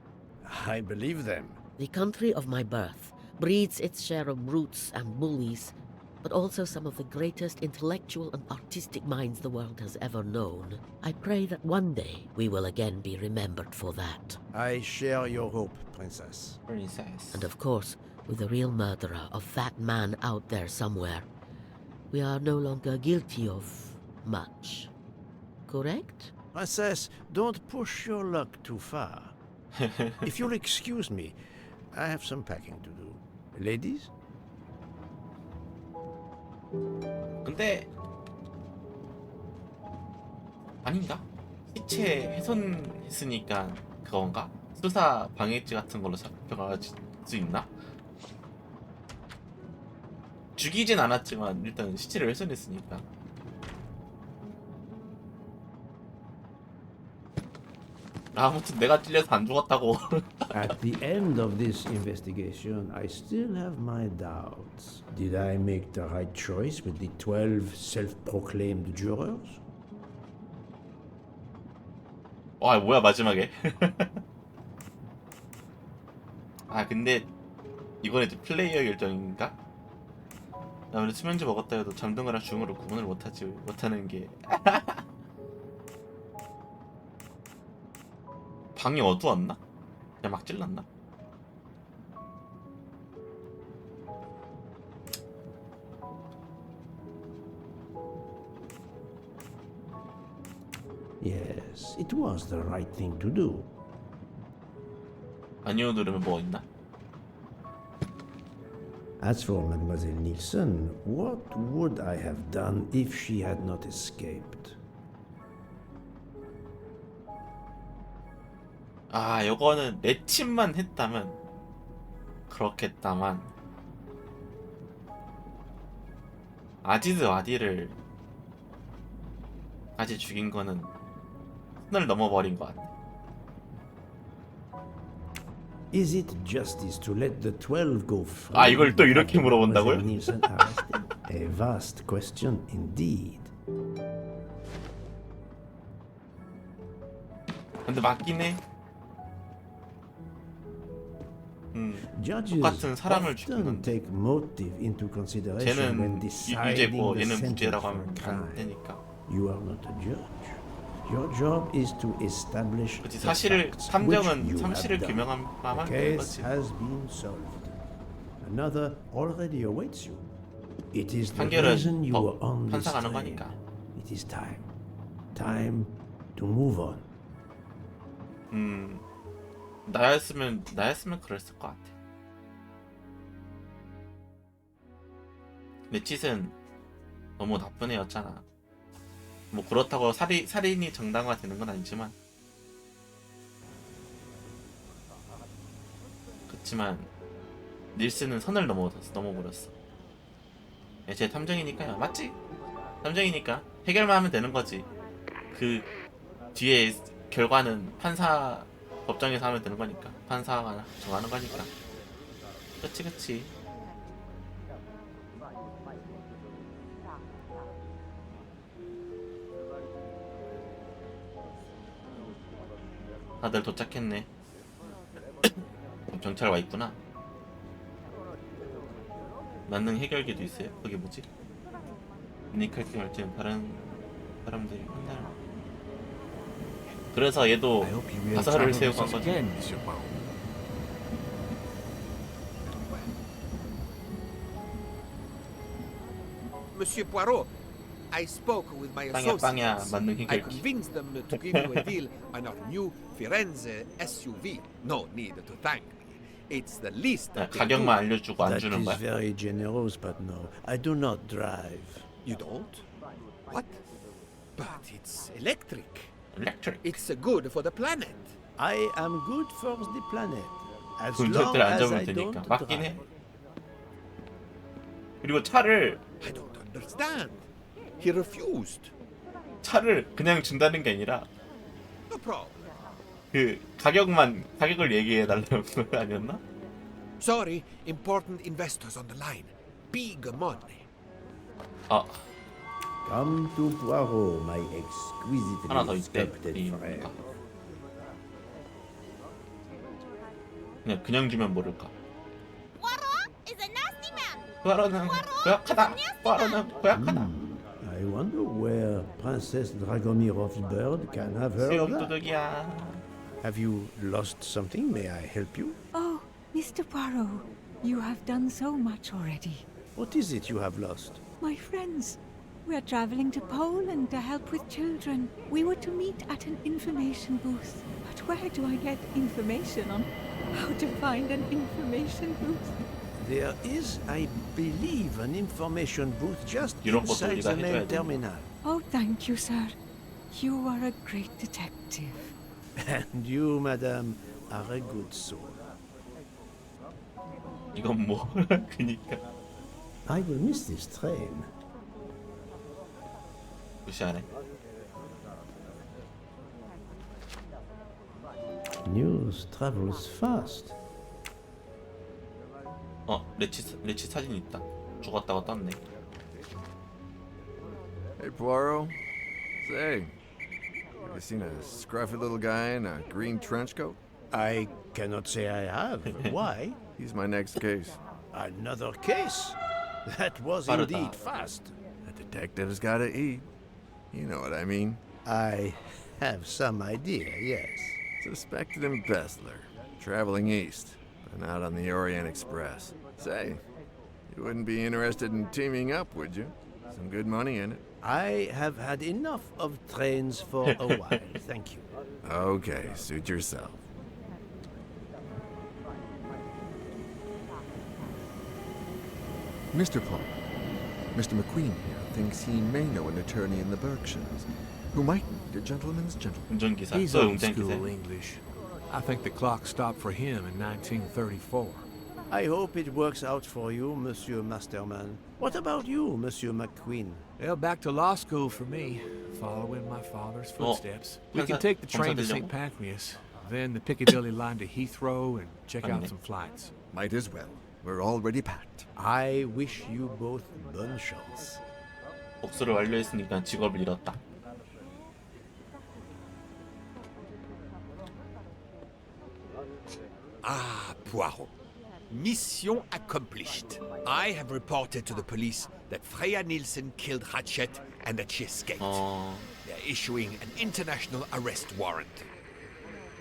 I believe them. The country of my birth breeds its share of brutes and bullies, but also some of the greatest intellectual and artistic minds the world has ever known. I pray that one day we will again be remembered for that. I share your hope, Princess. Princess. And of course, with the real murderer of that man out there somewhere, we are no longer guilty of much. Correct? Princess, don't push your luck too far. If you'll excuse me, I have some packing to do. Ladies? 근데 아닌가? 시체 훼손했으니까 그건가? 수사 방해죄 같은 걸로 잡혀갈 수 있나? 죽이진 않았지만 일단 시체를 훼손했으니까. 아무튼 내가 찔려서 안 죽었다고. At the end of this investigation, I still have my doubts. Did I make the right choice with the 12 self-proclaimed jurors? 와, 뭐야 마지막에. 아, 근데 이번에 플레이어 결정인가? 아무래도 수면제 먹었다 해도 잠든 거랑 죽은 거를 구분을 못하는 게. 방이 어두웠나? 그냥 막 찔렀나? Yes, it was the right thing to do. 아니요 누르면 뭐 있나? As for Mademoiselle Nielsen, what would I have done if she had not escaped? 아, 요거는 내 침만 했다면 그렇겠다만 아지즈 와디를 까지 죽인 거는 선을 넘어버린 것 같아. Is it justice to let the 12 go free? 아, 이걸 또 이렇게 after 물어본다고요? Mademoiselle Nielsen arrested? A vast question indeed. 근데 맞긴 해. Judges 똑같은 사람을 often 죽이는데 take motive into consideration when 쟤는 deciding 유죄고 the 얘는 sentence 무죄라고 for a 하면 안 crime. 되니까. You are not a judge. Your job is to establish 그렇지, the 사실을 facts, which 탐정은 you 상실을 have done. 규명하면 The 되는 case 거지. has been solved. Another already awaits you. It is the 판결은 reason you were on this 판사가 하는 train. 거니까. It is time. Time to move on. 나였으면 그랬을 것 같아. 내 짓은 너무 나쁜 애였잖아. 뭐 그렇다고 살인이 정당화되는 건 아니지만, 그렇지만 닐스는 선을 넘어버렸어. 제 탐정이니까요. 맞지? 탐정이니까 해결만 하면 되는 거지. 그 뒤에 결과는 판사 법정에서 하면 되는 거니까. 판사가 정하는 거니까. 그치. 다들 도착했네. 경찰 와 있구나. 만능 해결기도 있어요. 그게 뭐지? 유니크할 때 말지는 다른 사람들이 혼나는. 그래서 얘도 가설을 세우고 한 거지. Monsieur Poirot, I spoke with my 빵야 associates. 만능 I 해결기. convinced them to give you a deal on our new Firenze SUV. No need to thank me. It's the least I can do. 가격만 알려주고 안 That 주는 is 거야. very generous, but no, I do not drive. You don't? What? But it's electric. Electric. It's good for the planet. I am good for the planet. As long 운전대를 안 as 잡으면 I 되니까 don't 맞긴 해. drive. 그리고 차를 I don't understand. He refused. 그냥 준다는 게 아니라 No problem. 그 가격을 얘기해 달라는 거 아니었나? Sorry, important investors on the line. Big money. 아, Come to Poirot, my 하나 더 exquisitely 있대. sculpted 이 friend. 그냥 주면 모를까. Poirot is a nasty man. 포아로는 고약하다. 포아로는 고약하다. I wonder where Princess Dragomirov's bird can have heard 수염 that. 도둑이야. Have you lost something? May I help you? Oh, Mr. Poirot, you have done so much already. What is it you have lost? My friends, we are traveling to Poland to help with children. We were to meet at an information booth. But where do I get information on how to find an information booth? There is, I believe, an information booth just 이런 것도 inside 우리가 the main 해줘야 돼. terminal. Oh, thank you, sir. You are a great detective. And you, madame, are a good soul. 이건 뭐? 그니까 I will miss this train. 무시하네. News travels fast. 레치 사진 있다. 죽었다고 떴네. Hey, Poirot. Say, you seen a scruffy little guy in a green trench coat? I cannot say I have. Why? He's my next case. Another case? That was 빠르다. indeed fast. A detective's gotta eat. You know what I mean. I have some idea, yes. Suspected embezzler. Traveling east, but not on the Orient Express. Say, you wouldn't be interested in teaming up, would you? Some good money in it. I have had enough of trains for a while, thank you. Okay, suit yourself. Mr. Poirot, Mr. McQueen here thinks he may know an attorney in the Berkshires who might need a gentleman's gentleman. 운전기사, He's 또 old school 운전기사. English. I think the clock stopped for him in 1934. I hope it works out for you, Monsieur Masterman. What about you, Monsieur McQueen? Well, back to law school for me, following my father's footsteps. We can take the train to St. Pancras, then the Piccadilly line to Heathrow, and check out some flights. Might as well. We're already packed. I wish you both bonne chance. 복수를 완료했으니까 직업을 잃었다. Ah, Poirot. Mission accomplished. I have reported to the police that Freya Nielsen killed Hatchet and that she escaped. They're issuing an international arrest warrant.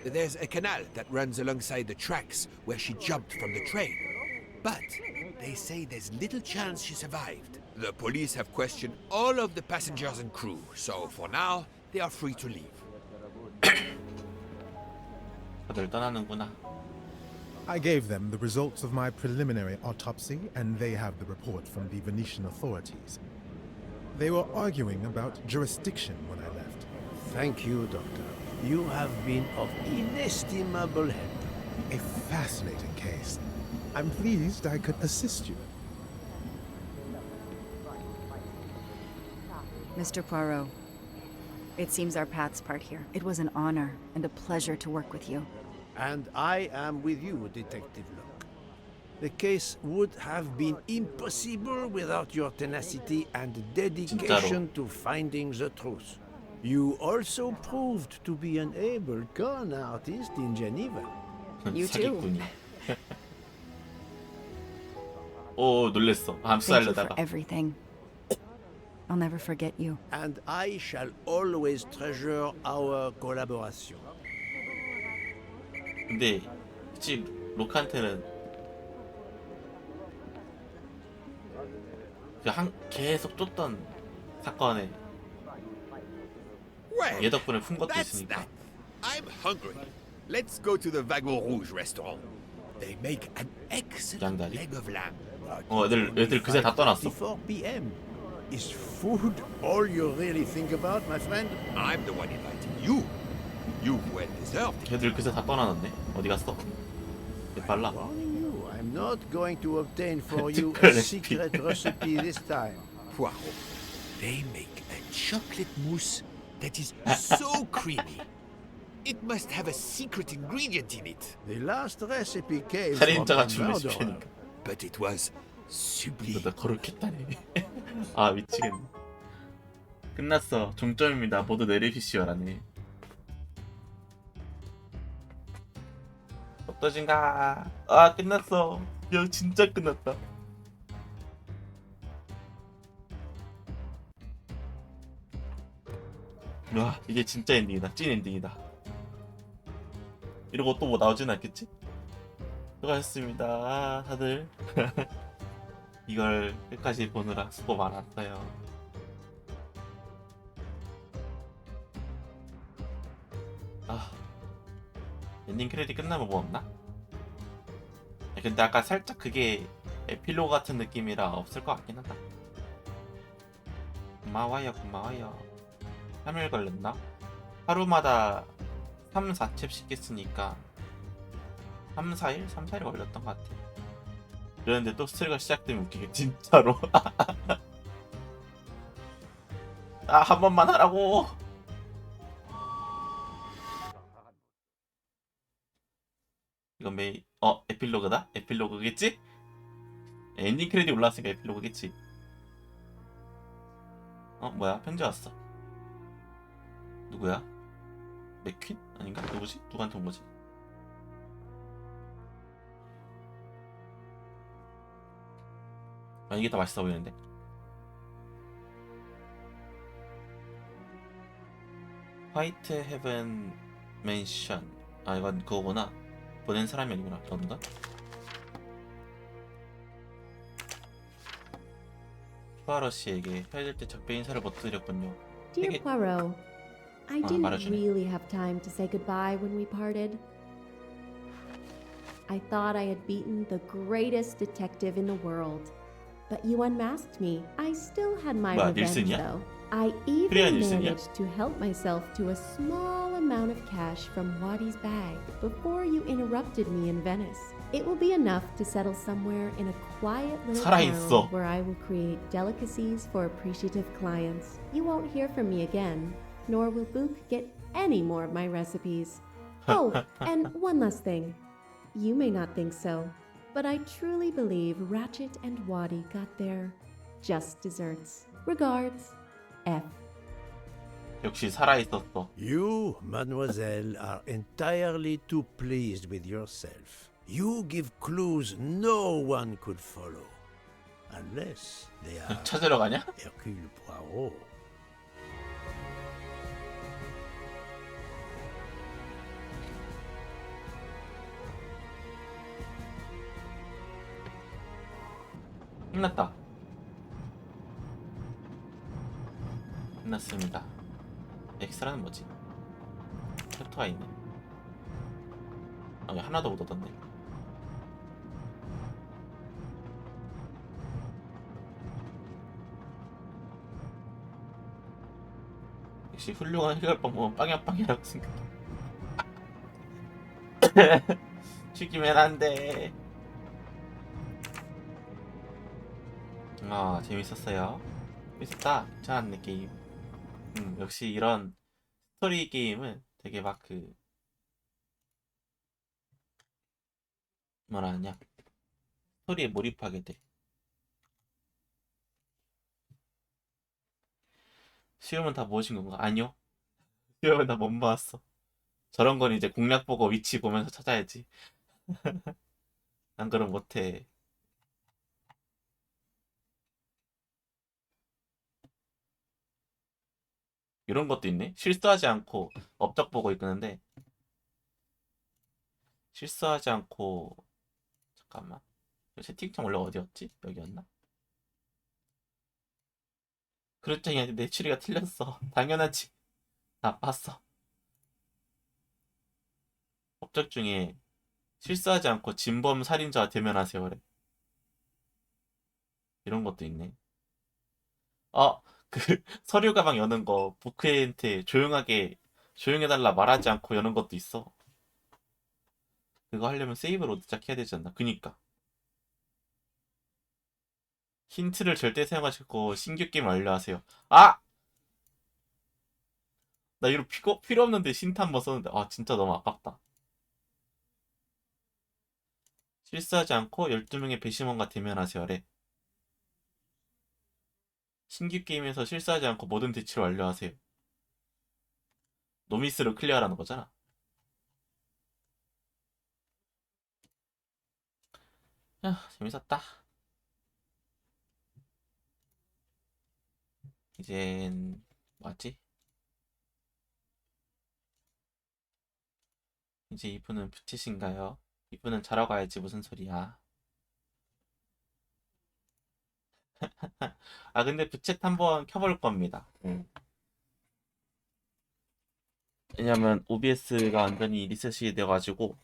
There's a canal that runs alongside the tracks where she jumped from the train. But they say there's little chance she survived. The police have questioned all of the passengers and crew, so for now, they are free to leave. 다들 떠나는구나. I gave them the results of my preliminary autopsy, and they have the report from the Venetian authorities. They were arguing about jurisdiction when I left. Thank you, Doctor. You have been of inestimable help. A fascinating case. I'm pleased I could assist you. Mr. Poirot, it seems our paths part here. It was an honor and a pleasure to work with you. And I am with you, Detective Locke. The case would have been impossible without your tenacity and dedication to finding the truth. You also proved to be an able con artist in Geneva. You too. 오, 놀랬어. Thank you for 암수하려다가. everything. I'll never forget you. And I shall always treasure our collaboration. 근데 그치 로크한테는 계속 쫓던 사건에 Well, 얘 덕분에 푼 것도 that's 있으니까. that. I'm hungry. Let's go to the Wagon Rouge restaurant. They make an excellent 양다리? leg of lamb. 애들 그새 다 떠났어. 4 p.m. Is food all you really think about, my friend? I'm the one inviting you. You've well deserved. 애들 그새 다 떠나놨네. 어디 갔어? 얘 빨라. Warning you, I'm not going to obtain for you 특별 a 레시피. secret recipe this time. Poirot, they make a chocolate mousse that is so creamy. It must have a secret ingredient in it. The last recipe came from 살인자가 a 준 murderer. 레시피니까. But it was sublime. 이거 나 거룩했다니. 아 미치겠네. 끝났어. 종점입니다. 모두 내리시오라네. 어떠신가? 아 끝났어. 야 진짜 끝났다. 와 이게 진짜 엔딩이다. 찐 엔딩이다. 이러고 또 뭐 나오진 않겠지? 수고하셨습니다 다들. 이걸 끝까지 보느라 수고 많았어요. 아 엔딩 크레딧 끝나면 뭐 없나? 근데 아까 살짝 그게 에필로그 같은 느낌이라 없을 것 같긴 하다. 고마워요 고마워요. 3일 걸렸나? 하루마다 3, 4챕씩 했으니까 3, 4일? 3, 4일 걸렸던 것 같아. 그런데 또 스토리가 시작되면 웃기게 진짜로. 아 한 번만 하라고. 이건 에필로그다? 에필로그겠지? 엔딩 크레딧 올라왔으니까 에필로그겠지. 뭐야 편지 왔어. 누구야? 맥퀸? 아닌가? 누구지? 누구한테 온 거지? 아 이게 더 맛있어 보이는데? 화이트 헤븐 맨션. 아 이건 그거구나. 보낸 사람이 아니구나. 런던? 푸아러 씨에게 헤어질 때 작별 인사를 못 드렸군요. Dear Poirot, I didn't 말해주네. really have time to say goodbye when we parted. I thought I had beaten the greatest detective in the world. But you unmasked me. I still had my 뭐야, revenge, 닐슨이야? though. I 프리아 even 닐슨이야? managed to help myself to a small amount of cash from Wadi's bag before you interrupted me in Venice. It will be enough to settle somewhere in a quiet little 살아있어. town where I will create delicacies for appreciative clients. You won't hear from me again, nor will Book get any more of my recipes. Oh, and one last thing. You may not think so, but I truly believe Ratchet and Wadi got their just desserts. Regards, F. 역시 살아있었어. You, mademoiselle, are entirely too pleased with yourself. You give clues no one could follow. Unless they are 찾으러 가냐? Hercule Poirot. 끝났다. 끝났습니다. 엑스라는 뭐지? 챕터가 있네. 아, 왜 하나도 못 얻었네. 역시 훌륭한 해결 방법은 빵야빵이라고 생각해. 죽이면 안 돼. 아, 재밌었어요. 재밌었다. 괜찮았네, 게임. 역시 이런 스토리 게임은 되게 막 뭐라 하냐. 스토리에 몰입하게 돼. 수염은 다 모으신 건가? 아니요. 수염은 다 못 모았어. 저런 건 이제 공략 보고 위치 보면서 찾아야지. 안 그럼 못해. 이런 것도 있네. 실수하지 않고 업적 보고 있는데 실수하지 않고 잠깐만. 채팅창 원래 어디였지? 여기였나? 그랬더니 내 추리가 틀렸어. 당연하지. 나빴어. 업적 중에 실수하지 않고 진범 살인자와 대면하세요. 그래. 이런 것도 있네. 서류 가방 여는 거 부크한테 조용해달라 말하지 않고 여는 것도 있어. 그거 하려면 세이브를 어디짝 해야 되지 않나? 그니까. 힌트를 절대 사용하지 고 신규 게임 완료하세요. 아! 나 이거 필요 없는데 힌트 한 번 썼는데 진짜 너무 아깝다. 실수하지 않고 12명의 배심원과 대면하세요래. 신규 게임에서 실수하지 않고 모든 대치를 완료하세요. 노미스를 클리어하라는 거잖아. 재밌었다. 이젠 뭐지? 이제 이분은 부채신가요? 이분은 자러 가야지. 무슨 소리야? 근데 부채 한번 켜볼 겁니다. 왜냐면 OBS가 완전히 리셋이 돼가지고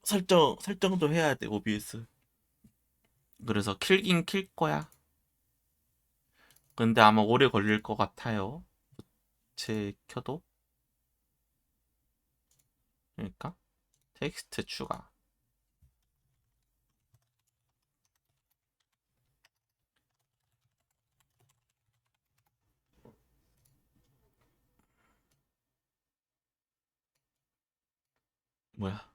설정도 해야 돼. OBS. 그래서 킬긴 킬 거야. 근데 아마 오래 걸릴 것 같아요. 부채 켜도. 그러니까 텍스트 추가. 뭐야?